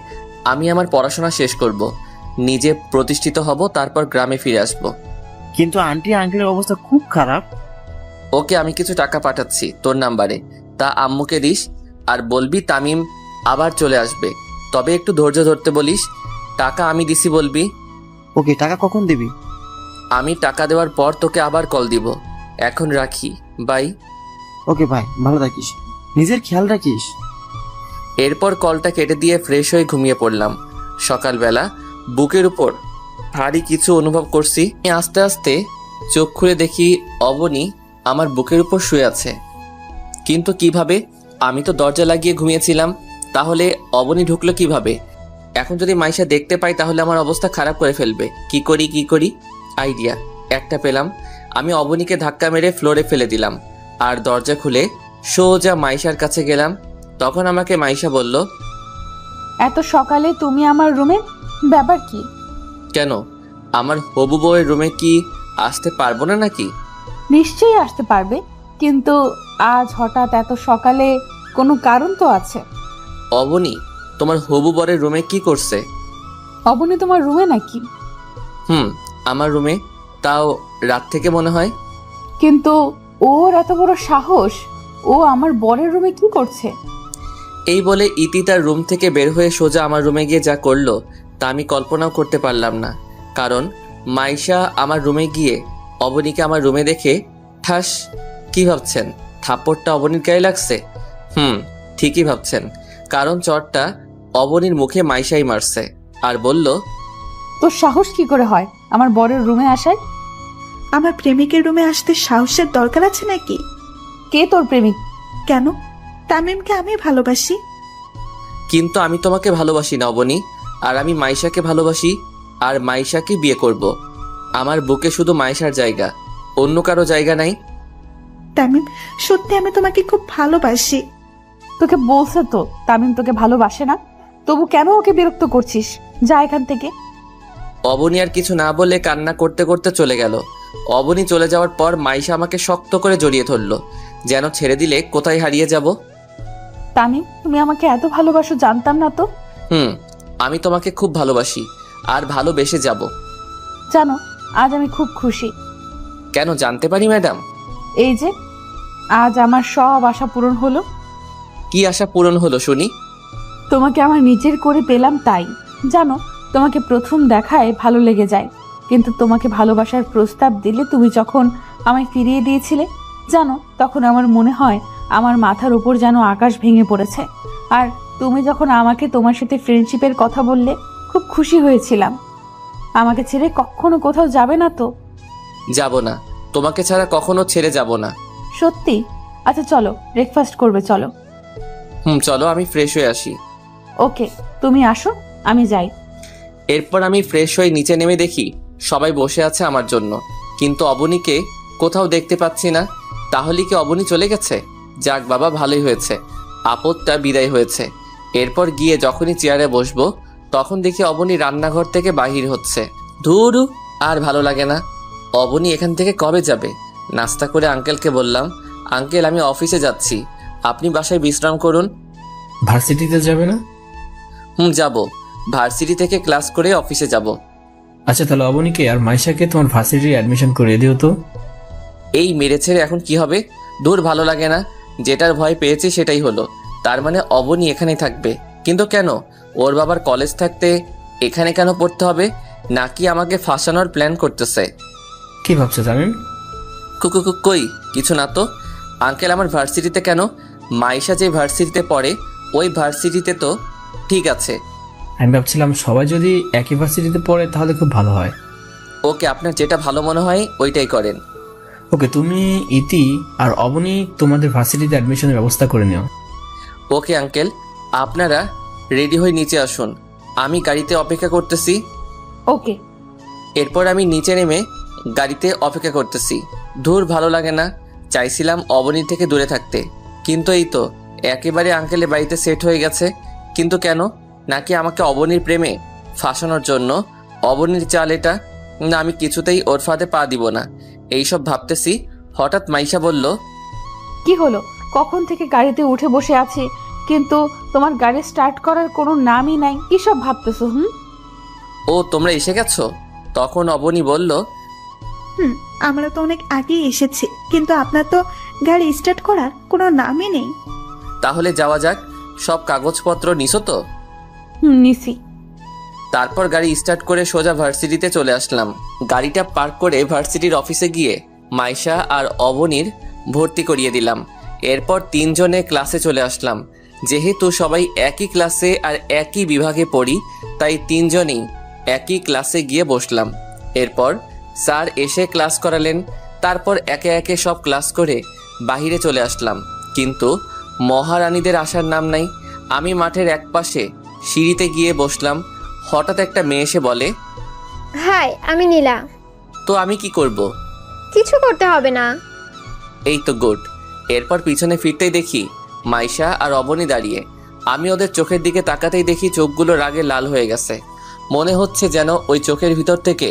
আমি আমার পড়াশোনা শেষ করব, নিজে প্রতিষ্ঠিত হব, তারপর গ্রামে ফিরে আসব। কিন্তু আন্টি আঙ্কেলের অবস্থা খুব খারাপ। ওকে, আমি কিছু টাকা পাঠাচ্ছি তোর নাম্বারে, তা আম্মুকে দিস আর বলবি তামিম আবার চলে আসবে, তবে একটু ধৈর্য ধরতে বলিস। টাকা আমি দিছি বলবি। ওকে, টাকা কখন দিবি? আমি টাকা দেওয়ার পর তোকে আবার কল দিব। এখন রাখি, বাই। ওকে ভাই, ভালো থাকিস, নিজের খেয়াল রাখিস। এরপর কলটা কেটে দিয়ে ফ্রেশ হয়ে ঘুমিয়ে পড়লাম। সকালবেলা বুকের উপর ভারী কিছু অনুভব করছি। আস্তে আস্তে চোখ খুলে দেখি অবনী আমার বুকের উপর শুয়ে আছে। কিন্তু কিভাবে? আমি তো দরজা লাগিয়ে ঘুমিয়েছিলাম, তাহলে অবনী ঢুকলো কিভাবে? এখন যদি মাইশা দেখতে পাই তাহলে আমার অবস্থা খারাপ করে ফেলবে। কি করি? আইডিয়া একটা পেলাম। আমি অবনীকে ধাক্কা মেরে ফ্লোরে ফেলে দিলাম আর দরজা খুলে সোজা মাইশার কাছে গেলাম। তখন আমাকে মাইশা বলল, এত সকালে তুমি আমার রুমে, ব্যাপার কি? কেন, আমার হবু বউয়ের রুমে কি আসতে পারবো না নাকি? নিশ্চয়ই আসতে পারবে, কিন্তু আজ হঠাৎ এত সকালে কোনো কারণ তো আছে। অবনী তোমার হবু বরের রুমে কি করছে? অবনী তোমার রুমে নাকি? আমার রুমে, তাও রাত থেকে মনে হয়। কিন্তু ওর এত বড় সাহস, ও আমার বরের রুমে কি করছে? এই বলে ইতি তার রুম থেকে বের হয়ে সোজা আমার রুমে গিয়ে যা করলো তা আমি কল্পনাও করতে পারলাম না। কারণ মাইশা আমার রুমে গিয়ে অবনীকে আমার রুমে দেখে ঠাস। কি ভাবছেন, থাপ্পড়টা অবনীর গায়ে লাগছে? ঠিকই ভাবছেন, কারণ চটটা অবনীর মুখে মাইশাই মারছে আর বলল, তোর সাহস কি করে হয় আমার বরের রুমে আসার? আমার প্রেমিকের রুমে আসতে সাহসের দরকার আছে নাকি? কে তোর প্রেমিক? কেন? তামিমকে আমি ভালোবাসি। কিন্তু আমি তোমাকে ভালোবাসি না অবনী, আর আমি মাইশাকে ভালোবাসি আর মাইশাকে বিয়ে করব। আমার বুকে শুধু মাইশার জায়গা, অন্য কারো জায়গা নাই। তামিম, সত্যি আমি তোমাকে খুব ভালোবাসি। তোকে বলছে তো তামিম তোকে ভালোবাসে না, তবু কেন ওকে বিরক্ত করছিস? যা এখান থেকে। অবনী আর কিছু না বলে কান্না করতে করতে চলে গেল। অবনী চলে যাওয়ার পর মাইশা আমাকে শক্ত করে জড়িয়ে ধরলো, যেন ছেড়ে দিলে কোথায় হারিয়ে যাব। তামিম, তুমি আমাকে এত ভালোবাসো জানতাম না তো। আমি তোমাকে খুব ভালোবাসি আর ভালোবেসে যাব। জানো, আজ আমি খুব খুশি। কেন জানতে পারি ম্যাডাম? এই যে আজ আমার সব আশা পূরণ হলো। কি আশা পূরণ হলো শুনি? তোমাকে আমার নিজের করে পেলাম, তাই। জানো, তোমাকে প্রথম দেখায় ভালো লেগে যায়, কিন্তু তোমাকে ভালোবাসার প্রস্তাব দিলে তুমি যখন আমায় ফিরিয়ে দিয়েছিলে, জানো, তখন আমার মনে হয় আমার মাথার উপর যেন আকাশ ভেঙে পড়েছে। আর তুমি যখন আমাকে তোমার সাথে ফ্রেন্ডশিপের কথা বললে, খুব খুশি হয়েছিলাম। আমাকে ছেড়ে কখনো কোথাও যাবে না তো? যাব না, তোমাকে ছাড়া কখনো ছেড়ে যাব না। সত্যি? আচ্ছা চলো, ব্রেকফাস্ট করবে, চলো। চলো, আমি ফ্রেশ হয়ে আসি। ওকে, তুমি আসো, আমি যাই। এরপর আমি ফ্রেশ হয়ে নিচে নেমে দেখি সবাই বসে আছে আমার জন্য, কিন্তু অবনীকে কোথাও দেখতে পাচ্ছি না। তাহলে কি অবনী চলে গেছে? যাক বাবা, ভালোই হয়েছে, আপদটা বিদায় হয়েছে। এরপর গিয়ে যখনই চেয়ারে বসবো তখন দেখি অবনী রান্নাঘর থেকে বাহির হচ্ছে। ধুর, আর ভালো লাগে না। অবনী এখান থেকে কবে যাবে? নাস্তা করে আঙ্কেলকে বললাম, আঙ্কেল আমি অফিসে যাচ্ছি, আপনি বাসায় বিশ্রাম করুন। ভার্সিটিতে যাবে না? যাব, ভার্সিটি থেকে ক্লাস করে অফিসে যাব। আচ্ছা, তাহলে অবনীকে আর মাইশাকে তোমার ভার্সিটি অ্যাডমিশন করিয়ে দিও তো। এই মেরে ছেড়ে এখন কি হবে? দূর, ভালো লাগে না। যেটার ভয় পেয়েছি সেটাই হলো। তার মানে অবনী এখানেই থাকবে, কিন্তু কেন? ওর বাবার কলেজ থাকতে এখানে কেন পড়তে হবে? নাকি আমাকে ফাঁসানোর প্ল্যান করতেছে? কি ভাবছো তামিম? কই কিছু না তো। আঙ্কেল আমার ভার্সিটিতে কেন? মাইশা যে ভার্সিটিতে পড়ে ওই ভার্সিটিতে তো। ঠিক আছে, আমি ভাবছিলাম সবাই যদি একই ভার্সিটিতে পড়ে তাহলে খুব ভালো হয়। ওকে, আপনার যেটা ভালো মনে হয় ওইটাই করেন। ওকে, তুমি ইতি আর অবনী তোমাদের ভার্সিটিতে অ্যাডমিশনের ব্যবস্থা করে নিও। ওকে আঙ্কেল, আপনারা রেডি হয়ে নিচে আসুন, আমি গাড়িতে অপেক্ষা করতেছি। ওকে। এরপর আমি নিচে নেমে গাড়িতে অপেক্ষা করতেছি। ধুর, ভালো লাগে না। চাইছিলাম অবনীর থেকে দূরে থাকতে, কিন্তু এই তো একেবারে আঙ্কেলের বাড়িতে সেট হয়ে গেছে। কিন্তু কেন? নাকি আমাকে অবনীর প্রেমে ফাঁসানোর জন্য? অবনীর চাল এটা না, আমি কিছুতেই ওর ফাঁদে পা দিব না। এইসব ভাবতেছি, হঠাৎ মাইশা বলল, কি হলো? কখন থেকে গাড়িতে উঠে বসে আছি, কিন্তু তোমার গাড়ি স্টার্ট করার কোনো নামই নাই। কি সব ভাবতেছো? ও তোমরা এসে গেছো? তখন অবনী বলল, আমরা তো অনেক আগেই এসেছি, কিন্তু আপনার তো গাড়ি স্টার্ট করার কোনো নামই নেই। তাহলে যাওয়া যাক। সব কাগজপত্র নিছো তো? নিছি। তারপর গাড়ি স্টার্ট করে সোজা ভার্সিটিতে চলে আসলাম। গাড়িটা পার্ক করে ভার্সিটির অফিসে গিয়ে মাইশা আর অবনীর ভর্তি করিয়ে দিলাম। এরপর তিনজনে ক্লাসে চলে আসলাম। যেহেতু সবাই একই ক্লাসে আর একই বিভাগে পড়ি, তাই তিনজনেই একই ক্লাসে গিয়ে বসলাম। এরপর স্যার এসে ক্লাস করালেন। তারপর একে একে সব ক্লাস করে বাহিরে চলে আসলাম, কিন্তু মহারানীদের আসার নাম নাই। আমি মাঠের একপাশে সিঁড়িতে গিয়ে বসলাম। হঠাৎ একটা মেয়ে এসে বলে, হাই, আমি নীলা। তো আমি কি করব? কিছু করতে হবে না। এই তো গুড। এরপর পিছনে ফিরতেই দেখি মাইশা আর অবনী দাঁড়িয়ে। আমি ওদের চোখের দিকে তাকাতেই দেখি চোখগুলো রাগে লাল হয়ে গেছে। মনে হচ্ছে যেন ওই চোখের ভিতর থেকে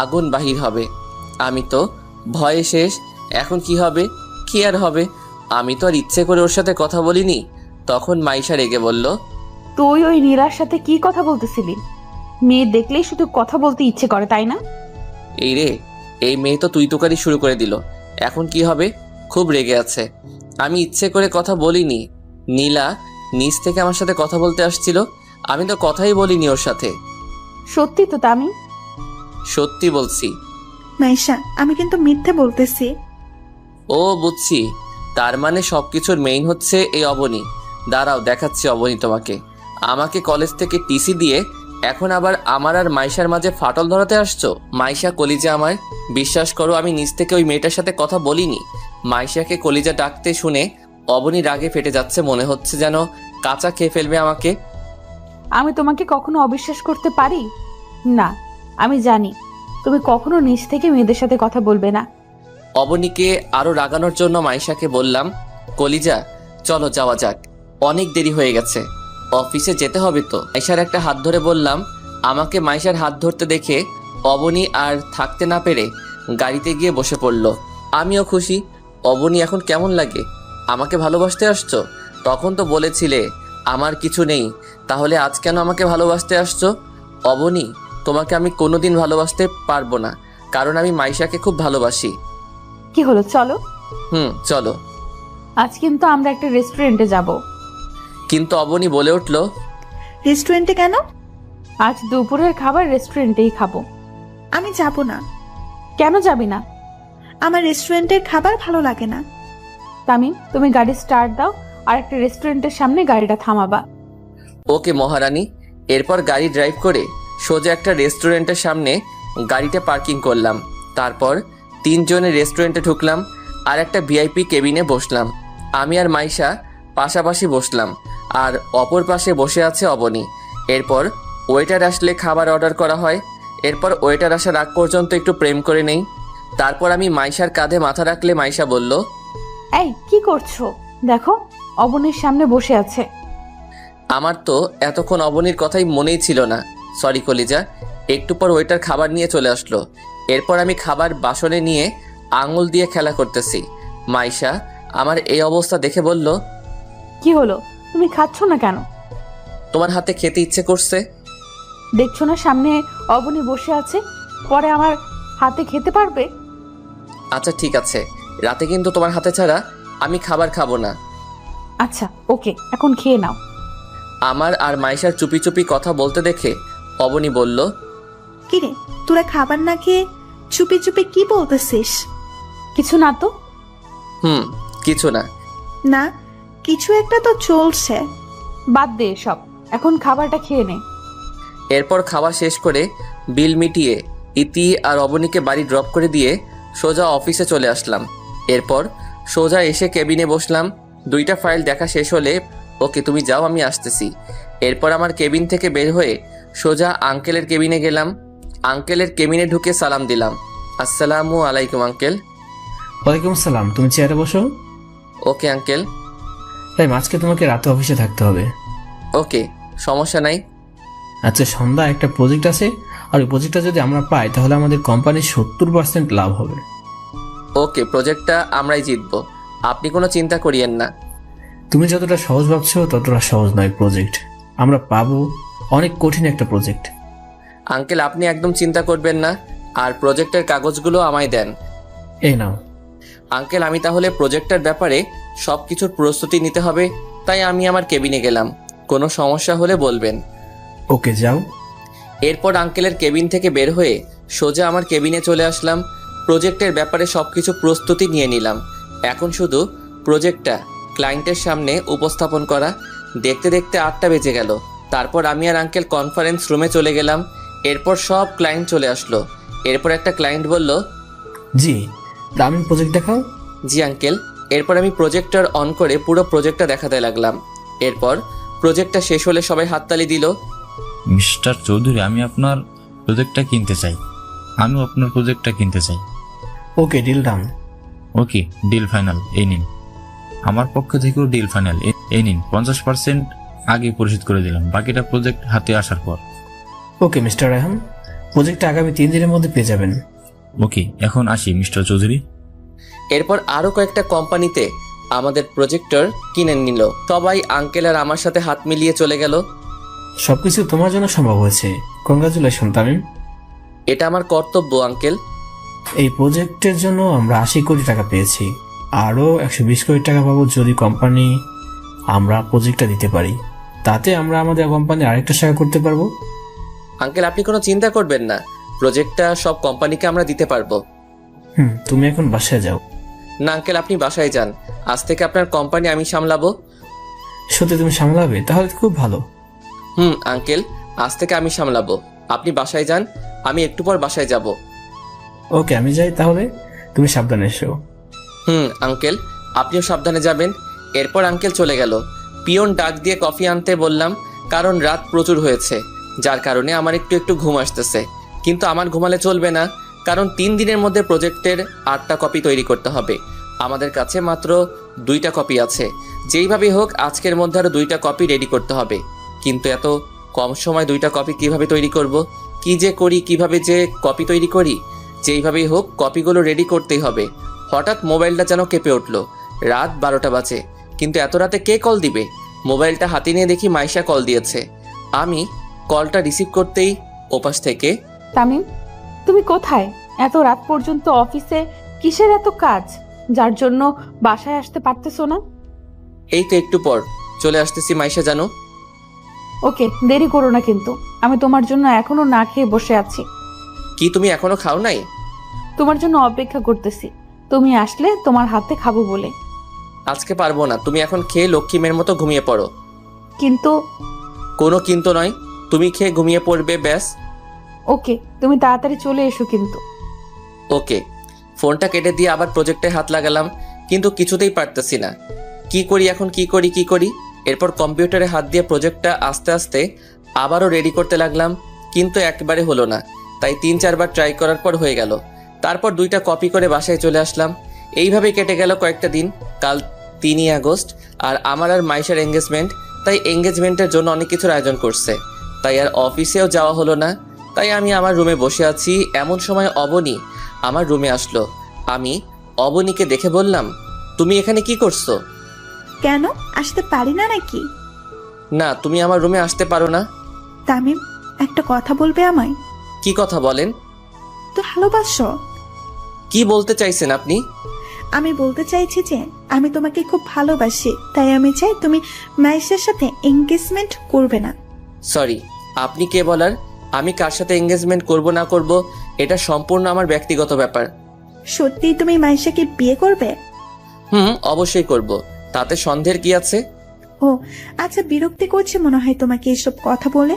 আগুন বাহির হবে। আমি তো ভয়ে শেষ। এখন কি হবে? কি আর হবে? আমি তো আর ইচ্ছে করে ওর সাথে কথা বলিনি। তখন মাইশা রেগে বলল, তুই ওই নীলার সাথে কি কথা বলতেছিলি? মেয়ে দেখলেই শুধু কথা বলতে ইচ্ছে করে, তাই না? এই রে, এই মেয়ে তো তুই তোকারি শুরু করে দিল। এখন কি হবে? খুব রেগে আছে। আমি ইচ্ছে করে কথা বলিনি। নীলা নিচ থেকে আমার সাথে কথা বলতে আসছিল, আমি তো কথাই বলিনি ওর সাথে। সত্যি তো তামিম? সত্যি বলছি। মাইশা, আমি কিন্তু মিথ্যে বলতেছি। ও বুঝছি, তার মানে সবকিছুর মেইন হচ্ছে এই অবনী। দাঁড়াও, দেখাচ্ছি অবনী তোমাকে। আমাকে কলেজ থেকে টিসি দিয়ে এখন আবার আমার আর মাইশার মাঝে ফাটল ধরাতে আসছো? মাইশা কলিজা আমার, বিশ্বাস করো আমি নিজ থেকে ওই মেয়েটার সাথে কথা বলিনি। মাইশাকে কলিজা ডাকতে শুনে অবনী রাগে ফেটে যাচ্ছে, মনে হচ্ছে যেন কাঁচা খেয়ে ফেলবে আমাকে। আমি তোমাকে কখনো অবিশ্বাস করতে পারি না। আমি জানি তুমি কখনো নিজ থেকে মেয়েদের সাথে কথা বলবে না। অবনীকে আরো রাগানোর জন্য মাইশাকে বললাম, কলিজা চলো যাওয়া যাক, অনেক দেরি হয়ে গেছে, অফিসে যেতে হবে তো। মাইশার একটা হাত ধরে বললাম। আমাকে মাইশার হাত ধরতে দেখে অবনী আর থাকতে না পেরে গাড়িতে গিয়ে বসে পড়ল। আমিও খুশি। অবনী এখন কেমন লাগে? আমাকে ভালোবাসতে আসছো? তখন তো বলেছিলে আমার কিছু নেই, তাহলে আজ কেন আমাকে ভালোবাসতে আসছো? অবনী, তোমাকে আমি কোনোদিন ভালোবাসতে পারবো না, কারণ আমি মাইশাকে খুব ভালোবাসি। কি হলো, চলো। চলো। আজ কিন্তু আমরা একটা রেস্টুরেন্টে যাব। কিন্তু অবনী বলে উঠল, রেস্টুরেন্টে কেন? আজ দুপুরের খাবার রেস্টুরেন্টেই খাবো। আমি যাব না। কেন যাবি না? আমার রেস্টুরেন্টের খাবার ভালো লাগে না। তামিম, তুমি গাড়ি স্টার্ট দাও আর একটা রেস্টুরেন্টের সামনে গাড়িটা থামাবা। ওকে মহারানী। এরপর গাড়ি ড্রাইভ করে সোজা একটা রেস্টুরেন্টের সামনে গাড়িটা পার্কিং করলাম। তারপর তিনজনে রেস্টুরেন্টে ঢুকলাম আর একটা ভিআইপি কেবিনে বসলাম। আমি আর মাইশা পাশাপাশি বসলাম, আর অপর পাশে বসে আছে অবনী। এরপর ওয়েটার আসলে খাবার অর্ডার করা হয়। এরপর ওয়েটার আসার আগ পর্যন্ত একটু প্রেম করে নেই। তারপর আমি মাইশার কাঁধে মাথা রাখলে মাইশা বলল, এই কি করছো? দেখো অবনীর সামনে বসে আছে। আমার তো এতক্ষণ অবনীর কথাই মনেই ছিল না। সরি কলিজা, একটু পর ওয়েটার খাবার নিয়ে চলে আসলো। এরপর আমি খাবার বাসনে নিয়ে আঙুল দিয়ে খেলা করতেছি। মাইশা আমার এই অবস্থা দেখে বলল, কি হলো, তুমি খাচ্ছ না কেন? তোমার হাতে খেতে ইচ্ছে করছে। দেখছো না সামনে অবনী বসে আছে, পরে আমার হাতে খেতে পারবে? আচ্ছা ঠিক আছে, রাতে কিন্তু তোমার হাতে ছাড়া আমি খাবার খাবো না। আচ্ছা ওকে, এখন খেয়ে নাও। আমার আর মাইশার চুপি চুপি কথা বলতে দেখে অবনী বলল, কিরে তোরা খাবার না খেয়ে চুপি চুপি কি বলতেছিস? কিছু না তো। কিছু না। না, কিছু একটা তো চলছে। বাদ দে সব, এখন খাবারটা খেয়ে নে। এরপর খাওয়া শেষ করে বিল মিটিয়ে ইতি আর অবনীকে বাড়ি ড্রপ করে দিয়ে সোজা অফিসে চলে আসলাম। এরপর সোজা এসে কেবিনে বসলাম। 2টা ফাইল দেখা শেষ হলে, ওকে তুমি যাও আমি আসতেছি। এরপর আমার কেবিন থেকে বের হয়ে সোজা আঙ্কেলের কেবিনে গেলাম। আঙ্কেলের কেবিনে ঢুকে সালাম দিলাম, আসসালামু আলাইকুম আঙ্কেল। ওয়ালাইকুম আসসালাম, তুমি চেয়ারে বসো। Okay uncle. তাই আজকে তোমাকে রাতে অফিসে থাকতে হবে। ওকে, সমস্যা নাই। আচ্ছা, সন্ধ্যা একটা প্রজেক্ট আছে, আর ওই প্রজেক্টটা যদি আমরা পাই তাহলে আমাদের কোম্পানির 70% লাভ হবে। ওকে, প্রজেক্টটা আমরাই জিতবো, আপনি কোনো চিন্তা করিয়েন না। তুমি যতটা সহজ ভাবছো ততটা সহজ নয় প্রজেক্ট, আমরা পাবো। অনেক কঠিন একটা প্রজেক্ট। আঙ্কেল আপনি একদম চিন্তা করবেন না, আর প্রজেক্টের কাগজগুলো আমায় দেন। এই নাও। আঙ্কেল আমি তাহলে প্রজেক্টের ব্যাপারে সব কিছুর প্রস্তুতি নিতে হবে, তাই আমি আমার কেবিনে গেলাম। কোনো সমস্যা হলে বলবেন। ওকে যাও। এরপর আঙ্কেলের কেবিন থেকে বের হয়ে সোজা আমার কেবিনে চলে আসলাম। প্রজেক্টের ব্যাপারে সব কিছু প্রস্তুতি নিয়ে নিলাম। এখন শুধু প্রজেক্টটা ক্লায়েন্টের সামনে উপস্থাপন করা। দেখতে দেখতে 8টা বেজে গেল। তারপর আমি আর আঙ্কেল কনফারেন্স রুমে চলে গেলাম। এরপর সব ক্লায়েন্ট চলে আসলো। এরপর একটা ক্লায়েন্ট বলল, জি দামি প্রজেক্ট দেখাও। জি আঙ্কেল। এরপর আমি প্রজেক্টর অন করে পুরো প্রজেক্টটা দেখাতে লাগলাম। এরপর প্রজেক্টটা শেষ হলে সবাই হাততালি দিল। মিস্টার চৌধুরী, আমি আপনার প্রজেক্টটা কিনতে চাই। আমিও আপনার প্রজেক্টটা কিনতে চাই। ওকে, ডিল ডান। ওকে, ডিল ফাইনাল। এই নিন, আমার পক্ষ থেকেও ডিল ফাইনাল। এই নিন 50% আগে পরিশোধ করে দিলাম, বাকিটা প্রজেক্ট হাতে আসার পর। ওকে মিস্টার রায়হান, প্রজেক্টটা আগামী 3 দিনের মধ্যে পেয়ে যাবেন। ওকে, এখন আসি মিস্টার চৌধুরী। এরপর আরও কয়েকটা কোম্পানিতে আমাদের প্রজেক্টর কিনে নিল। সবাই আঙ্কেল আর আমার সাথে হাত মিলিয়ে চলে গেল। সবকিছু তোমার জন্য সম্ভব হয়েছে, কংগ্রাচুলেশন তামিম। এটা আমার কর্তব্য আঙ্কেল। এই প্রজেক্টের জন্য আমরা 80 কোটি টাকা পেয়েছি, আরও 120 কোটি টাকা পাবো যদি কোম্পানি আমরা প্রজেক্টটা দিতে পারি। তাতে আমরা আমাদের কোম্পানির আরেকটা শাখা করতে পারবো। আঙ্কেল আপনি কোনো চিন্তা করবেন না, প্রজেক্টটা সব কোম্পানিকে আমরা দিতে পারবো। তুমি এখন বাসায় যাও। না আঙ্কেল, আপনি বাসায় যান, আজ থেকে আপনার কোম্পানি আমি সামলাবো। সত্যি তুমি সামলাবে? তাহলে খুব ভালো। আঙ্কেল, আজ থেকে আমি সামলাবো। আপনি বাসায় যান, আমি একটু পর বাসায় যাব। ওকে, আমি যাই তাহলে, তুমি সাবধানে এসো। আঙ্কেল আপনিও সাবধানে যাবেন। এরপর আঙ্কেল চলে গেল। পিয়ন ডাক দিয়ে কফি আনতে বললাম, কারণ রাত প্রচুর হয়েছে, যার কারণে আমার একটু একটু ঘুম আসতেছে। কিন্তু আমার ঘুমালে চলবে না, কারণ 3 দিনের মধ্যে প্রজেক্টের 8টা কপি তৈরি করতে হবে। আমাদের কাছে মাত্র 2টা কপি আছে। যেইভাবেই হোক আজকের মধ্যে আরও 2টা কপি রেডি করতে হবে। কিন্তু এত কম সময় 2টা কপি কিভাবে তৈরি করব? কি যে করি, কিভাবে যে কপি তৈরি করি? যেইভাবেই হোক কপিগুলো রেডি করতেই হবে। হঠাৎ মোবাইলটা যেন কেঁপে উঠল। রাত 12টা বাজে, কিন্তু এত রাতে কে কল দিবে? মোবাইলটা হাতে নিয়ে দেখি মাইশা কল দিয়েছে। আমি কলটা রিসিভ করতেই ওপাশ থেকে, তামিম তুমি কোথায়? এত রাত পর্যন্ত অফিসে কিসের এত কাজ, যার জন্য বাসায় আসতে পারতেছো না? এই তো একটু পর চলে আসতেছি মাইশা জানো। ওকে, দেরি করো না কিন্তু, আমি তোমার জন্য এখনো না খেয়ে বসে আছি। কি তুমি এখনো খাও নাই? তোমার জন্য অপেক্ষা করতেছি, তুমি আসলে তোমার হাতে খাবো বলে। আজকে পারবো না, তুমি এখন খেয়ে লক্ষ্মী মেয়ের মতো ঘুমিয়ে পড়ো। কিন্তু? কোনো কিন্তু নয়, তুমি খেয়ে ঘুমিয়ে পড়বে ব্যাস। ওকে, তুমি তাড়াতাড়ি চলে এসো কিন্তু। ওকে। ফোনটা কেটে দিয়ে আবার প্রজেক্টে হাত লাগালাম, কিন্তু কিছুতেই পারতেছি না। কি করি এখন, কি করি? এরপর কম্পিউটারে হাত দিয়ে প্রজেক্টটা আস্তে আস্তে আবারও রেডি করতে লাগলাম, কিন্তু একবারে হলো না। তাই 3-4 বার ট্রাই করার পর হয়ে গেল। তারপর 2টা কপি করে বাসায় চলে আসলাম। এইভাবেই কেটে গেল কয়েকটা দিন। কাল 3ই আগস্ট, আর আমার আর মাইশার এঙ্গেজমেন্ট। তাই এঙ্গেজমেন্টের জন্য অনেক কিছুর আয়োজন করছে, তাই আর অফিসেও যাওয়া হলো না। তাই আমি আমার রুমে বসে আছি। এমন সময় অবনী আমার রুমে আসলো। আমি অবনীকে দেখে বললাম, তুমি এখানে কি করছো? কেন আসতে পারি না নাকি? না, তুমি আমার রুমে আসতে পারো না। তামিম, একটা কথা বলবে আমায়? কি কথা বলেন? তো ভালোবাসো? কি বলতে চাইছেন আপনি? আমি বলতে চাইছি যে আমি তোমাকে খুব ভালোবাসি, তাই আমি চাই তুমি মাইশের সাথে এঙ্গেজমেন্ট করবে না। সরি, আপনি কে বলার? আমি কার সাথে এঙ্গেজমেন্ট করব না করব এটা সম্পূর্ণ আমার ব্যক্তিগত ব্যাপার। সত্যি তুমি মাইশাকে বিয়ে করবে? অবশ্যই করব, তাতে সন্দেহের কি আছে? ও আচ্ছা, বিরক্তি করছে মনে হয় তোমাকে এসব কথা বলে।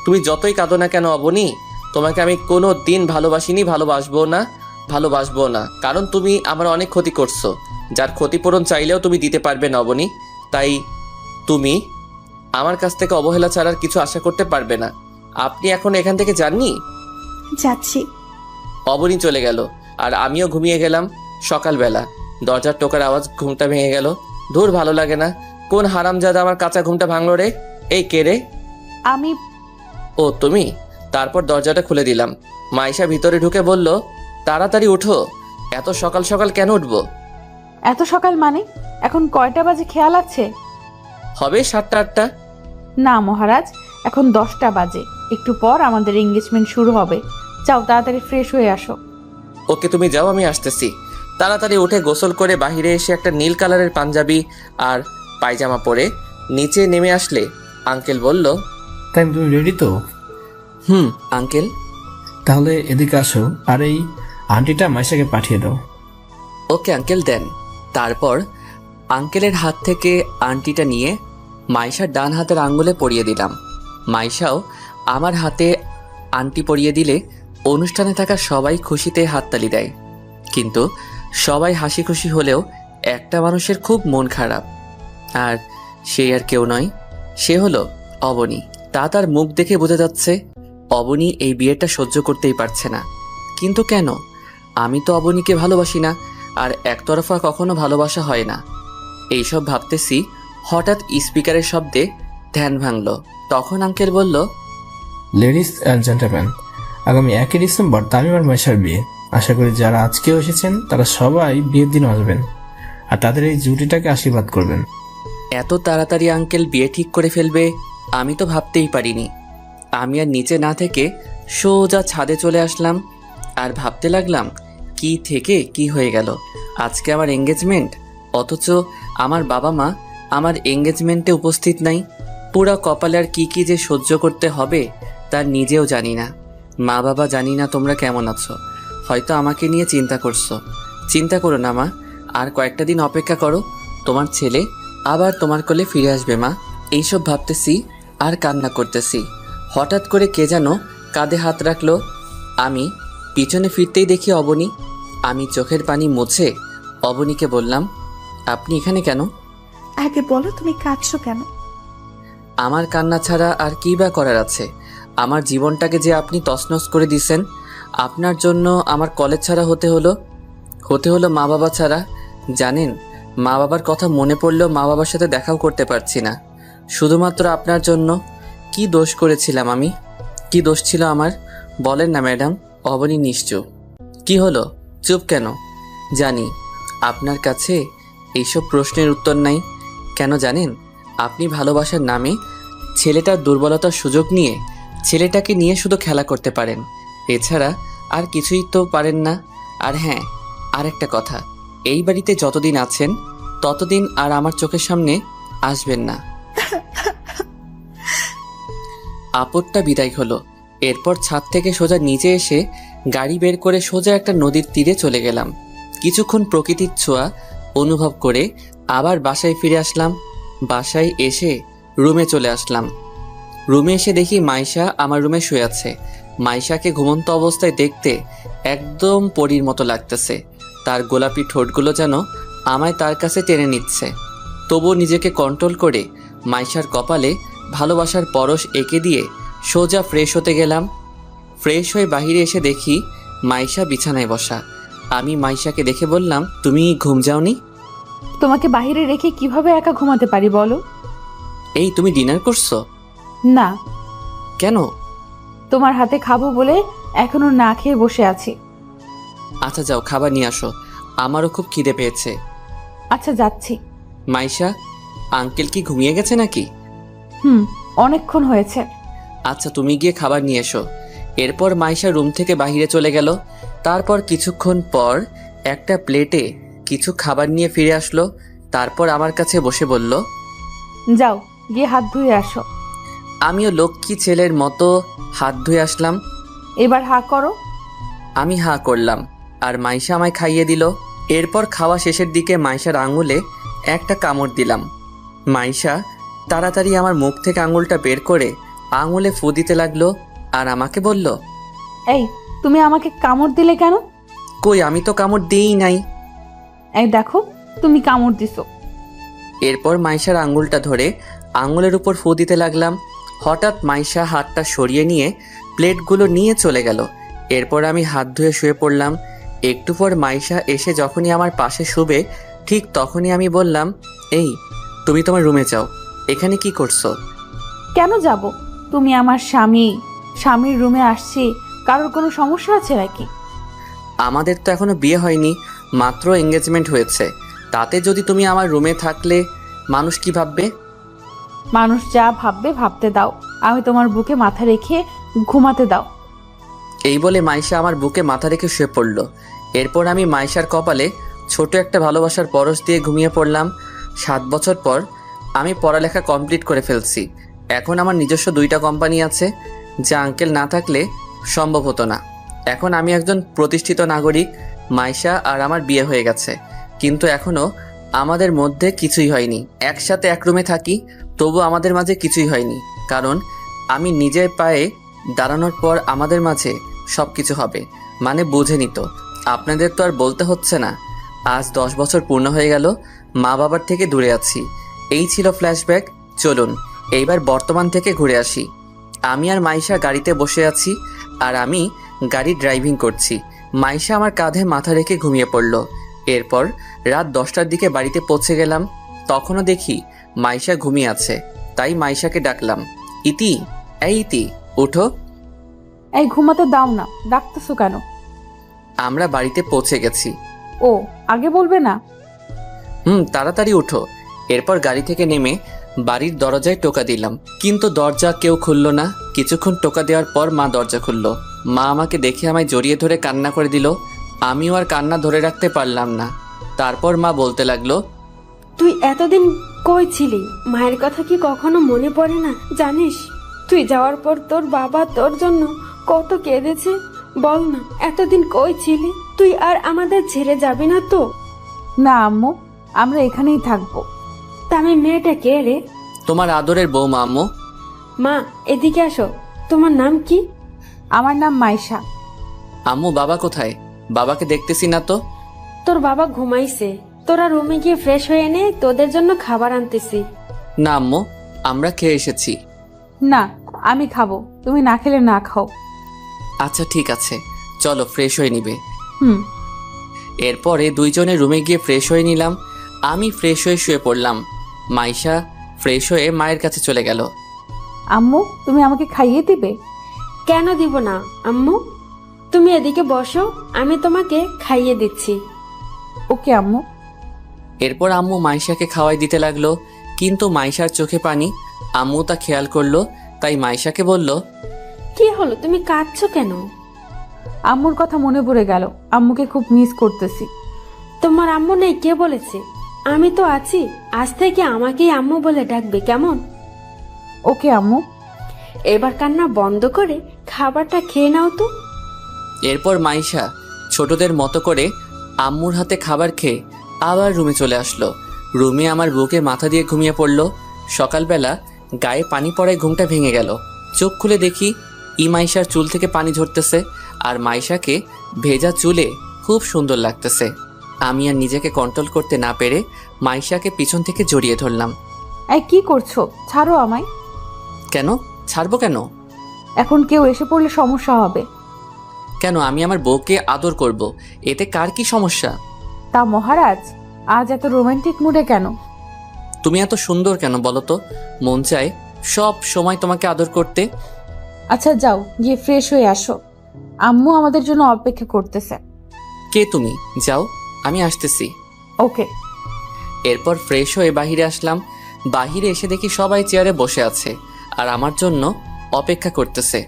তুমি যতই কাঁদো না কেন অবনী, তোমাকে আমি কোনো দিন ভালোবাসিনি, ভালোবাসবো না, কারণ তুমি আমার অনেক ক্ষতি করছো, যার ক্ষতিপূরণ চাইলেও তুমি দিতে পারবে না অবনী। তাই তুমি আমার কাছ থেকে অবহেলা ছাড়ার কিছু আশা করতে পারবে না। আপনি এখন এখান থেকে যাননি? যাচ্ছি। অবনী চলে গেল আর আমিও ঘুমিয়ে গেলাম। সকালবেলা দরজার টোকার আওয়াজ ঘুমটা ভেঙে গেল। ধুর, ভালো লাগে না। কোন হারামজাদা আমার কাঁচা ঘুমটা ভাঙলো রে? এই কে রে? আমি। ও তুমি? তারপর দরজাটা খুলে দিলাম। মাইশা ভিতরে ঢুকে বলল, তাড়াতাড়ি উঠো। এত সকাল সকাল কেন উঠবো? এত সকাল মানে? এখন কয়টা বাজে খেয়াল আছে? হবে 7টা 8টা। না মহারাজ, এখন 10টা বাজে। একটু পর আমাদের এঙ্গেজমেন্ট শুরু হবে। যাও তাড়াতাড়ি ফ্রেশ হয়ে আসো। ওকে, তুমি যাও, আমি আসতেছি। তাড়াতাড়ি উঠে গোসল করে বাইরে এসে একটা নীল কালারের পাঞ্জাবি আর পায়জামা পরে নিচে নেমে আসলে আঙ্কেল বলল, তাই তুমি রেডি তো? আঙ্কেল। তাহলে এদিকে আসো, আর এই আন্টিটা মাইশাকে পাঠিয়ে দাও। ওকে আঙ্কেল, দেন। তারপর আঙ্কেলের হাত থেকে আংটিটা নিয়ে মাইশার ডান হাতের আঙ্গুলে পরিয়ে দিলাম। মাইশাও আমার হাতে আংটি পরিয়ে দিলে অনুষ্ঠানে থাকা সবাই খুশিতে হাততালি দেয়। কিন্তু সবাই হাসি খুশি হলেও একটা মানুষের খুব মন খারাপ, আর সে আর কেউ নয়, সে হলো অবনী। তার মুখ দেখে বোঝা যাচ্ছে অবনী এই বিয়েটা সহ্য করতেই পারছে না। কিন্তু কেন? আমি তো অবনীকে ভালোবাসি না, আর একতরফা কখনো ভালোবাসা হয় না। এইসব ভাবতেছি, হঠাৎ স্পিকারের শব্দে ধ্যান ভাঙল। তখন আঙ্কেল বলল, লেডিস অ্যান্ড জেন্টলম্যান, আগামী 1 ডিসেম্বর তামিম আর মাইশার বিয়ে। আশা করি যারা আজকেও এসেছেন তারা সবাই বিয়ের দিন আসবেন আর তাদের এই জুটিটাকে আশীর্বাদ করবেন। এত তাড়াতাড়ি আঙ্কেল বিয়ে ঠিক করে ফেলবে আমি তো ভাবতেই পারিনি। আমি আর নিচে না থেকে সোজা ছাদে চলে আসলাম আর ভাবতে লাগলাম, কি থেকে কি হয়ে গেল। আজকে আমার এঙ্গেজমেন্ট, অথচ আমার বাবা মা আমার এঙ্গেজমেন্টে উপস্থিত নাই। পুরা কপালে আর কি যে সহ্য করতে হবে তার নিজেও জানি না। মা বাবা, জানি না তোমরা কেমন আছো, হয়তো আমাকে নিয়ে চিন্তা করছো। চিন্তা করো না মা, আর কয়েকটা দিন অপেক্ষা করো, তোমার ছেলে আবার তোমার কোলে ফিরে আসবে মা। এইসব ভাবতেছি আর কান্না করতেছি। হঠাৎ করে কে যেন কাঁধে হাত রাখলো। আমি পিছনে ফিরতেই দেখি অবনী। আমি চোখের পানি মুছে অবনীকে বললাম, আপনি এখানে কেন? আগে বলো তুমি কাঁদছো কেন? আমার কান্না ছাড়া আর কি বা করার আছে? আমার জীবনটাকে যে আপনি তছনছ করে দিছেন। আপনার জন্য আমার কলেজ ছাড়া হতে হলো মা বাবা ছাড়া। জানেন, মা বাবার কথা মনে পড়লেও মা বাবার সাথে দেখাও করতে পারছি না, শুধুমাত্র আপনার জন্য। কি দোষ করেছিলাম আমি? কি দোষ ছিল আমার? বলেন না ম্যাডাম। অবনী নিশ্চুপ। কি হলো, চুপ কেন? জানি আপনার কাছে এইসব প্রশ্নের উত্তর নাই। কেন জানেন? আপনি ভালোবাসার নামে ছেলেটার দুর্বলতার সুযোগ নিয়ে ছেলেটাকে নিয়ে শুধু খেলা করতে পারেন, এছাড়া আর কিছুই তো পারেন না। আর হ্যাঁ, আর একটা কথা, এই বাড়িতে যতদিন আছেন ততদিন আর আমার চোখের সামনে আসবেন না। আপদটা বিদায় হলো। এরপর ছাদ থেকে সোজা নিচে এসে গাড়ি বের করে সোজা একটা নদীর তীরে চলে গেলাম। কিছুক্ষণ প্রকৃতির ছোঁয়া অনুভব করে আবার বাসায় ফিরে আসলাম। বাসায় এসে রুমে চলে আসলাম। রুমে এসে দেখি মাইশা আমার রুমে শুয়ে আছে। মাইশাকে ঘুমন্ত অবস্থায় দেখতে একদম পরীর মতো লাগতেছে। তার গোলাপি ঠোঁটগুলো যেন আমায় তার কাছে টেনে নিচ্ছে। তবুও নিজেকে কন্ট্রোল করে মাইশার কপালে ভালোবাসার পরশ এঁকে দিয়ে সোজা ফ্রেশ হতে গেলাম। ফ্রেশ হয়ে বাহিরে এসে দেখি মাইশা বিছানায় বসা। আমি মাইশাকে দেখে বললাম, তুমি ঘুম যাওনি? তোমাকে বাইরে রেখে কিভাবে একা ঘুমাতে পারি বলো? এই তুমি ডিনার করছো? না। কেন? তোমার হাতে খাবো বলে এখনো না খেয়ে বসে আছি। আচ্ছা যাও, খাবার নিয়ে আসো, আমারও খুব খিদে পেয়েছে। আচ্ছা যাচ্ছি। মাইশা, আঙ্কেল কি ঘুমিয়ে গেছে নাকি? অনেকক্ষণ হয়েছে। আচ্ছা তুমি গিয়ে খাবার নিয়ে এসো। এরপর মাইশা রুম থেকে বাইরে চলে গেল। তারপর কিছুক্ষণ পর একটা প্লেটে কিছু খাবার নিয়ে ফিরে আসলো। তারপর আমার কাছে বসে বলল, যাও গিয়ে হাত ধুয়ে আসো। আমিও লক্ষ্মী ছেলের মতো হাত ধুয়ে আসলাম। এবার হা করো। আমি হা করলাম আর মাইশা আমায় খাইয়ে দিল। এরপর খাওয়া শেষের দিকে মাইশার আঙুলে একটা কামড় দিলাম। মাইশা তাড়াতাড়ি আমার মুখ থেকে আঙুলটা বের করে আঙুলে ফু দিতে লাগলো আর আমাকে বলল, এই তুমি আমাকে কামড় দিলে কেন? কই, আমি তো কামড় দিই নাই। এই দেখো তুমি কামড় দিছো। এরপর মাইশার আঙুলটা ধরে আঙুলের উপর ফু দিতে লাগলাম। হঠাৎ মাইশা হাতটা সরিয়ে নিয়ে প্লেটগুলো নিয়ে চলে গেল। এরপর আমি হাত ধুয়ে শুয়ে পড়লাম। একটু পর মাইশা এসে যখনই আমার পাশে শুবে ঠিক তখনই আমি বললাম, এই তুমি তোমার রুমে যাও, এখানে কি করছো? কেন যাব? তুমি আমার স্বামী, স্বামীর রুমে আসছি, কারোর কোনো সমস্যা আছে নাকি? আমাদের তো এখনো বিয়ে হয়নি, মাত্র এঙ্গেজমেন্ট হয়েছে। তাতে যদি তুমি আমার রুমে থাকলে মানুষ কি ভাববে? মানুষ যা ভাববে ভাবতে দাও, আমি তোমার বুকে মাথা রেখে ঘুমাতে দাও। এই বলে মাইশা আমার বুকে মাথা রেখে শুয়ে পড়ল। এরপর আমি মাইশার কপালে ছোট একটা ভালোবাসার পরশ দিয়ে ঘুমিয়ে পড়লাম। 7 বছর পর আমি পড়ালেখা কমপ্লিট করে ফেলছি। এখন আমার নিজস্ব 2টা কোম্পানি আছে, যা আঙ্কেল না থাকলে সম্ভব হতো না। এখন আমি একজন প্রতিষ্ঠিত নাগরিক। মাইশা আর আমার বিয়ে হয়ে গেছে, কিন্তু এখনও আমাদের মধ্যে কিছুই হয়নি। একসাথে এক রুমে থাকি, তবু আমাদের মাঝে কিছুই হয়নি। কারণ আমি নিজের পায়ে দাঁড়ানোর পর আমাদের মাঝে সব কিছু হবে। মানে বুঝে নিত। আপনাদের তো আর বলতে হচ্ছে না। আজ 10 বছর পূর্ণ হয়ে গেল, মা বাবার থেকে দূরে আছি। এই ছিল ফ্ল্যাশব্যাক। চলুন এইবার বর্তমান থেকে ঘুরে আসি। আমি আর মাইশা গাড়িতে বসে আছি আর আমি গাড়ি ড্রাইভিং করছি। মাইশা আমার কাঁধে মাথা রেখে ঘুমিয়ে পড়ল। এরপর রাত 10টার দিকে বাড়িতে পৌঁছে গেলাম। তখনও দেখি মাইশা ঘুমিয়ে আছে, তাই মাইশাকে ডাকলাম, ইতি, এই ইতি, উঠো। এই ঘুমাতে দাও না, ডাকতেছো কেন? আমরা বাড়িতে পৌঁছে গেছি। ও আগে বলবে না? তাড়াতাড়ি উঠো। এরপর গাড়ি থেকে নেমে বাড়ির দরজায় টোকা দিলাম, কিন্তু দরজা কেউ খুলল না। কিছুক্ষণ টোকা দেওয়ার পর মা দরজা খুলল। মা আমাকে দেখে আমায় জড়িয়ে ধরে কান্না করে দিল। আমিও আর কান্না ধরে রাখতে পারলাম না। তারপর মা বলতে লাগলো, তুই এতদিন কই ছিলি? মায়ের কথা কি কখনো মনে পড়ে না? জানিস তুই যাওয়ার পর তোর বাবা তোর জন্য কত কেঁদেছে? বল না, এতদিন কই ছিলি? তুই আর আমাদের ছেড়ে যাবি না তো? না আম্মু, আমরা এখানেই থাকবো। তামিম মেয়েটা কে রে? তোমার আদরের বৌমা। আম্মু, মা এদিকে আসো। তোমার নাম কি? আমার নাম মাইশা। আম্মু বাবা কোথায়? বাবাকে দেখতেছি না তো। তোর বাবা ঘুমাইছে, তোরা রুমে গিয়ে ফ্রেশ হয়ে নে, তোদের জন্য খাবার আনতেছি। না আম্মু, আমরা খেয়ে এসেছি। না আমি খাবো, তুমি না খেলে না খাও। আচ্ছা ঠিক আছে, চলো ফ্রেশ হয়ে নিবে। হুম। এরপরে দুইজনে রুমে গিয়ে ফ্রেশ হয়ে নিলাম। আমি ফ্রেশ হয়ে শুয়ে পড়লাম। মাইশা ফ্রেশ হয়ে মায়ের কাছে চলে গেল। আম্মু তুমি আমাকে খাইয়ে দিবে? কেন দিব না আম্মু, তুমি এদিকে বসো, আমি তোমাকে খাইয়ে দিচ্ছি। ওকে আম্মু। এরপর আম্মু মাইশাকে খাওয়াই দিতে লাগলো, কিন্তু মাইশার চোখে পানি। আম্মু তা খেয়াল করলো, তাই মাইশাকে বলল, কি হলো, তুমি কাঁদছো কেন? আম্মুর কথা মনে পড়ে গেল, আম্মুকে খুব মিস করতেছি। তোমার আম্মু নেই কে বলেছে? আমি তো আছি, আজ থেকে আমাকেই আম্মু বলে ডাকবে, কেমন? ওকে আম্মু। এবার কান্না বন্ধ করে খাবারটা খেয়ে নাও তো। এরপর মাইশা ছোটদের মতো করে আম্মুর হাতে খাবার খেয়ে আবার রুমে চলে আসলো। রুমে আমার বুকে মাথা দিয়ে ঘুমিয়ে পড়লো। সকালবেলা গায়ে পানি পড়ায় ঘুমটা ভেঙে গেল। চোখ খুলে দেখি মাইশার চুল থেকে পানি ঝরতেছে আর মাইশাকে ভেজা চুলে খুব সুন্দর লাগতেছে। আমি আর নিজেকে কন্ট্রোল করতে না পেরে মাইশাকে পিছন থেকে জড়িয়ে ধরলাম। এই কি করছো? ছাড়ো আমায়। কেন ছাড়বো কেন? এখন কেউ এসে পড়লে সমস্যা হবে। কেন? আমি আমার বউকে আদর করব, এতে কার কি সমস্যা? তা মহারাজ, আজ এত রোমান্টিক মুডে কেন? তুমি এত সুন্দর কেন বলো তো? মন চায় সব সময় তোমাকে আদর করতে। আচ্ছা যাও, গিয়ে ফ্রেশ হয়ে আসো, আম্মু আমাদের জন্য অপেক্ষা করতেছে। কে তুমি? যাও, আমি আসতেছি। ওকে। এরপর ফ্রেশ হয়ে বাহিরে আসলাম। বাহিরে এসে দেখি সবাই চেয়ারে বসে আছে আর আমার জন্য অপেক্ষা করতেছে।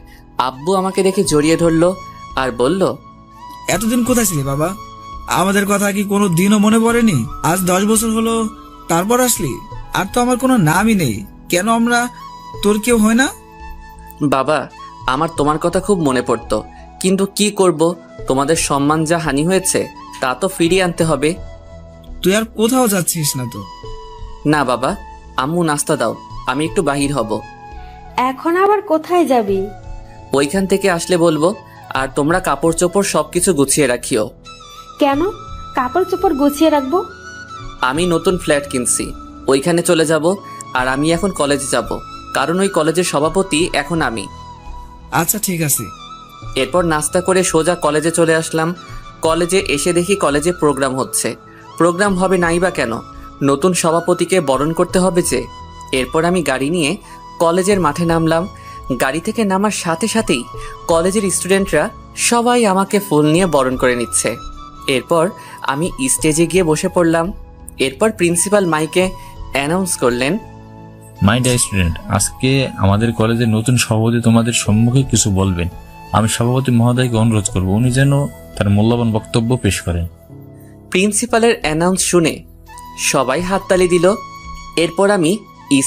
আব্বু আমাকে দেখে জড়িয়ে ধরলো আর বলল, এতদিন কোথায় ছিলি বাবা? আমাদের কথা কি কোনো দিনও মনে পড়েনি? আজ 10 বছর হলো, তারপর আসলি। আর তো আমার কোনো নামই নেই, কেন আমরা তোর কেউ হয় না? বাবা, আমার তোমার কথা খুব মনে পড়তো, কিন্তু কি করব, তোমাদের সম্মান যা হানি হয়েছে তা তো ফিরিয়ে আনতে হবে। তুই আর কোথাও যাচ্ছিস না তো? না বাবা, আম্মু নাস্তা দাও, আমি একটু বাহির হব। এখন আবার কোথায় যাবি? ওইখান থেকে আসলে বলবো। আর তোমরা কাপড় চোপড় সবকিছু গুছিয়ে রাখিও। কেন কাপড় চোপড় গুছিয়ে রাখবো? আমি নতুন ফ্ল্যাট কিনছি, ওইখানে চলে যাব। আর আমি এখন কলেজে যাব, কারণ ওই কলেজের সভাপতি এখন আমি। আচ্ছা ঠিক আছে। এরপর নাস্তা করে সোজা কলেজে চলে আসলাম। কলেজে এসে দেখি কলেজে প্রোগ্রাম হচ্ছে। প্রোগ্রাম হবে নাই বা কেন, নতুন সভাপতিকে বরণ করতে হবে যে। এরপর আমি গাড়ি নিয়ে কলেজের মাঠে নামলাম। গাড়ি থেকে নামার সাথে সাথেই কলেজের স্টুডেন্টরা সবাই আমাকে ফুল নিয়ে বরণ করে নিচ্ছে। এরপর আমি স্টেজে গিয়ে বসে পড়লাম। এরপর প্রিন্সিপাল মাইকে অ্যানাউন্স করলেন, মাই ডিয়ার স্টুডেন্ট, আজকে আমাদের কলেজের নতুন সভাপতি তোমাদের সম্মুখে কিছু বলবেন। আমি সভাপতি মহোদয়কে অনুরোধ করব উনি যেন তার মূল্যবান বক্তব্য পেশ করেন। প্রিন্সিপালের অ্যানাউন্স শুনে সবাই হাততালি দিল। এরপর আমি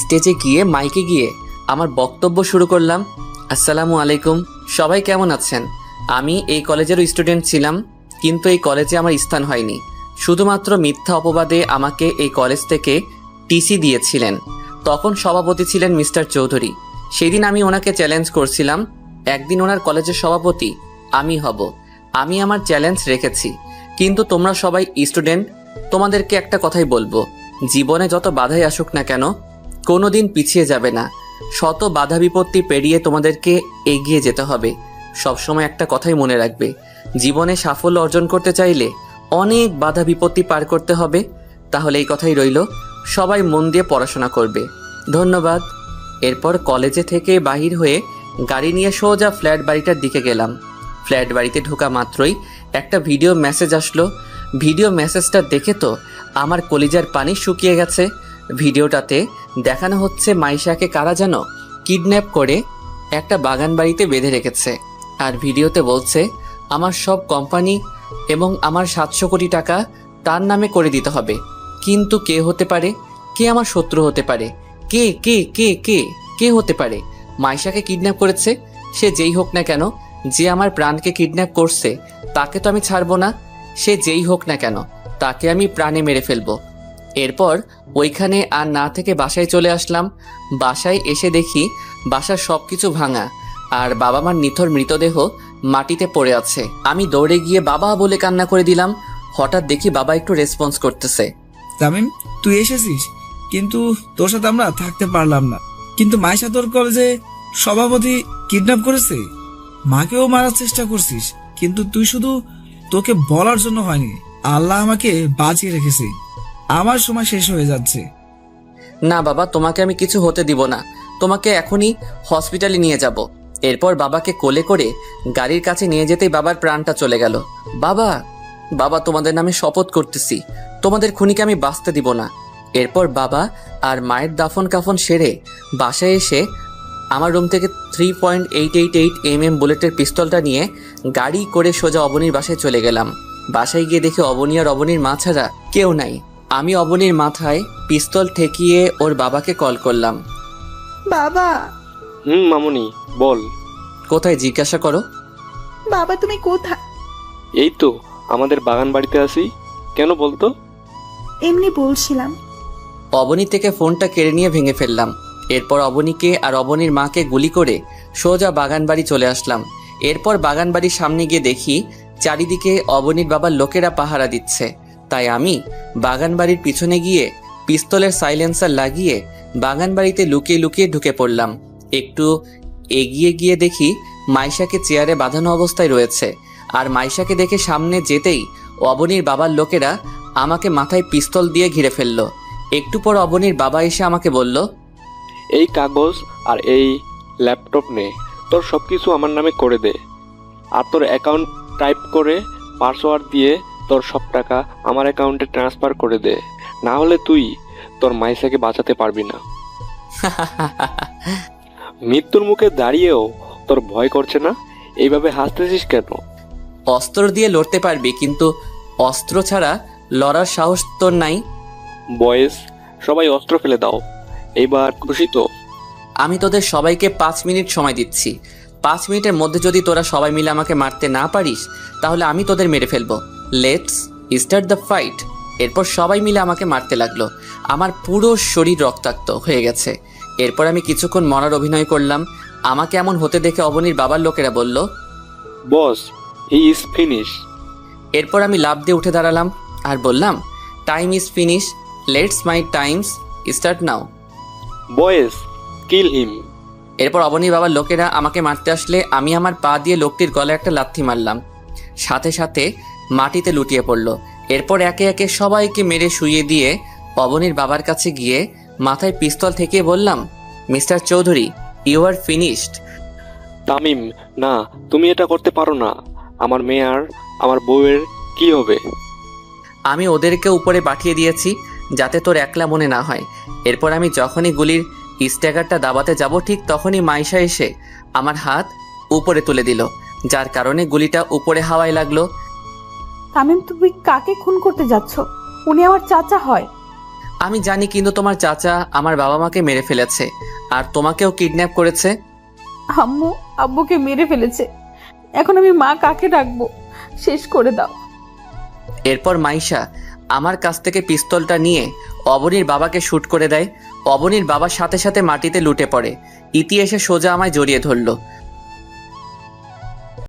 স্টেজে গিয়ে মাইকে গিয়ে আমার বক্তব্য শুরু করলাম। আসসালামু আলাইকুম, সবাই কেমন আছেন? আমি এই কলেজেরও স্টুডেন্ট ছিলাম, কিন্তু এই কলেজে আমার স্থান হয়নি। শুধুমাত্র মিথ্যা অপবাদে আমাকে এই কলেজ থেকে টিসি দিয়েছিলেন। তখন সভাপতি ছিলেন মিস্টার চৌধুরী। সেদিন আমি ওনাকে চ্যালেঞ্জ করছিলাম, একদিন ওনার কলেজের সভাপতি আমি হব। আমি আমার চ্যালেঞ্জ রেখেছি। কিন্তু তোমরা সবাই স্টুডেন্ট, তোমাদেরকে একটা কথাই বলবো, জীবনে যত বাধাই আসুক না কেন, কোনোদিন পিছিয়ে যাবে না। শত বাধা বিপত্তি পেরিয়ে তোমাদেরকে এগিয়ে যেতে হবে। সবসময় একটা কথাই মনে রাখবে, জীবনে সাফল্য অর্জন করতে চাইলে অনেক বাধা বিপত্তি পার করতে হবে। তাহলে এই কথাই রইল, সবাই মন দিয়ে পড়াশোনা করবে। ধন্যবাদ। এরপর কলেজে থেকে বাহির হয়ে গাড়ি নিয়ে সোজা ফ্ল্যাট বাড়িটার দিকে গেলাম। ফ্ল্যাট বাড়িতে ঢোকা মাত্রই একটা ভিডিও মেসেজ আসলো। ভিডিও মেসেজটা দেখে তো আমার কলিজার পানি শুকিয়ে গেছে। ভিডিওটাতে দেখানো হচ্ছে মাইশাকে কারা যেন কিডন্যাপ করে একটা বাগান বাড়িতে বেঁধে রেখেছে। আর ভিডিওতে বলছে আমার সব কোম্পানি এবং আমার 700 কোটি টাকা তার নামে করে দিতে হবে। কিন্তু কে হতে পারে? কে আমার শত্রু হতে পারে? কে কে কে কে কে হতে পারে? মাইশাকে কিডন্যাপ করেছে, সে যেই হোক না কেন, যে আমার প্রাণকে কিডন্যাপ করছে তাকে তো আমি ছাড়বো না। সে যেই হোক না কেন, তাকে আমি প্রাণে মেরে ফেলবো। এরপর ওইখানে আর না থেকে বাসায় চলে আসলাম। বাসায় এসে দেখি বাসার সব কিছু ভাঙা আর বাবা মার নিথর মৃতদেহ মাটিতে পড়ে আছে। আমি দৌড়ে গিয়ে বাবা বলে কান্না করে দিলাম। হঠাৎ দেখি বাবা একটু রেসপন্স করতেছে। তামিম, তুই এসেছিস, কিন্তু তোর সাথে আমরা থাকতে পারলাম না। কিন্তু মাইশা তোর কলেজে সভাপতি কিডন্যাপ করেছে, মাকেও মারার চেষ্টা করছিস, কিন্তু তুই শুধু তোকে বলার জন্য হয়নি। আল্লাহ আমাকে বাঁচিয়ে রেখেছে। আমার সময় শেষ হয়ে যাচ্ছে। না বাবা, তোমাকে আমি কিছু হতে দিব না। তোমাকে এখনই হসপিটালে নিয়ে যাব। এরপর বাবাকে কোলে করে গাড়ির কাছে নিয়ে যেতেই বাবার প্রাণটা চলে গেল। বাবা, বাবা তোমাদের নামে শপথ করতেছি, তোমাদের খুনিকে আমি বাঁচতে দিব না। এরপর বাবা আর মায়ের দাফন কাফন সেরে বাসায় এসে আমার রুম থেকে 3.888 mm বুলেটের পিস্তলটা নিয়ে গাড়ি করে সোজা অবনীর বাসায় চলে গেলাম। বাসায় গিয়ে দেখি অবনী আর অবনীর মা ছাড়া কেউ নাই। আমি অবনীর মাথায় পিস্তল ঠেকিয়ে ওর বাবাকে কল করলাম। বাবা। মামুনি বল। কোথায় জিজ্ঞাসা করো। বাবা তুমি কোথায়? এই তো আমাদের বাগান বাড়িতে আছি। কেন বলতো? এমনি বলছিলাম। অবনী থেকে ফোনটা কেড়ে নিয়ে ভেঙে ফেললাম। এরপর অবনীকে আর অবনীর মাকে গুলি করে সোজা বাগান বাড়ি চলে আসলাম। এরপর বাগান বাড়ির সামনে গিয়ে দেখি চারিদিকে অবনীর বাবার লোকেরা পাহারা দিচ্ছে। তাই আমি বাগান বাড়ির পিছনে গিয়ে পিস্তলের সাইলেন্সার লাগিয়ে বাগান বাড়িতে লুকিয়ে লুকিয়ে ঢুকে পড়লাম। একটু এগিয়ে গিয়ে দেখি মাইশাকে চেয়ারে বাঁধানো অবস্থায় রয়েছে। আর মাইশাকে দেখে সামনে যেতেই অবনীর বাবার লোকেরা আমাকে মাথায় পিস্তল দিয়ে ঘিরে ফেলল। একটু পর অবনীর বাবা এসে আমাকে বলল, এই কাগজ আর এই ল্যাপটপ নে, তোর সব কিছু আমার নামে করে দে, আর তোর অ্যাকাউন্ট টাইপ করে পাসওয়ার্ড দিয়ে তোর সব টাকা আমার অ্যাকাউন্টে ট্রান্সফার করে দে, না হলে তুই তোর মাইসাকে বাঁচাতে পারবি না। মৃত্যুর মুখে দাঁড়িয়েও তোর ভয় করছে না? এইভাবে হাসতেছিস কেন? অস্ত্র দিয়ে লড়তে পারবি, কিন্তু অস্ত্র ছাড়া লড়ার সাহস তোর নাই। বয়েস, সবাই অস্ত্র ফেলে দাও, এইবার খুশি তো? আমি তোদের সবাইকে 5 মিনিট সময় দিচ্ছি। 5 মিনিটের মধ্যে যদি তোরা সবাই মিলে আমাকে মারতে না পারিস, তাহলে আমি তোদের মেরে ফেলবো। Let's start the fight. এরপর সবাই মিলে আমাকে মারতে লাগলো। আমার পুরো শরীর রক্তাক্ত হয়ে গেছে। এরপর আমি কিছুক্ষণ মরার অভিনয় করলাম। আমাকে এমন হতে দেখে অবনীর বাবার লোকেরা বলল, বস, হি ইজ ফিনিশ। এরপর আমি লাফ দিয়ে উঠে দাঁড়ালাম আর বললাম, time is finish, let's my times start now. বয়েস, কিল হিম। এরপর অবনীর বাবার লোকেরা আমাকে মারতে আসলে আমি আমার পা দিয়ে লোকটির গলায় একটা লাথি মারলাম। সাথে সাথে মাটিতে লুটিয়ে পড়ল। এরপর একে একে সবাইকে মেরে শুইয়ে দিয়ে অবনীর বাবার কাছে গিয়ে মাথায় পিস্তল থেকে বললাম, mister Chowdhury, you are finished. Tamim, না, তুমি এটা করতে পারো না। আমার মেয়ে আর আমার বউয়ের কি হবে? আমি ওদেরকে উপরে পাঠিয়ে দিয়েছি যাতে তোর একলা মনে না হয়। এরপর আমি যখনই গুলির স্ট্যাগারটা দাবাতে যাব, ঠিক তখনই মাইশা এসে আমার হাত উপরে তুলে দিল, যার কারণে গুলিটা উপরে হাওয়ায় লাগলো। তামিম, তুমি কাকে খুন করতে যাচ্ছ? উনি আমার চাচা হয়। আমি জানি, কিন্তু তোমার চাচা আমার বাবা মাকে মেরে ফেলেছে আর তোমাকেও কিডন্যাপ করেছে। আম্মু আব্বুকে মেরে ফেলেছে। এখন আমি মা কাকে ডাকবো? শেষ করে দাও। এরপর মাইশা আমার কাছ থেকে পিস্তলটা নিয়ে অবনীর বাবাকে শ্যুট করে দেয়। অবনীর বাবার সাথে সাথে মাটিতে লুটে পড়ে। ইতি এসে সোজা আমায় জড়িয়ে ধরল।